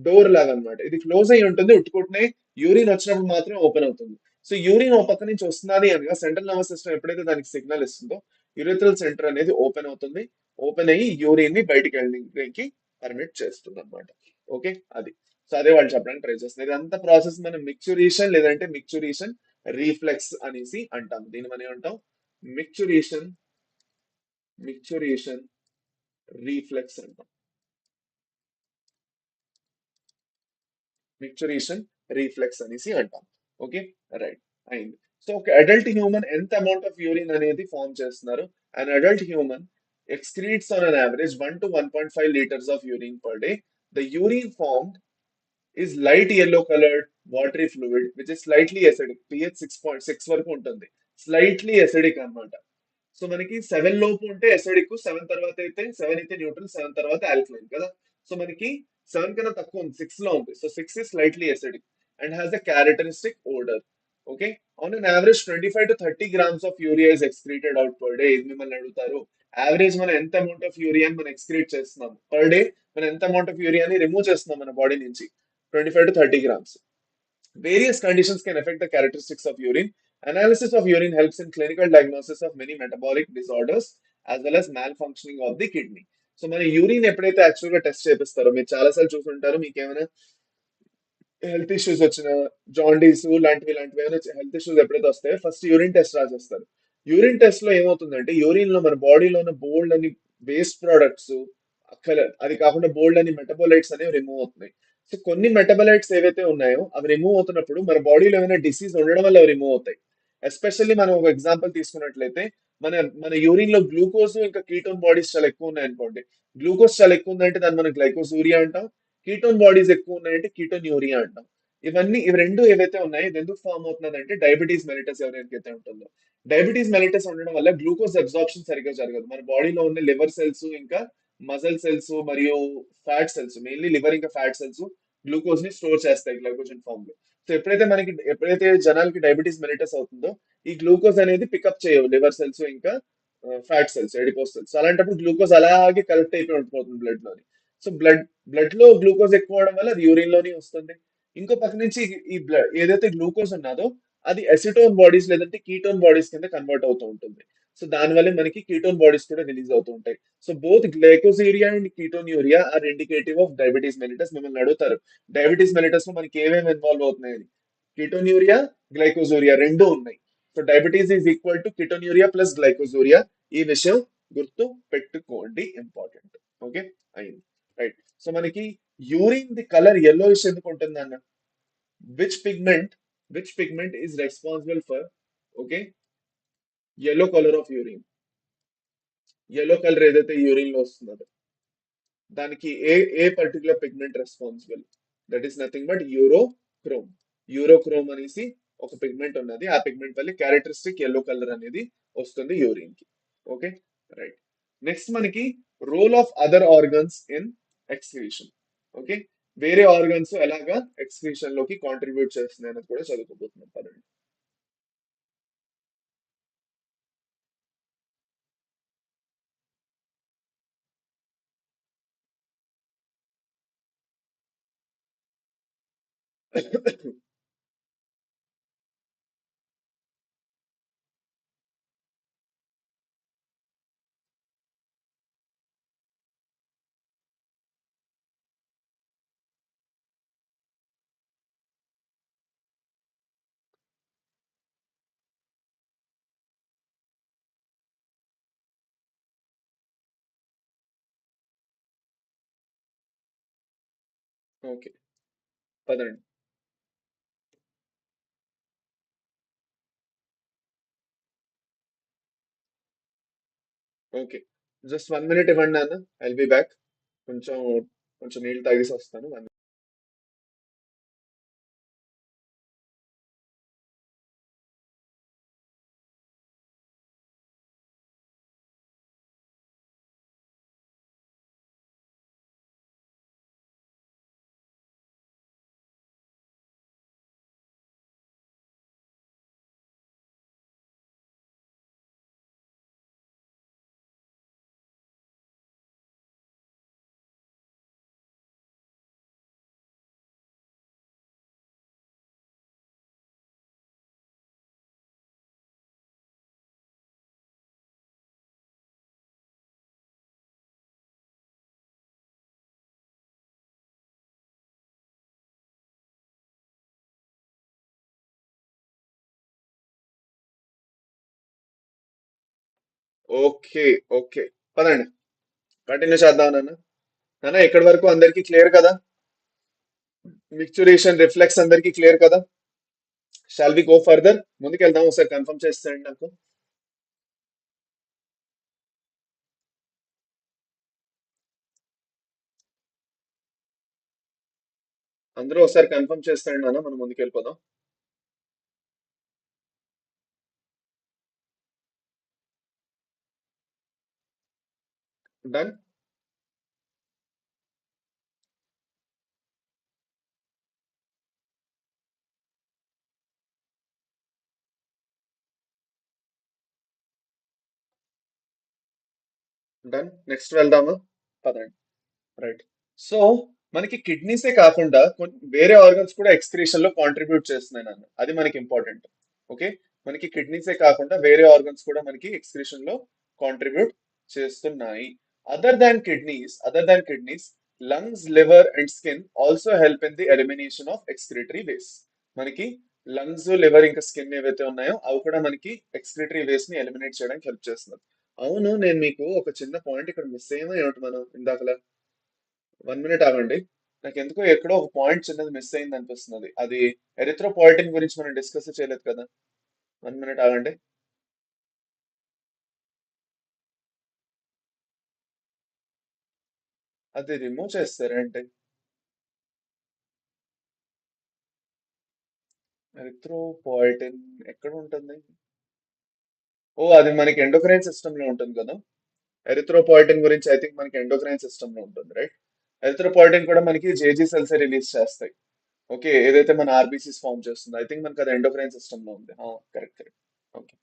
డోర్ లాగా అన్నమాట. ఇది క్లోజ్ అయ్యి ఉంటుంది, ఉట్టుకుంటూనే యూరిన్ వచ్చినప్పుడు మాత్రం ఓపెన్ అవుతుంది. సో యూరిన్ ఒక పక్క నుంచి వస్తున్నది అనగా సెంట్రల్ నర్వస్ సిస్టమ్ ఎప్పుడైతే దానికి సిగ్నల్ ఇస్తుందో యురేథ్రల్ సెంటర్ అనేది ఓపెన్ అవుతుంది. ఓపెన్ అయ్యి యూరిన్ ని బయటికి వెళ్ళడానికి పర్మిట్ చేస్తుంది అనమాట. ఓకే, అది. సో అదే వాళ్ళు చెప్పడానికి ట్రై చేస్తున్నారు. ఇదంతా ప్రాసెస్ మనం మిక్చురేషన్ లేదంటే మిక్చురేషన్ రీఫ్లెక్స్ అనేసి అంటాం. దీన్ని మనం ఏమంటాం? మిక్చురేషన్ మిక్చురేషన్ రీఫ్లెక్స్ అంటాం. మిక్చురేషన్ రీఫ్లెక్స్ అనేసి అంటాం. ఓకే, రైట్, అయింది. సో ఒక అడల్ట్ హ్యూమన్ ఎంత అమౌంట్ ఆఫ్ యూరిన్ అనేది ఫార్మ్ చేస్తున్నారు? An adult human excretes on an average 1 to 1.5 liters of urine per day. The urine formed is light yellow colored watery fluid which is slightly acidic. pH 6.6 వరకు ఉంటుంది. Slightly acidic అన్నమాట. So మనకి 7 లోపు ఉంటే acidic, 7 తర్వాత అయితే 7 అయితే neutral, 7 తర్వాత ఆల్కలైన్ కదా. సో మనకి 7 కన్నా తక్కువ ఉంది, 6 లో ఉంది. So 6 is slightly acidic and has a characteristic odor. Okay, on an average 25 to 30 grams of urea is excreted out per day. ఇది మిమ్మల్ని అడుగుతారు, యావరేజ్ మనం ఎంత అమౌంట్ ఆఫ్ యూరియాని మనం ఎక్స్క్రీట్ చేస్తున్నాం పర్ డే, మనం ఎంత అమౌంట్ ఆఫ్ యూరియాని రిమూవ్ చేస్తున్నాం మన బాడీ నుంచి? 25 to 30 grams. Various conditions can affect the characteristics of urine. Analysis of urine helps in clinical diagnosis of many metabolic disorders as well as malfunctioning of the kidney. So మన urine ఎప్పుడైతే actual గా test చేపిస్తారో, మీరు చాలా సార్లు చూసుంటారు, మీకు ఏమైనా health issues వచ్చిన, జాండీస్ ఇలాంటివి ఏమైనా హెల్త్ ఇష్యూస్ ఎప్పుడైతే వస్తాయో ఫస్ట్ యూరిన్ టెస్ట్ రాసేస్తారు. యూరిన్ టెస్ట్ లో ఏమవుతుందంటే యూరిన్ లో మన బాడీలో ఉన్న బోల్డ్ అని వేస్ట్ ప్రోడక్ట్స్, అది కాకుండా బోల్డ్ అని మెటబోలైట్స్ అనేవి రిమూవ్ అవుతున్నాయి. సో కొన్ని మెటబోలైట్స్ ఏవైతే ఉన్నాయో అవి రిమూవ్ అవుతున్నప్పుడు మన బాడీలో ఏమైనా డిసీజ్ ఉండడం వల్ల అవి రిమూవ్ అవుతాయి. ఎస్పెషల్లీ మనం ఒక ఎగ్జాంపుల్ తీసుకున్నట్లయితే మన మన యూరిన్ లో గ్లూకోజ్ ఇంకా కీటోన్ బాడీస్ చాలా ఎక్కువ ఉన్నాయి అనుకోండి. గ్లూకోజ్ చాలా ఎక్కువ ఉందంటే దాన్ని మనం గ్లైకోజూరియా అంటాం. కీటోన్ బాడీస్ ఎక్కువ ఉన్నాయంటే కీటోన్ యూరియా అంటాం. ఇవి రెండు ఏవైతే ఉన్నాయో ఇది ఎందుకు ఫామ్ అవుతుందంటే డయాబెటీస్ మెలిటస్ ఎవరికైతే ఉంటుందో, డయాబెటీస్ మెలిటస్ ఉండడం వల్ల గ్లూకోజ్ అబ్జార్ప్షన్ సరిగ్గా జరగదు. మన బాడీలో ఉన్న లివర్ సెల్స్ ఇంకా మజల్ సెల్స్ మరియు ఫ్యాట్ సెల్స్, మెయిన్లీ లివర్ ఇంకా ఫ్యాట్ సెల్స్ గ్లూకోజ్ ని స్టోర్ చేస్తాయి గ్లైకోజన్ ఫామ్ లో. సో ఎప్పుడైతే జనాలకి డయాబెటీస్ మెలిటస్ అవుతుందో ఈ గ్లూకోజ్ అనేది పికప్ చేయవు లివర్ సెల్స్ ఇంకా ఫ్యాట్ సెల్స్, ఎడిపోస్ సెల్స్. అలాంటప్పుడు గ్లూకోజ్ అలాగే కలెక్ట్ అయిపోయి ఉండిపోతుంది బ్లడ్ లోని. సో బ్లడ్ లో గ్లూకోజ్ ఎక్కువ అవడం వల్ల అది యూరిన్ లోనే వస్తుంది. ఇంకో పక్క నుంచి ఈ బ్లడ్ ఏదైతే గ్లూకోజ్ ఉన్నదో అది ఎసిటోన్ బాడీస్ లేదంటే కీటోన్ బాడీస్ కింద కన్వర్ట్ అవుతూ ఉంటుంది. సో దానివల్ల మనకి కీటోన్ బాడీస్ కూడా రిలీజ్ అవుతూ ఉంటాయి. So both glycosuria and ketonuria are indicative of diabetes mellitus. మిమ్మల్ని అడుగుతారు డయాబెటీస్ మెలిటస్ లో మనకి ఏమేమి ఇన్వాల్వ్ అవుతున్నాయని. కీటోన్ యూరియా, గ్లైకోజూరియా రెండు ఉన్నాయి. So diabetes is equal to ketonuria plus glycosuria. ఈ విషయం గుర్తు పెట్టుకోండి, ఇంపార్టెంట్. ఓకే, అయింది, రైట్. సో మనకి యూరిన్ ది కలర్ yellowish ఎందుకు ఉంటుంది అన్న? Which pigment which pigment is responsible for okay yellow colour of urine? yellow colour ఏదైతే యూరిన్ లో వస్తుందో దానికి ఏ particular pigment responsible? That is nothing but urochrome. Urochrome అనేసి ఒక పిగ్మెంట్ ఉన్నది. ఆ పిగ్మెంట్ వల్ల క్యారెక్టరిస్టిక్ yellow కలర్ అనేది వస్తుంది యూరిన్ కి. Okay, right. నెక్స్ట్ మనకి role of other organs in excretion. Okay, వేరే ఆర్గన్స్ ఎలాగా ఎక్స్క్రీషన్ లోకి కాంట్రిబ్యూట్ చేస్తున్నాయి అనేది కూడా చదువుకోబోతున్నాం. పదండి. ఓకే, పదండి. ఓకే, జస్ట్ 1 minute ఇవ్వండి నాన్న, ఐల్ బి బ్యాక్. కొంచెం కొంచెం నీళ్ళు తాగేసి వస్తాను. ఓకే, ఓకే, పదండి, కంటిన్యూ చేద్దాం నాన్న. నాన్న ఎక్కడి వరకు అందరికీ క్లియర్ కదా? మిక్చురేషన్ రిఫ్లెక్స్ అందరికీ క్లియర్ కదా? Shall we go further? ముందుకు వెళ్దాం, ఒకసారి కన్ఫర్మ్ చేస్తాండి నాకు. అందరూ ఒకసారి కన్ఫర్మ్ చేస్తాండి నాన్న, మనం ముందుకు వెళ్ళిపోదాం. డన్. డన్, నెక్స్ట్ వెళ్దామా? పదండి. రైట్. సో మనకి కిడ్నీసే కాకుండా వేరే ఆర్గన్స్ కూడా ఎక్స్క్రీషన్ లో కాంట్రిబ్యూట్ చేస్తున్నాయి నాన్న, అది మనకి ఇంపార్టెంట్. ఓకే, మనకి కిడ్నీసే కాకుండా వేరే ఆర్గన్స్ కూడా మనకి ఎక్స్క్రీషన్ లో కాంట్రిబ్యూట్ చేస్తున్నాయి. Other than kidneys lungs, liver and skin also help in the elimination of excretory waste. మనకి లంగ్స్, లివర్ ఇంకా స్కిన్ ఏవైతే ఉన్నాయో అవి కూడా మనకి ఎక్స్క్రిటరీ వేస్ట్ ని ఎలిమినేట్ చేయడానికి హెల్ప్ చేస్తున్నారు. అవును, నేను మీకు ఒక చిన్న పాయింట్ ఇక్కడ మిస్ అయ్యామో ఏమిటి మనం ఇందాకలా. 1 minute ఆగండి. నాకు ఎందుకో ఎక్కడో ఒక పాయింట్ చిన్నది మిస్ అయింది అనిపిస్తున్నది. అది ఎరిథ్రోపాయిటిన్ గురించి మనం డిస్కస్ చేయలేదు కదా. 1 minute ఆగండి. అది రిమూవ్ చేస్తారా అంటే? ఎరిథ్రోపాయిటిన్ ఎక్కడ ఉంటుంది? ఓ, అది మనకి ఎండోక్రైన్ సిస్టమ్ లో ఉంటుంది కదా. ఎరిథ్రోపాయిటిన్ గురించి ఐ థింక్ మనకి ఎండోక్రైన్ సిస్టమ్ లో ఉంటుంది, రైట్? ఎరిథ్రోపాయిటిన్ కూడా మనకి జేజీ సెల్స్ రిలీజ్ చేస్తాయి. ఓకే, ఏదైతే మన ఆర్బీసీస్ ఫామ్ చేస్తుందో ఐ థింక్ మనకి అది ఎండోక్రైన్ సిస్టమ్ లో ఉంది. Correct, correct. ఓకే,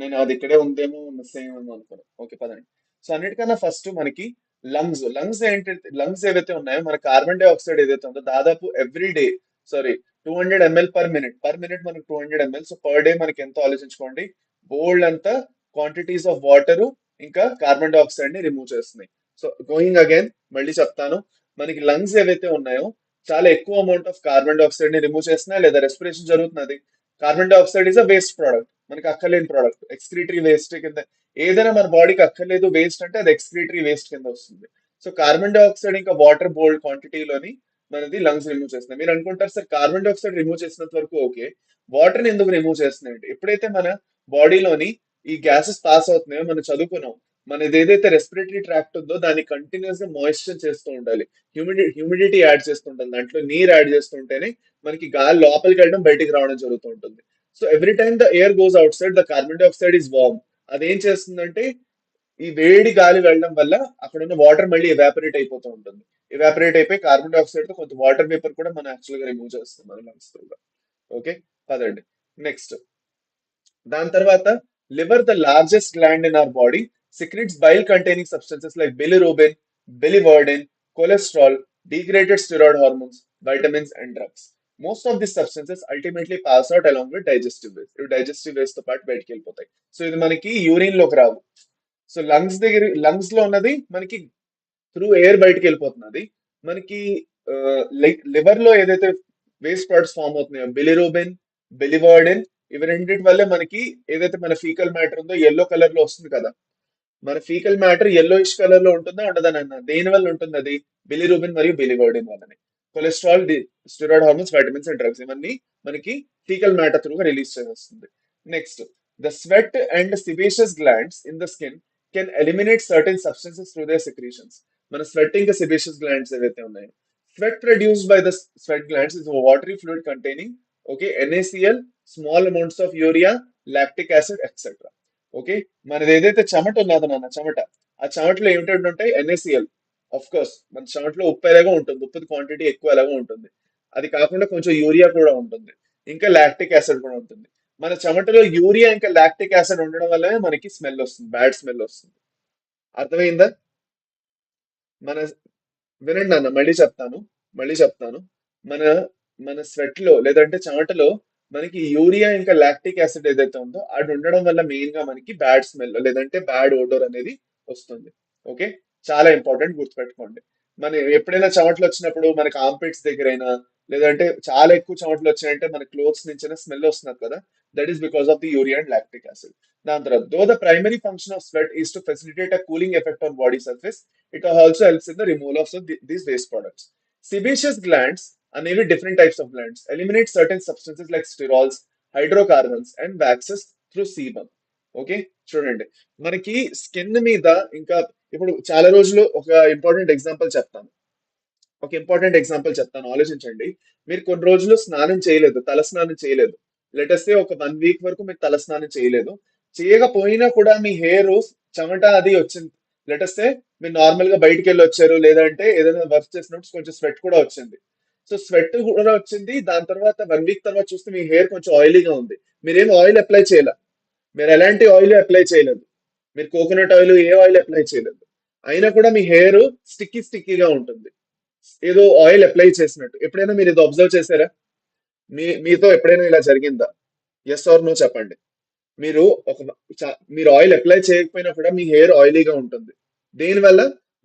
నేను అది ఇక్కడే ఉందేమో, మిస్ అయ్యేమో అనుకున్నాను. ఓకే, పదండి. సో అన్నిటికన్నా ఫస్ట్ మనకి లంగ్స్ ఏంటంటే, లంగ్స్ ఏవైతే ఉన్నాయో మన కార్బన్ డైఆక్సైడ్ ఏదైతే ఉందో దాదాపు every day, sorry, 200 ml per minute మనకి 200 ml. సో పర్ డే మనకి ఎంతో ఆలోచించుకోండి. బోల్డ్ అంతా క్వాంటిటీస్ ఆఫ్ వాటర్ ఇంకా కార్బన్ డైఆక్సైడ్ ని రిమూవ్ చేస్తున్నాయి. సో గోయింగ్ అగైన్, మళ్ళీ చెప్తాను. మనకి లంగ్స్ ఏవైతే ఉన్నాయో చాలా ఎక్కువ అమౌంట్ ఆఫ్ కార్బన్ డైఆక్సైడ్ ని రిమూవ్ చేస్తున్నాయి, లేదా రెస్పిరేషన్ జరుగుతున్నది. Carbon dioxide is a waste product, మనకి అక్కర్లేని ప్రోడక్ట్, ఎక్స్క్రీటరీ వేస్ట్ కింద. ఏదైనా మన బాడీకి అక్కర్లేదు వేస్ట్ అంటే అది ఎక్స్క్రీటరీ వేస్ట్ కింద వస్తుంది. సో కార్బన్ డైఆక్సైడ్ ఇంకా వాటర్ బోల్డ్ క్వాంటిటీలోని మనది లంగ్స్ రిమూవ్ చేస్తున్నాయి. మీరు అనుకుంటారు సార్ కార్బన్ డైఆక్సైడ్ రిమూవ్ చేసినంత వరకు ఓకే, వాటర్ ని ఎందుకు రిమూవ్ చేస్తున్నాయంటే ఎప్పుడైతే మన బాడీలోని ఈ గ్యాసెస్ పాస్ అవుతున్నాయో మనం చదువుకున్నాం, మనది ఏదైతే రెస్పిరేటరీ ట్రాక్ట్ ఉందో దాన్ని కంటిన్యూస్ గా మాయిశ్చర్ చేస్తూ ఉండాలి. హ్యూమిడిటీ యాడ్ చేస్తూ ఉండాలి, దాంట్లో నీరు యాడ్ చేస్తుంటేనే మనకి గాలి లోపలికి వెళ్ళడం బయటికి రావడం జరుగుతూ ఉంటుంది. So every time the air goes outside the carbon dioxide is warm. అదేం చేస్తుందంటే ఈ వేడి గాలి వెళ్ళడం వల్ల అక్కడ ఉన్న వాటర్ మళ్ళీ ఎవాపరేట్ అయిపోతూ ఉంటుంది. ఎవాపరేట్ అయిపోయి కార్బన్ డైఆక్సైడ్ తో కొంత వాటర్ వేపర్ కూడా మనం యాక్చువల్ గా రిమూవ్ చేస్తాం మన లంగ్స్ త్రూగా. ఓకే, పదండి. నెక్స్ట్, దాని తర్వాత liver, the largest gland in our body, secretes bile containing substances like bilirubin, biliverdin, cholesterol, degraded steroid hormones, vitamins, and drugs. Most of these substances ultimately pass out along with digestive waste. ఇవి digestive waste తో పాటు బయటికి వెళ్ళిపోతాయి. So ఇది మనకి urine లోకి రావు. So lungs లో ఉన్నది మనకి త్రూ ఎయిర్ బయటికి వెళ్ళిపోతున్నది. మనకి లైక్ లివర్ లో ఏదైతే వేస్ట్ ప్రొడక్ట్స్ ఫామ్ అవుతున్నాయో బిలిరూబిన్, బిలివర్డిన్, ఇవి రెండింటి వల్లే మనకి ఏదైతే మన ఫీకల్ మ్యాటర్ ఉందో ఎల్లో కలర్ లో వస్తుంది కదా. మన ఫీకల్ మ్యాటర్ yellowish కలర్ లో ఉంటుందా ఉండదా నాన్న? దేని వల్ల ఉంటుంది అది? బిలిరూబిన్ మరియు బిలివర్డిన్ వల్లనే. Cholesterol, steroid hormones, vitamins and drugs ఇవన్నీ మనకి ఫీకల్ మ్యాటర్ త్రూగా రిలీజ్ చేస్తుంది. Next, the sweat and sebaceous glands in the skin can eliminate certain substances through their secretions. మన స్వెట్ ఇంకా సిబేషియస్ గ్లాండ్స్ ఏవైతే ఉన్నాయో, sweat produced by the sweat glands is watery fluid containing okay NaCl, small amounts of urea, lactic acid etcetera. Okay, మనది ఏదైతే చెమట ఉన్నదో నాన్న, చెమట, ఆ చెమటలో ఏమిటంటే ఉంటాయి NaCl. ఆఫ్ కోర్స్ మన చెమటలో ఉప్పు ఎలాగో ఉంటుంది, ఉప్పు క్వాంటిటీ ఎక్కువ ఎలాగో ఉంటుంది. అది కాకుండా కొంచెం యూరియా కూడా ఉంటుంది, ఇంకా లాక్టిక్ యాసిడ్ కూడా ఉంటుంది. మన చెమటలో యూరియా ఇంకా లాక్టిక్ యాసిడ్ ఉండడం వల్లనే మనకి స్మెల్ వస్తుంది, బ్యాడ్ స్మెల్ వస్తుంది. అర్థమైందా? మన వినండి అన్న, మళ్ళీ చెప్తాను. మన మన స్వెట్ లో లేదంటే చెమటలో మనకి యూరియా ఇంకా లాక్టిక్ యాసిడ్ ఏదైతే ఉందో అది ఉండడం వల్ల మెయిన్ గా మనకి బ్యాడ్ స్మెల్ లేదంటే బ్యాడ్ ఓడోర్ అనేది వస్తుంది. ఓకే, చాలా ఇంపార్టెంట్, గుర్తుపెట్టుకోండి. మన ఎప్పుడైనా చెమటలు వచ్చినప్పుడు మనకి ఆంపిట్స్ దగ్గరైనా లేదంటే చాలా ఎక్కువ చెమటలు వచ్చాయంటే మన క్లోత్స్ నుంచి స్మెల్ వస్తున్నారు కదా, that is because of the urea and lactic acid. దాని తర్వాత, though the primary function of sweat is to facilitate a cooling effect on body surface, it also helps in the removal of these waste products. Sebaceous glands అనేవి different types of glands eliminate certain substances like sterols, hydrocarbons and waxes through sebum. Okay, చూడండి, మనకి skin మీద ఇంకా ఇప్పుడు చాలా రోజులు ఒక important example చెప్తాను, ఆలోచించండి. మీరు కొన్ని రోజులు స్నానం చేయలేదు, తల స్నానం చేయలేదు. లెటెస్ట్ ఒక 1 వీక్ వరకు మీరు తల స్నానం చేయలేదు. చేయకపోయినా కూడా మీ హెయిర్ చెమట అది వచ్చింది. లెటెస్ట్ మీరు నార్మల్ గా బయటికి వెళ్ళి వచ్చారు, లేదంటే ఏదైనా వర్క్ చేసినప్పుడు కొంచెం స్వెట్ కూడా వచ్చింది. సో స్వెట్ కూడా వచ్చింది, దాని తర్వాత 1 వీక్ తర్వాత చూస్తే మీ హెయిర్ కొంచెం ఆయిలీగా ఉంది. మీరేం ఆయిల్ అప్లై చేయాల, మీరు ఎలాంటి ఆయిల్ అప్లై చేయలేదు, మీరు కోకోనట్ ఆయిల్ ఏ ఆయిల్ అప్లై చేయలేదు, అయినా కూడా మీ హెయిర్ స్టిక్కీగా ఉంటుంది, ఏదో ఆయిల్ అప్లై చేసినట్టు. ఎప్పుడైనా మీరు ఇది అబ్జర్వ్ చేశారా? మీతో ఎప్పుడైనా ఇలా జరిగిందా? ఎస్ ఆర్ నో చెప్పండి. మీరు ఒక మీరు ఆయిల్ అప్లై చేయకపోయినా కూడా మీ హెయిర్ ఆయిలీగా ఉంటుంది. దేనివల్ల?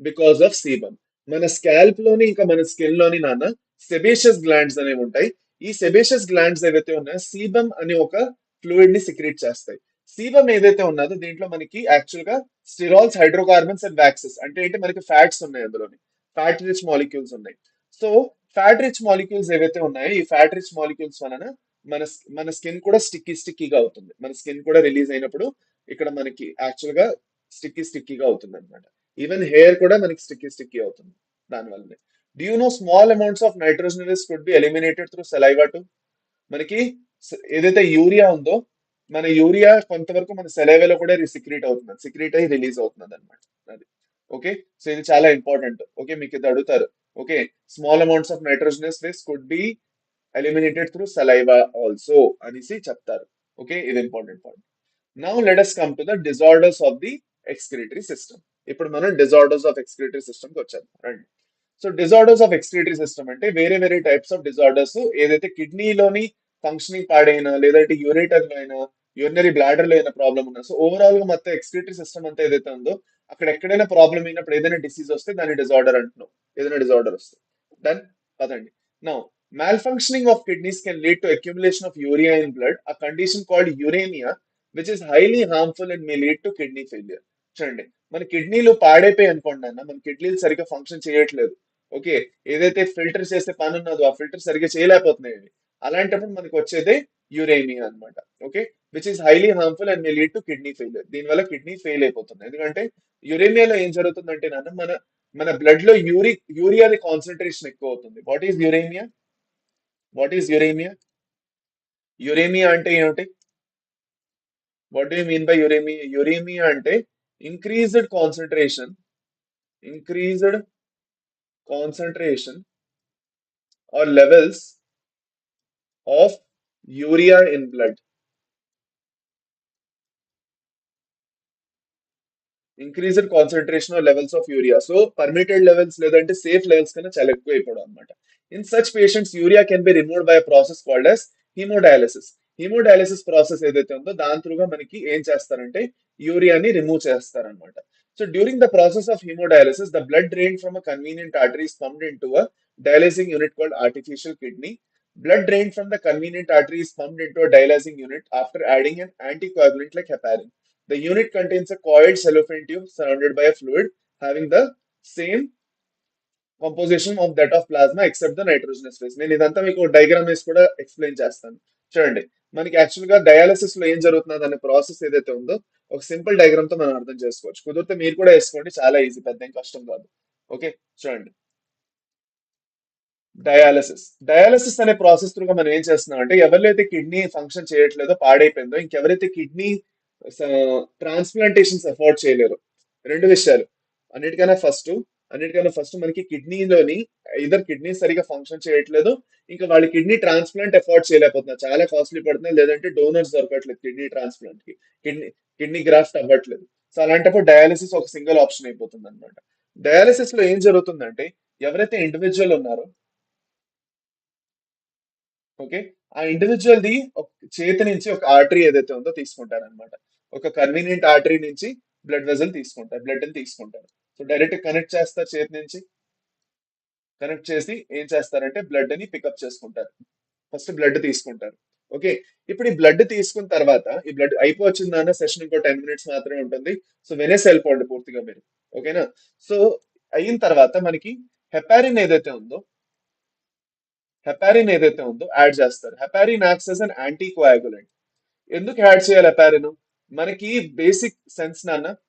Because of sebum. మన స్కాల్ప్ లోని ఇంకా మన స్కిన్ లోని నాన్న సెబేషియస్ గ్లాండ్స్ అనేవి ఉంటాయి. ఈ సెబేషియస్ గ్లాండ్స్ ఏవైతే ఉన్నాయో సీబమ్ అనే ఒక ఫ్లూయిడ్ ని సిక్రీట్ చేస్తాయి. సీబమ్ ఏదైతే ఉన్నదో దీంట్లో మనకి యాక్చువల్ గా స్టిరాల్స్, హైడ్రోకార్బన్స్ అండ్ వ్యాక్సెస్ అంటే ఏంటి, మనకి ఫ్యాట్స్ ఉన్నాయి, అందులోని ఫ్యాట్ రిచ్ మాలిక్యూల్స్ ఉన్నాయి. సో ఫ్యాట్ రిచ్ మాలిక్యూల్స్ ఏవైతే ఉన్నాయో ఈ ఫ్యాట్ రిచ్ మాలిక్యూల్స్ వలన మన మన స్కిన్ కూడా స్టిక్కీగా అవుతుంది. మన స్కిన్ కూడా రిలీజ్ అయినప్పుడు ఇక్కడ మనకి యాక్చువల్ గా స్టిక్కీగా అవుతుంది అనమాట. ఈవెన్ హెయిర్ కూడా మనకి స్టిక్కీ అవుతుంది దానివల్లనే. Do you know small amounts of nitrogenous could be eliminated through saliva to. మనకి ఏదైతే యూరియా ఉందో, మన యూరియా కొంతవరకు మన సెలైవాలో కూడా సిక్రీట్ అయ్యి రిలీజ్ అవుతుంది అనమాట. అది ఓకే. సో ఇది చాలా ఇంపార్టెంట్. ఓకే, మీకు ఇది అడుగుతారు. Okay, small amounts of nitrogenous waste could be eliminated through saliva also అనేసి చెప్తారు. ఓకే, ఇది important point. Now let us come to the disorders of the excretory system. ఇప్పుడు మనం డిజార్డర్స్ ఆఫ్ ఎక్స్క్రిటరీ సిస్టమ్ కి వచ్చాం, రండి. So disorders of excretory system అంటే వేరే వేరే టైప్స్ ఆఫ్ డిజార్డర్స్, ఏదైతే కిడ్నీలోని ఫంక్షనింగ్ పాడైనా లేదంటే యూరేటర్ లో అయినా యూరినరీ బ్లాడర్ లో అయినా ప్రాబ్లం ఉన్నా, సో ఓవరాల్ గా మొత్తం ఎక్స్క్రిటరీ సిస్టమ్ అంతా ఏదైతే ఉందో అక్కడ ఎక్కడైనా ప్రాబ్లం అయినప్పుడు ఏదైనా డిసీజ్ వస్తే దాన్ని డిజార్డర్ అంటున్నాం. ఏదైనా డిజార్డర్ వస్తే దెన్ పదండి. Now, malfunctioning of kidneys can lead to accumulation of urea in blood, a condition called uremia, which is highly harmful and may lead to kidney failure. చూడండి, మన కిడ్నీలు పాడైపోయి అనుకోండి అన్న, మన కిడ్నీలు సరిగ్గా ఫంక్షన్ చేయట్లేదు. ఓకే, ఏదైతే ఫిల్టర్ చేసే పని ఉన్నదో ఆ ఫిల్టర్ సరిగ్గా చేయలేకపోతున్నాయి ఇవి. అలాంటప్పుడు మనకి వచ్చేదే యురేమియా అన్నమాట. Okay, which is highly harmful and may lead to kidney failure. దీనివల్ల కిడ్నీ ఫెయిల్ అయిపోతుంది. ఎందుకంటే యురేమియాలో ఏం జరుగుతుందంటే నాన్న, మన మన బ్లడ్ లో యూరియాది కాన్సన్ట్రేషన్ ఎక్కువ అవుతుంది. What is uraemia? What is uraemia? Uraemia అంటే ఏమిటి? What do you mean by uraemia? Uraemia అంటే increased concentration, increased concentration or levels of urea in blood. Increased concentration or levels of urea. So permitted levels లేదంటే safe levels కన్నా చాలా ఎక్కువ అయిపోవడం అనమాట. In such patients urea can be removed by process called as haemodialysis. Haemodialysis process ఏదైతే ఉందో దాని త్రూగా మనకి ఏం చేస్తారంటే యూరియాని రిమూవ్ చేస్తారనమాట. So during the process of haemodialysis the blood drain from a convenient artery is pumped into a dialyzing unit called artificial kidney. Blood drained from the convenient artery is pumped into a dialyzing unit after adding an anticoagulant like heparin. The unit contains a coiled cellophane tube surrounded by a fluid having the same composition of that of plasma except the nitrogenous phase. నేను ఇదంతా మీకు diagram వేసి కూడా explain చేస్తాను. చూడండి, మనకి actual గా dialysis లో ఏం జరుగుతుంది అనే ప్రాసెస్ ఏదైతే ఉందో ఒక సింపుల్ డయాగ్రామ్ తో మనం అర్థం చేసుకోవచ్చు. కుదిరితే మీరు కూడా వేసుకోండి, చాలా ఈజీ, పెద్ద ఏం కష్టం కాదు. ఓకే, చూడండి. డయాలసిస్ అనే ప్రాసెస్ త్రూగా మనం ఏం చేస్తున్నాం అంటే, ఎవరైతే కిడ్నీ ఫంక్షన్ చేయట్లేదో, పాడైపోయిందో, ఇంకెవరైతే కిడ్నీ ట్రాన్స్ప్లాంటేషన్స్ అఫోర్డ్ చేయలేరు. రెండు విషయాలు. అన్నిటికన్నా ఫస్ట్ అన్నిటికన్నా ఫస్ట్ మనకి కిడ్నీలోని ఇద్దరు కిడ్నీ సరిగా ఫంక్షన్ చేయట్లేదు, ఇంకా వాళ్ళ కిడ్నీ ట్రాన్స్ప్లాంట్ ఎఫోర్డ్ చేయలేకపోతున్నారు, చాలా కాస్ట్లీ పడుతుంది, లేదంటే డోనర్స్ దొరకట్లేదు కిడ్నీ ట్రాన్స్ప్లాంట్ కి, కిడ్నీ కిడ్నీ గ్రాఫ్ట్ అవ్వట్లేదు. సో అలాంటప్పుడు డయాలసిస్ ఒక సింగిల్ ఆప్షన్ అయిపోతుంది అనమాట. డయాలసిస్ లో ఏం జరుగుతుందంటే, ఎవరైతే ఇండివిజువల్ ఉన్నారో, ఓకే, ఆ ఇండివిజువల్ ది చేతి నుంచి ఒక ఆర్టరీ ఏదైతే ఉందో తీసుకుంటారు అనమాట. ఒక కన్వీనియంట్ ఆర్టరీ నుంచి బ్లడ్ వెజల్ తీసుకుంటారు, బ్లడ్ ని తీసుకుంటారు. సో డైరెక్ట్ కనెక్ట్ చేస్తారు చేతి నుంచి, కనెక్ట్ చేసి ఏం చేస్తారంటే బ్లడ్ ని పికప్ చేసుకుంటారు. ఫస్ట్ బ్లడ్ తీసుకుంటారు. ఓకే, ఇప్పుడు ఈ బ్లడ్ తీసుకున్న తర్వాత, ఈ బ్లడ్ అయిపోవచ్చిందన్న సెషన్ ఇంకో 10 minutes మాత్రమే ఉంటుంది. సో వెనస్ వెళ్ళిపోండి పూర్తిగా మీరు. ఓకేనా? సో అయిన తర్వాత మనకి హెపారిన్ ఏదైతే ఉందో హెపారిన్ ఏదైతే ఉందో యాడ్ చేస్తారు. Heparin acts as an anti coagulant. ఎందుకు యాడ్ చేయాలి హెపారిన్? మనకి బేసిక్ సెన్స్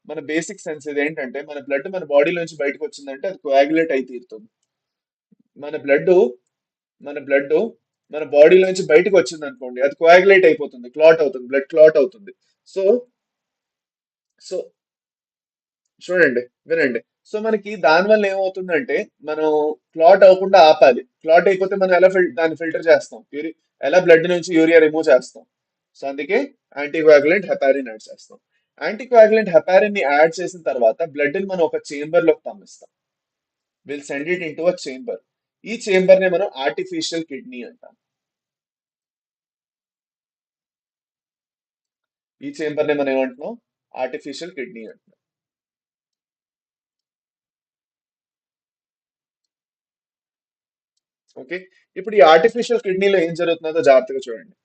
మన బేసిక్ సెన్స్ ఇది ఏంటంటే, మన బ్లడ్ మన బాడీలోంచి బయటకు వచ్చిందంటే అది కోయాగులేట్ అయి తీరుతుంది. మన బ్లడ్ మన బ్లడ్ మన బాడీలోంచి బయటకు వచ్చింది అనుకోండి, అది కోయాగులేట్ అయిపోతుంది, క్లాట్ అవుతుంది, బ్లడ్ క్లాట్ అవుతుంది. సో సో చూడండి, వినండి. సో మనకి దానివల్ల ఏమవుతుందంటే, మనం క్లాట్ అవ్వకుండా ఆపాలి. క్లాట్ అయిపోతే మనం ఎలా దాన్ని ఫిల్టర్ చేస్తాం, ఎలా బ్లడ్ నుంచి యూరియా రిమూవ్ చేస్తాం. సో అందుకే యాంటీకోయాగులెంట్ హెపారిన్ యాడ్ చేస్తాం. యాంటీకోయాగులెంట్ హెపారిన్ ని యాడ్ చేసిన తర్వాత బ్లడ్ ని మనం ఒక చేంబర్ లోకి పంపిస్తాం. Will send it in to a chamber. ఈ చేంబర్ ని మనం ఆర్టిఫిషియల్ కిడ్నీ అంటాం. ఈ చేంబర్ ని మనం ఏమంటున్నాం? ఆర్టిఫిషియల్ కిడ్నీ అంటున్నాం. ఓకే, ఇప్పుడు ఈ ఆర్టిఫిషియల్ కిడ్నీలో ఏం జరుగుతుందో జాగ్రత్తగా చూడండి.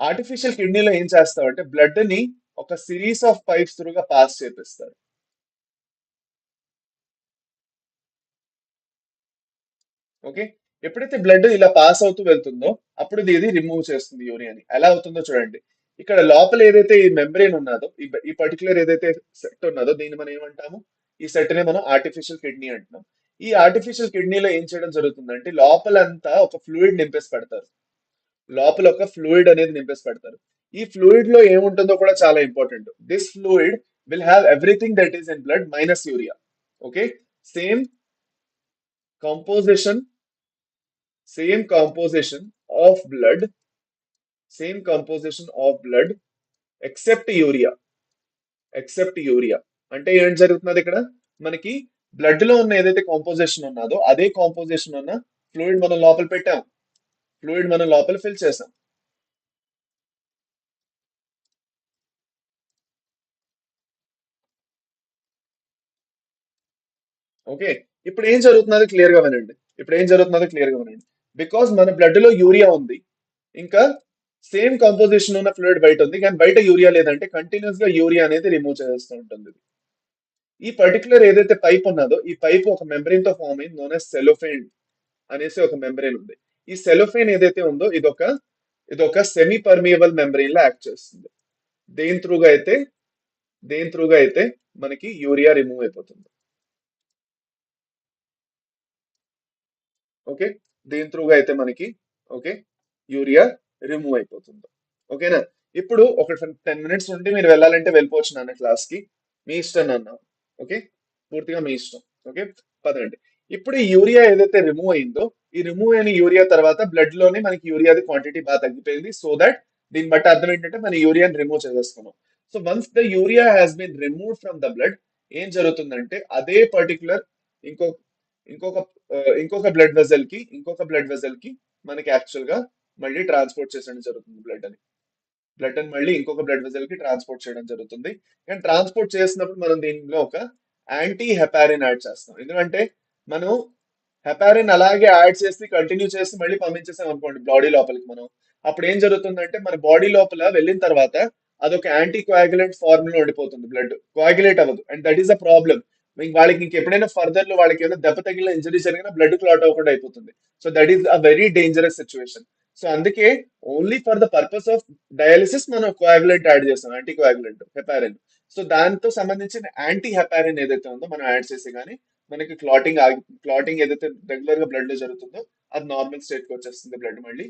ఆర్టిఫిషియల్ కిడ్నీలో ఏం చేస్తారంటే, బ్లడ్ ని ఒక సిరీస్ ఆఫ్ పైప్స్ త్రూగా పాస్ చేపిస్తారు. ఓకే, ఎప్పుడైతే బ్లడ్ ఇలా పాస్ అవుతూ వెళ్తుందో అప్పుడు ఇది రిమూవ్ చేస్తుంది యూరియాని. ఎలా అవుతుందో చూడండి. ఇక్కడ లోపల ఏదైతే ఈ మెంబ్రెయిన్ ఉన్నదో, ఈ పర్టికులర్ ఏదైతే సెట్ ఉన్నదో, దీన్ని మనం ఏమంటాము? ఈ సెట్ ని మనం ఆర్టిఫిషియల్ కిడ్నీ అంటున్నాం. ఈ ఆర్టిఫిషియల్ కిడ్నీలో ఏం చేయడం జరుగుతుందంటే, లోపలంతా ఒక ఫ్లూయిడ్ నింపేసి పెడతారు. లోపల ఒక ఫ్లూయిడ్ అనేది నింపేసి పెడతారు. ఈ ఫ్లూయిడ్ లో ఏముంటుందో కూడా చాలా important. This fluid will have everything that is in blood minus urea. Okay, same composition same of blood composition of blood except urea. అంటే ఏం జరుగుతున్నది ఇక్కడ? మనకి బ్లడ్ లో ఉన్న ఏదైతే కాంపోజిషన్ ఉన్నదో అదే కాంపోజిషన్ ఉన్న ఫ్లూయిడ్ మనం లోపల పెట్టాం, ఫ్లూయిడ్ మనం లోపల ఫిల్ చేసాం. ఓకే, ఇప్పుడు ఏం జరుగుతున్నది క్లియర్ గా వినండి. బికాస్ మన బ్లడ్ లో యూరియా ఉంది, ఇంకా సేమ్ కాంపోజిషన్ ఉన్న ఫ్లూయిడ్ బయట ఉంది, కానీ బయట యూరియా లేదంటే కంటిన్యూస్ గా యూరియా అనేది రిమూవ్ చేస్తూ ఉంటుంది. ఈ పర్టికులర్ ఏదైతే పైప్ ఉన్నదో, ఈ పైప్ ఒక మెంబ్రెయిన్ తో ఫామ్ అయింది, నోన్ as సెలోఫేన్ అనేసి ఒక మెంబ్రెయిన్ ఉంది. ఈ సెలోఫేన్ ఏదైతే ఉందో ఇదొక సెమీ పర్మియబుల్ మెంబ్రెయిన్ లా యాక్ట్ చేస్తుంది. దేని త్రూగా అయితే మనకి యూరియా రిమూవ్ అయిపోతుంది. ఓకే, దేని త్రూగా అయితే మనకి ఓకే యూరియా రిమూవ్ అయిపోతుంది. ఓకేనా? ఇప్పుడు ఒక 10 minutes నుండి మీరు వెళ్ళాలంటే వెళ్ళిపోవచ్చు నాన్న క్లాస్ కి, మీ ఇష్టం నాన్న. ఓకే, పూర్తిగా మీ ఇష్టం. ఓకే, పదండి. ఇప్పుడు ఈ యూరియా ఏదైతే రిమూవ్ అయిందో, ఈ రిమూవ్ అయిన యూరియా తర్వాత బ్లడ్ లోనే మనకి యూరియాది క్వాంటిటీ బాగా తగ్గిపోయింది. సో దట్ దీన్ని బట్టి అర్థం ఏంటంటే మన యూరియాని రిమూవ్ చేసేసుకున్నాం. So once the urea has been remove from the blood, ఏం జరుగుతుందంటే అదే పర్టికులర్ ఇంకో ఇంకొక ఇంకొక బ్లడ్ వెజల్ కి మనకి యాక్చువల్ గా మళ్ళీ ట్రాన్స్పోర్ట్ చేసడం జరుగుతుంది. బ్లడ్ అని మళ్ళీ ఇంకొక బ్లడ్ వెజల్ కి ట్రాన్స్పోర్ట్ చేయడం జరుగుతుంది. కానీ ట్రాన్స్పోర్ట్ చేసినప్పుడు మనం దీనిలో ఒక యాంటీ హెపారిన్ యాడ్ చేస్తాం. ఎందుకంటే మనం హెపారిన్ అలాగే యాడ్ చేసి కంటిన్యూ చేసి మళ్ళీ పంపించేసాం అనుకోండి బాడీ లోపలికి, మనం అప్పుడు ఏం జరుగుతుందంటే మన బాడీ లోపల వెళ్ళిన తర్వాత అదొక యాంటీ కోయాగులెంట్ ఫార్మ్ లో ఉండిపోతుంది, బ్లడ్ కోయాగులేట్ అవ్వదు, and that is a problem. మీకు వాళ్ళకి ఇంకెప్పుడైనా ఫర్దర్ లో వాళ్ళకి ఏదైనా దెబ్బ తగిలిన ఇంజరీ జరిగినా బ్లడ్ క్లాట్ అవ్వకుండా అయిపోతుంది. So that is a very dangerous situation. సో అందుకే only for the purpose of dialysis మనం కోయాగులెంట్ యాడ్ చేస్తాం, యాంటీ కోయాగులెంట్ హెపారిన్. సో దాంతో సంబంధించిన యాంటీ హెపారిన్ ఏదైతే ఉందో మనం యాడ్ చేసి కానీ మనకి క్లాటింగ్ ఏదైతే రెగ్యులర్ గా బ్లడ్ లో జరుగుతుందో అది నార్మల్ స్టేట్ కి వచ్చేస్తుంది, బ్లడ్ మళ్ళీ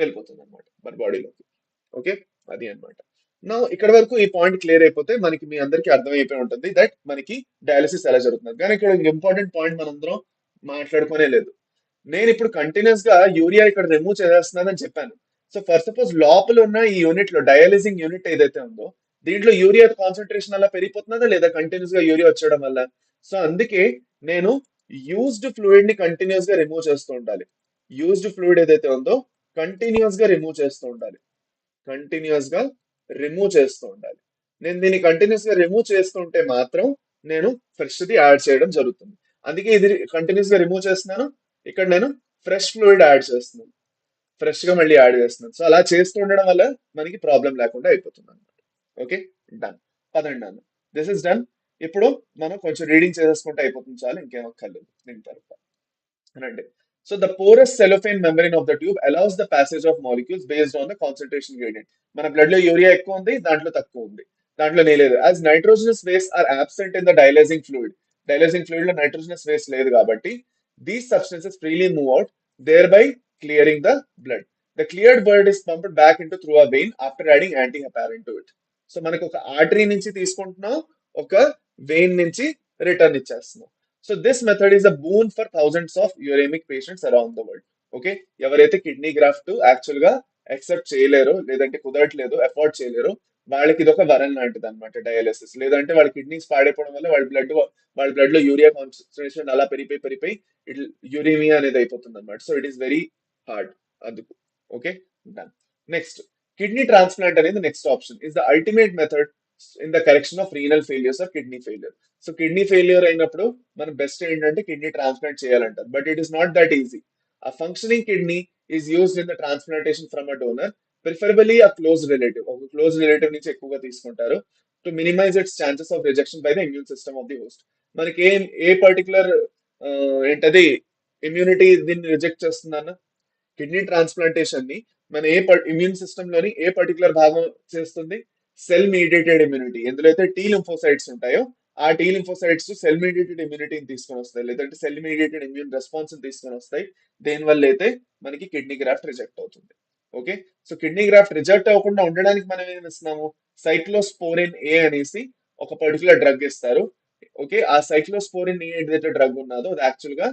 వెళ్ళిపోతుంది అనమాట మన బాడీలోకి. ఓకే, అది అన్నమాట. నా ఇక్కడ వరకు ఈ పాయింట్ క్లియర్ అయిపోతే మనకి మీ అందరికీ అర్థమైపోయి ఉంటుంది దట్ మనకి డయాలిసిస్ ఎలా జరుగుతుంది. కానీ ఇక్కడ ఇంపార్టెంట్ పాయింట్ మనందరం మాట్లాడుకునే లేదు. నేను ఇప్పుడు కంటిన్యూస్ గా యూరియా ఇక్కడ రిమూవ్ చేసేస్తున్నానని చెప్పాను. సో ఫస్ట్ సపోజ్ లోపల ఉన్న ఈ యూనిట్ లో డయాలిజింగ్ యూనిట్ ఏదైతే ఉందో దీంట్లో యూరియా కాన్సన్ట్రేషన్ అలా పెరిగిపోతున్నదా లేదా కంటిన్యూస్ గా యూరియా వచ్చేయడం వల్ల? సో అందుకే నేను యూజ్డ్ ఫ్లూయిడ్ ని కంటిన్యూస్ గా రిమూవ్ చేస్తూ ఉండాలి. యూజ్డ్ ఫ్లూయిడ్ ఏదైతే ఉందో కంటిన్యూస్ గా రిమూవ్ చేస్తూ ఉండాలి, కంటిన్యూస్ గా రిమూవ్ చేస్తూ ఉండాలి. నేను దీన్ని కంటిన్యూస్ గా రిమూవ్ చేస్తుంటే మాత్రం నేను ఫ్రెష్ ది యాడ్ చేయడం జరుగుతుంది. అందుకే ఇది కంటిన్యూస్ గా రిమూవ్ చేస్తున్నాను, ఇక్కడ నేను ఫ్రెష్ ఫ్లూయిడ్ యాడ్ చేస్తున్నాను, ఫ్రెష్ గా మళ్ళీ యాడ్ చేస్తున్నాను. సో అలా చేస్తూ ఉండడం వల్ల మనకి ప్రాబ్లం లేకుండా అయిపోతుంది అనమాట. Okay, done. పదండి అన్న, దిస్ ఇస్ డన్. ఇప్పుడు మనం కొంచెం రీడింగ్ చేసేసుకుంటే అయిపోతుంది, చాలు, ఇంకేం అక్కర్లేదు దీని తర్వాత. రండి. So the porous cellophane membrane of the tube allows the passage of molecules based on the concentration gradient. మన బ్లడ్ లో యూరియా ఎక్కువ ఉంది, దాంట్లో తక్కువ ఉంది, దాంట్లో లేదు. As nitrogenous waste are absent in the dialysing fluid లో nitrogenous waste లేదు కాబట్టి these substances freely move out, thereby clearing the blood. The cleared blood is pumped back into through a vein after adding antiheparin to it. So మనకు ఒక artery నుంచి తీసుకుంటున్నాం, ఒక vein నుంచి return ఇచ్చేస్తున్నాం. So this method is a boon for thousands of uremic patients around the world. Okay, ఎవరైతే kidney graft actual గా accept చేయలేరు, లేదంటే కుదరట్లేదు, ఎఫోర్డ్ చేయలేరు, వాళ్ళకి ఇది ఒక వరం లాంటిది అనమాట డయాలిసిస్. లేదంటే వాళ్ళ కిడ్నీస్ పాడైపోవడం వల్ల వాళ్ళ బ్లడ్ లో యూరియా కాన్సన్ట్రేషన్ అలా పెరిగిపోయి ఇట్ యూరేమియా అనేది అయిపోతుంది అనమాట. So it is very hard అందుకు. Okay, done. Next, kidney transplant అనేది next option is the ultimate method in the correction of renal failures or kidney failure. So kidney failure అయినప్పుడు మన best ఏంటంటే కిడ్నీ ట్రాన్స్ప్లాంట్ చేయాలంటారు, but it is not that easy. A functioning kidney is used in the transplantation from a donor, preferably a close relative. ఒక close relative నుంచి ఎక్కువగా తీసుకుంటారు to minimize its chances of rejection by the immune system of the host. మనకి ఏ particular ఏంటది immunity దీన్ని reject చేస్తుందన్న kidney transplantation ని మన ఇమ్యూన్ సిస్టమ్ లోని ఏ పర్టికులర్ భాగం చేస్తుంది? Cell mediated immunity. ఎందులో అయితే టీ లింఫోసైట్స్ ఉంటాయో ఆ టీ లింఫోసైట్స్ సెల్ మీడియేటెడ్ ఇమ్యూనిటీని తీసుకొని వస్తాయి, లేదంటే సెల్ మీడియేటెడ్ ఇమ్యూన్ రెస్పాన్స్ తీసుకొని వస్తాయి. దేని వల్ల అయితే మనకి కిడ్నీ గ్రాఫ్ట్ రిజెక్ట్ అవుతుంది. Okay, so kidney graft reject అవ్వకుండా ఉండడానికి మనం ఏం ఇస్తున్నాము? సైక్లోస్పోరిన్ ఏ అనేసి ఒక పర్టికులర్ డ్రగ్ ఇస్తారు. ఓకే, ఆ సైక్లోస్పోరిన్ ఏ ఏదైతే డ్రగ్ ఉన్నదో అది యాక్చువల్ గా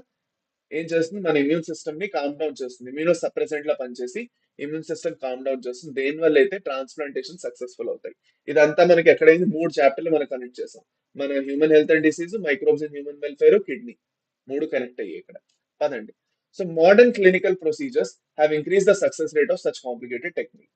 ఏం చేస్తుంది? మన ఇమ్యూన్ సిస్టమ్ ని కామ్ డౌన్ చేస్తుంది, ఇమ్యూనో సప్రెసెంట్ లా పనిచేసి ఇమ్యూన్ సిస్టమ్ కామ్ డౌన్ చేస్తుంది. దేని వల్ల అయితే ట్రాన్స్ప్లాంటేషన్ సక్సెస్ఫుల్ అవుతాయి. ఇదంతా మనకి ఎక్కడైంది? 3 చాప్టర్లు మనం కనెక్ట్ చేసాం. మన human health and disease, microbes and human welfare, kidney, 3 connect అయ్యాయి ఇక్కడ. పదండి. So modern clinical procedures have increase the success rate of such complicated technique.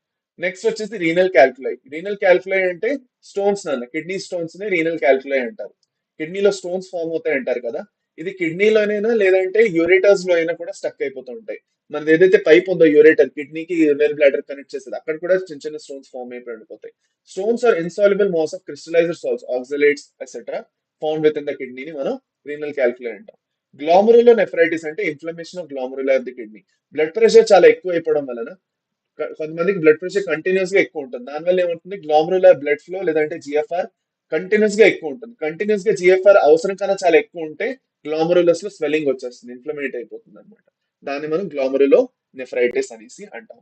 Next వచ్చేసి రీనల్ క్యాల్కులై. రీనల్ క్యాల్కులై అంటే స్టోన్స్ నాన్న, కిడ్నీ స్టోన్స్ ని రీనల్ క్యాల్కులై అంటారు. కిడ్నీలో స్టోన్స్ ఫామ్ అవుతాయి అంటారు కదా, ఇది కిడ్నీలోనైనా లేదంటే యూరేటర్స్ లో అయినా కూడా స్టక్ అయిపోతూ ఉంటాయి. మనది ఏదైతే పైప్ ఉందో యూరేటర్, కిడ్నీకి యూరినరీ బ్లాడర్ కనెక్ట్ చేసేది, అక్కడ కూడా చిన్న చిన్న స్టోన్స్ ఫామ్ అయిపోయి ఉండిపోతాయి. Stones are insoluble mass of crystallized salts, oxalates etcetera found with in the కిడ్నీని మనం రీనల్ క్యాల్కులై అంటాం. గ్లామరులో నెఫ్రైటిస్ అంటే inflammation of glomeruli of the kidney. Blood pressure చాలా ఎక్కువ అయిపోవడం వలన కొంతమందికి బ్లడ్ ప్రెషర్ కంటిన్యూస్ గా ఎక్కువ ఉంటుంది, దానివల్ల ఏమవుతుంది? గ్లామరులర్ బ్లడ్ ఫ్లో లేదంటే జిఎఫ్ఆర్ కంటిన్యూస్ గా ఎక్కువ ఉంటుంది. కంటిన్యూస్ గా జిఎఫ్ఆర్ అవసరం కన్నా చాలా ఎక్కువ ఉంటే గ్లామరులస్ లో స్వెల్లింగ్ వచ్చేస్తుంది, ఇన్ఫ్లమేట్ అయిపోతుంది అనమాట. దాన్ని మనం గ్లామరులో నెఫ్రైటిస్ అనేసి అంటాం.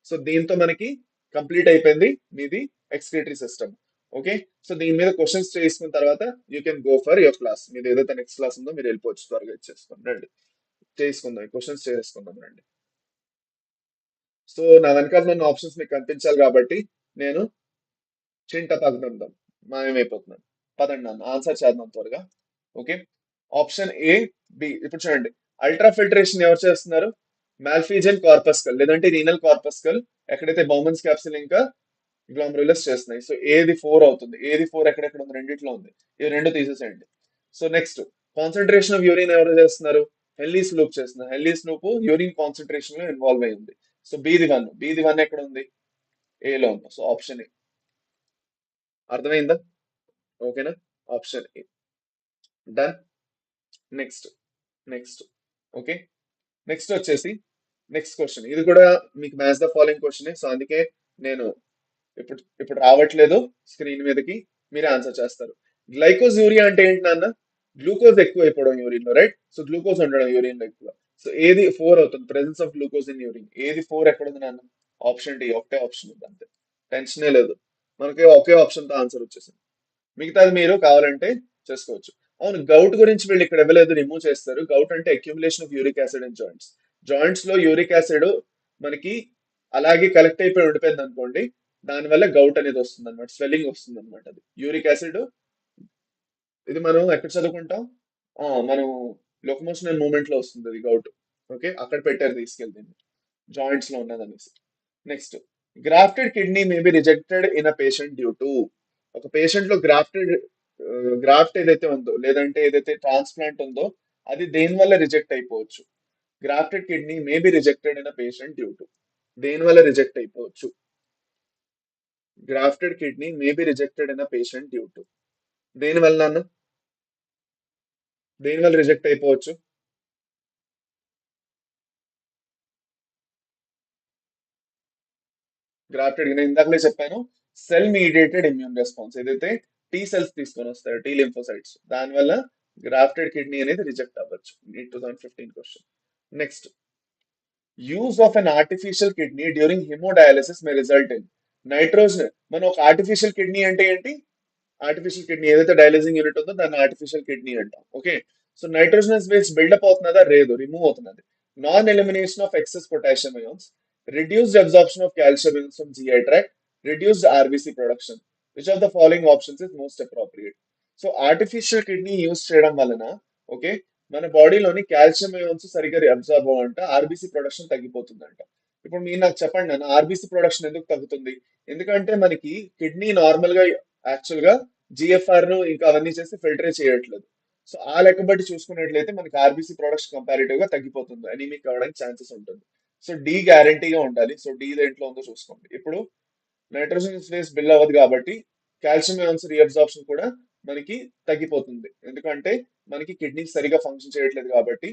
సో దీంతో మనకి కంప్లీట్ అయిపోయింది మీది ఎక్స్క్రిటరీ సిస్టమ్. ఓకే, సో దీని మీద క్వశ్చన్స్ చేసుకున్న తర్వాత you can go for your class. మీది ఏదైతే నెక్స్ట్ క్లాస్ ఉందో మీరు వెళ్ళిపోవచ్చు, త్వరగా ఇచ్చేసుకోండి. రండి చేసుకుందాం, క్వశ్చన్స్ చేసుకుందాం రండి. సో నా వెనకాల ఉన్న ఆప్షన్స్ మీకు కనిపించాలి కాబట్టి నేను చింట పగ్నందం మాయమైపోతున్నాను. పదండి నన్ను ఆన్సర్ చేద్దాం త్వరగా. Okay, option A, B. ఇప్పుడు చూడండి, అల్ట్రా ఫిల్టరేషన్ ఎవరు చేస్తున్నారు? మాల్ఫీజన్ కార్పస్కల్ లేదంటే రీనల్ కార్పస్కల్, ఎక్కడైతే బౌమన్స్ క్యాప్సిల్ ఇంకా గ్లామరులస్ చేస్తున్నాయి. సో ఏది 4 అవుతుంది? ఏది 4 ఎక్కడెక్కడ ఉంది? రెండిట్లో ఉంది, ఇవి రెండు తీసేసేయండి. So next, concentration of urine ఎవరు చేస్తున్నారు? హెల్లీస్ లూప్ చేస్తున్నారు. హెల్లీస్ లూప్ యూరిన్ కాన్సన్ట్రేషన్ లో ఇన్వాల్వ్ అయి ఉంది. సో బీది వన్ ఎక్కడ ఉంది? ఏలో ఉంది. So option A. అర్థమైందా? ఓకేనా? Option A. Done. Next. Next. Okay. Next వచ్చేసి నెక్స్ట్ క్వశ్చన్, ఇది కూడా మీకు match the following question. So అందుకే నేను ఇప్పుడు ఇప్పుడు రావట్లేదు స్క్రీన్ మీదకి, మీరే ఆన్సర్ చేస్తారు. గ్లైకోజ్ యూరియా అంటే ఏంటి నాన్న? గ్లూకోజ్ ఎక్కువ అయిపోవడం యూరిన్ లో, రైట్? సో గ్లూకోజ్ ఉండడం యూరిన్ లో ఎక్కువ. సో ఏది ఫోర్ అవుతుంది? Presence of glucose in urine. ఏది ఫోర్ ఎక్కడ ఉంది నాన్న? ఆప్షన్ డి, ఒకటే ఆప్షన్ ఉంది అంతే. టెన్షనే లేదు, మనకి ఒకే ఆప్షన్ తో ఆన్సర్ వచ్చేసింది. మిగతాది మీరు కావాలంటే చేసుకోవచ్చు. అవును, గౌట్ గురించి వీళ్ళు ఇక్కడ ఇవ్వలేదు, రిమూవ్ చేస్తారు. గౌట్ అంటే accumulation of uric acid in joints. Joints లో యూరిక్ యాసిడ్ మనకి అలాగే కలెక్ట్ అయిపోయి ఉండిపోయింది అనుకోండి, దానివల్ల గౌట్ అనేది వస్తుంది అనమాట, స్వెల్లింగ్ వస్తుంది అనమాట. అది యూరిక్ యాసిడ్. ఇది మనం ఎక్కడ చదువుకుంటాం? మనం లోకమోషన్ అండ్ మూవ్మెంట్ లో వస్తుంది అది గౌట్. ఓకే, అక్కడ పెట్టారు తీసుకెళ్ళి దీన్ని, జాయింట్స్ లో ఉన్నది అనేసి. Next, grafted kidney may be rejected in a patient due to. ఒక పేషెంట్ లో గ్రాఫ్ట్ ఏదైతే ఉందో, లేదంటే ఏదైతే ట్రాన్స్ప్లాంట్ ఉందో, అది దేని వల్ల రిజెక్ట్ అయిపోవచ్చు? Grafted kidney may be rejected in a patient due to. దేని వల్ల రిజెక్ట్ అయిపోవచ్చు? Grafted kidney may be rejected in a patient due to. దేని వల్ల అన్న? దేని వల్ల రిజెక్ట్ అయిపోవచ్చు? గ్రాఫ్టెడ్, నేను ఇందాకలే చెప్పాను, సెల్ మీడియేటెడ్ ఇమ్యూన్ రెస్పాన్స్. ఏదైతే టీ సెల్స్ తీసుకొని వస్తాయో, టీ లింఫోసైట్స్, దానివల్ల గ్రాఫ్టెడ్ కిడ్నీ అనేది రిజెక్ట్ అవ్వచ్చు. NEET 2015 question. Next, use of an artificial kidney during hemodialysis may result in nitrogen. మనం ఒక ఆర్టిఫిషియల్ కిడ్నీ అంటే ఏంటి? ఆర్టిఫిషియల్ కిడ్నీ ఏదైతే డయాలైజింగ్ యూనిట్ ఉందో దాన్ని ఆర్టిఫిషియల్ కిడ్నీ అంటాం. Okay. So nitrogenous base build up అవుతున్నదా? లేదు, రిమూవ్ అవుతున్నది. Non elimination of excess potassium ions, reduced absorption of calcium ions from GI tract, reduced RBC production. Which of the following options is most appropriate? So artificial kidney use చేయడం వలన, okay, మన బాడీలోని calcium ions సరిగ్గా absorb అవ్వంట, RBC production తగ్గిపోతుందంట. ఇప్పుడు మీరు నాకు చెప్పండి నాన్న, RBC production ఎందుకు తగ్గుతుంది? ఎందుకంటే మనకి కిడ్నీ నార్మల్ గా యాక్చువల్ గా జిఎఫ్ఆర్ ను ఇంకా అవన్నీ చేసి ఫిల్టరే చేయట్లేదు. సో ఆ లెక్క బట్టి చూసుకున్నట్లయితే మనకి ఆర్బీసీ ప్రొడక్షన్ కంపారిటివ్ గా తగ్గిపోతుంది, అనీమిక్ అవ్వడానికి ఛాన్సెస్ ఉంటుంది. సో డి గ్యారంటీగా ఉండాలి. సో డి దేంట్లో ఉందో చూసుకోండి. ఇప్పుడు నైట్రోజన్ స్పేస్ బిల్ అవ్వదు కాబట్టి కాల్షియం అయాన్స్ రీఅబ్జార్ప్షన్ కూడా మనకి తగ్గిపోతుంది. ఎందుకంటే మనకి కిడ్నీ సరిగా ఫంక్షన్ చేయట్లేదు కాబట్టి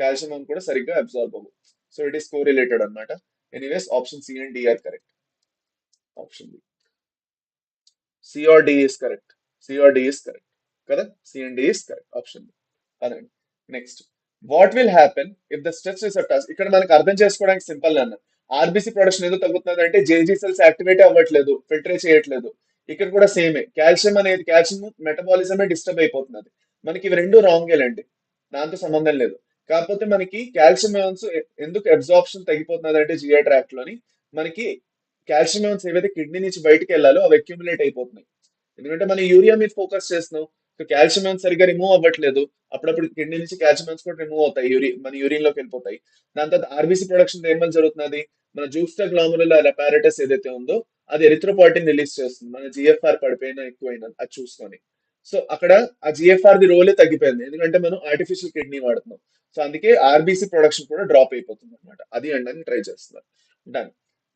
కాల్షియం అయాన్ కూడా సరిగ్గా అబ్జార్బ్ అవ్వదు. సో ఇట్ ఈస్ కోరిలేటెడ్ అనమాట. Anyways option C and D are correct. Option B, C or D is correct. C or D is correct కదా? C and D is correct. Option B. అదండి. Next, what will happen if the stress receptors. ఇక్కడ మనకు అర్థం చేసుకోవడానికి simple అన్న, RBC production ఎందుకు తగ్గుతుంది అంటే జేజీ సెల్స్ యాక్టివేట్ అవ్వట్లేదు, ఫిల్టరే చేయట్లేదు. ఇక్కడ కూడా సేమే, కాల్షియం అనేది, కాల్షియం మెటబాలిజమే డిస్టర్బ్ అయిపోతున్నది. మనకి ఇవి రెండు రాంగేలండి, దాంతో సంబంధం లేదు. కాకపోతే మనకి కాల్షియం అయాన్స్ ఎందుకు అబ్జార్ప్షన్ తగ్గిపోతున్నది అంటే జిఐ ట్రాక్ట్ లోని మనకి కాల్షియం అయాన్స్ ఏవైతే కిడ్నీ నుంచి బయటకు వెళ్ళాలో అవి అక్యుములేట్ అయిపోతున్నాయి. ఎందుకంటే మనం యూరియా మీద ఫోకస్ చేస్తున్నాం, కాల్షియం అయాన్స్ సరిగ్గా రిమూవ్ అవ్వట్లేదు. అప్పుడప్పుడు కిడ్నీ నుంచి కాల్షియం అయాన్స్ కూడా రిమూవ్ అవుతాయి, మన యూరిన్ లోకి వెళ్ళిపోతాయి. దాని తర్వాత ఆర్బీసీ ప్రొడక్షన్ దేని వల్ల జరుగుతున్నది? మన జూస్టా గ్లామరులర్ అపారటస్ ఏదైతే ఉందో అది ఎరిథ్రోపాయిటిన్ రిలీజ్ చేస్తుంది, మన జిఎఫ్ఆర్ పడిపోయినా ఎక్కువైనా అది చూసుకొని. సో అక్కడ ఆ జిఎఫ్ఆర్ ది రోలే తగ్గిపోయింది, ఎందుకంటే మనం ఆర్టిఫిషియల్ కిడ్నీ వాడుతున్నాం. సో అందుకే ఆర్బీసీ ప్రొడక్షన్ కూడా డ్రాప్ అయిపోతుంది అనమాట. అది అండ్ అని ట్రై చేస్తున్నారు. Done.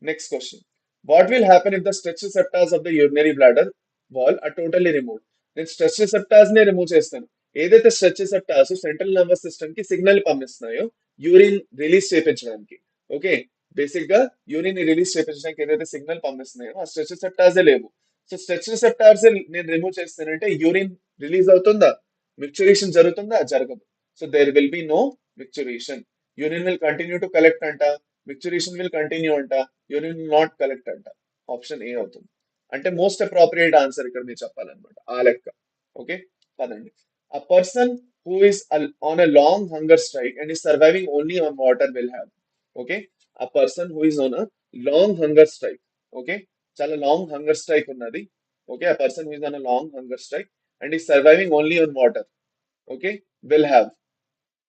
Next question, what will happen if the stretch receptors of the urinary bladder wall are totally removed? నేను స్ట్రెచ్ రిసెప్టార్స్ నే రిమూవ్ చేస్తాను. ఏదైతే stretch receptors central nervous system కి సిగ్నల్ పంపిస్తున్నాయో యూరిన్ రిలీజ్ చేయించడానికి, okay, basic గా urine release చేయించడానికి ఏదైతే సిగ్నల్ పంపిస్తున్నాయో ఆ స్ట్రెచ్ రిసెప్టార్స్ లేవు. సో స్ట్రెచ్ రిసెప్టార్స్ నేను రిమూవ్ చేస్తానంటే యూరిన్ రిలీజ్ అవుతుందా? మిక్చురేషన్ జరుగుతుందా? జరగదు. So there will be no micturition. Urine will continue to collect అంట, మిక్చురేషన్ విల్ కంటిన్యూ అంట, యూరిన్ విల్ నాట్ కలెక్ట్ అంట. ఆప్షన్ ఏ అవుతుంది. అంటే మోస్ట్ అప్రోప్రియేట్ ఆన్సర్ ఇక్కడ మీరు చెప్పాలన్నమాట ఆ లెక్క. ఓకే, పదండి. A person who is on a long hunger strike and is surviving only on water will have. Okay, a person who is on a long hunger strike. Okay, చాలా long hunger strike ఉన్నది. Okay, a person who is on a long hunger strike and is surviving only on water. Okay, will have.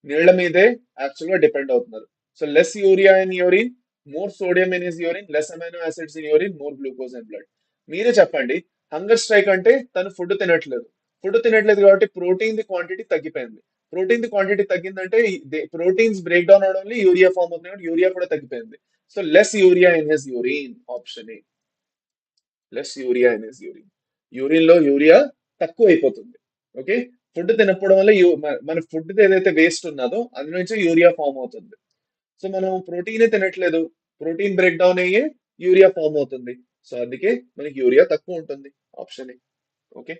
నీళ్ల మీదే actual గా depend అవుతున్నారు. So less urea in urine, more sodium in is urine, less amino acids in urine, more glucose in blood. మీరే చెప్పండి. Hunger strike అంటే తను food తినట్లేదు. Food తినట్లేదు కాబట్టి ప్రోటీన్ ది క్వాంటిటీ తగ్గిపోయింది. ప్రోటీన్ ది క్వాంటిటీ తగ్గిందంటే ప్రోటీన్స్ బ్రేక్ డౌన్ అవడం వల్ల యూరియా ఫామ్ అవుతుంది కాబట్టి యూరియా కూడా తగ్గిపోయింది. So less urea in his urine. Option A, less urea in his urine. Urine లో యూరియా తక్కువ అయిపోతుంది. ఓకే, ఫుడ్ తినకపోవడం వల్ల మన ఫుడ్ ఏదైతే వేస్ట్ ఉన్నదో అది నుంచి యూరియా ఫామ్ అవుతుంది. సో మనం ప్రోటీన్ తినట్లేదు, ప్రోటీన్ బ్రేక్ డౌన్ అయ్యే యూరియా ఫామ్ అవుతుంది. సో అందుకే మనకి యూరియా తక్కువ ఉంటుంది. Option A. Okay,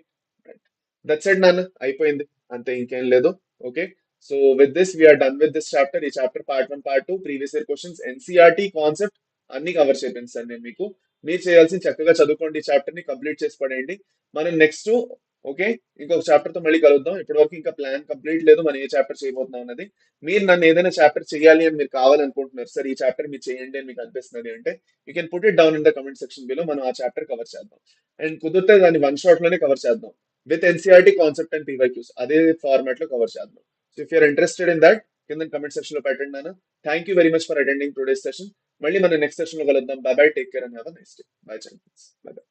that's it నాన్న, అయిపోయింది, అంతే, ఇంకేం లేదు. Okay, so with this we're done with this chapter. ఈ chapter part 1 part 2 previous year questions NCERT concept అన్ని కవర్ చేపించాను నేను మీకు. మీరు చేయాల్సింది చక్కగా చదువుకోండి, ఈ చాప్టర్ ని కంప్లీట్ చేసి పడేయండి. మనం నెక్స్ట్, ఓకే, ఇంకొక చాప్టర్ తో మళ్ళీ కలుద్దాం. ఇప్పటి వరకు ఇంకా ప్లాన్ కంప్లీట్ లేదు, మనం ఏ చాప్టర్ చేయబోతున్నాం అన్నది. మీరు నన్ను ఏదైనా చాప్టర్ చేయాలి అని మీరు కావాలనుకుంటున్నారు, సార్ ఈ చాప్టర్ మీరు చేయండి అని మీకు అనిపిస్తున్నది అంటే you can put it down in the comment section below, మనం ఆ చాప్టర్ కవర్ చేద్దాం. అండ్ కుదిరితే దాన్ని వన్ షాట్ లోనే కవర్ చేద్దాం, with NCERT concept and PYQs అదే ఫార్మాట్ లో కవర్ చేద్దాం. So if you're interested in that, కింద కమెంట్ సెక్షన్ లో పెట్టండి నాన్న. Thank you very much for attending today's session. మళ్ళీ మనం నెక్స్ట్ సెషన్ లో కలుద్దాం. By by, take care and have a nice day. By, by.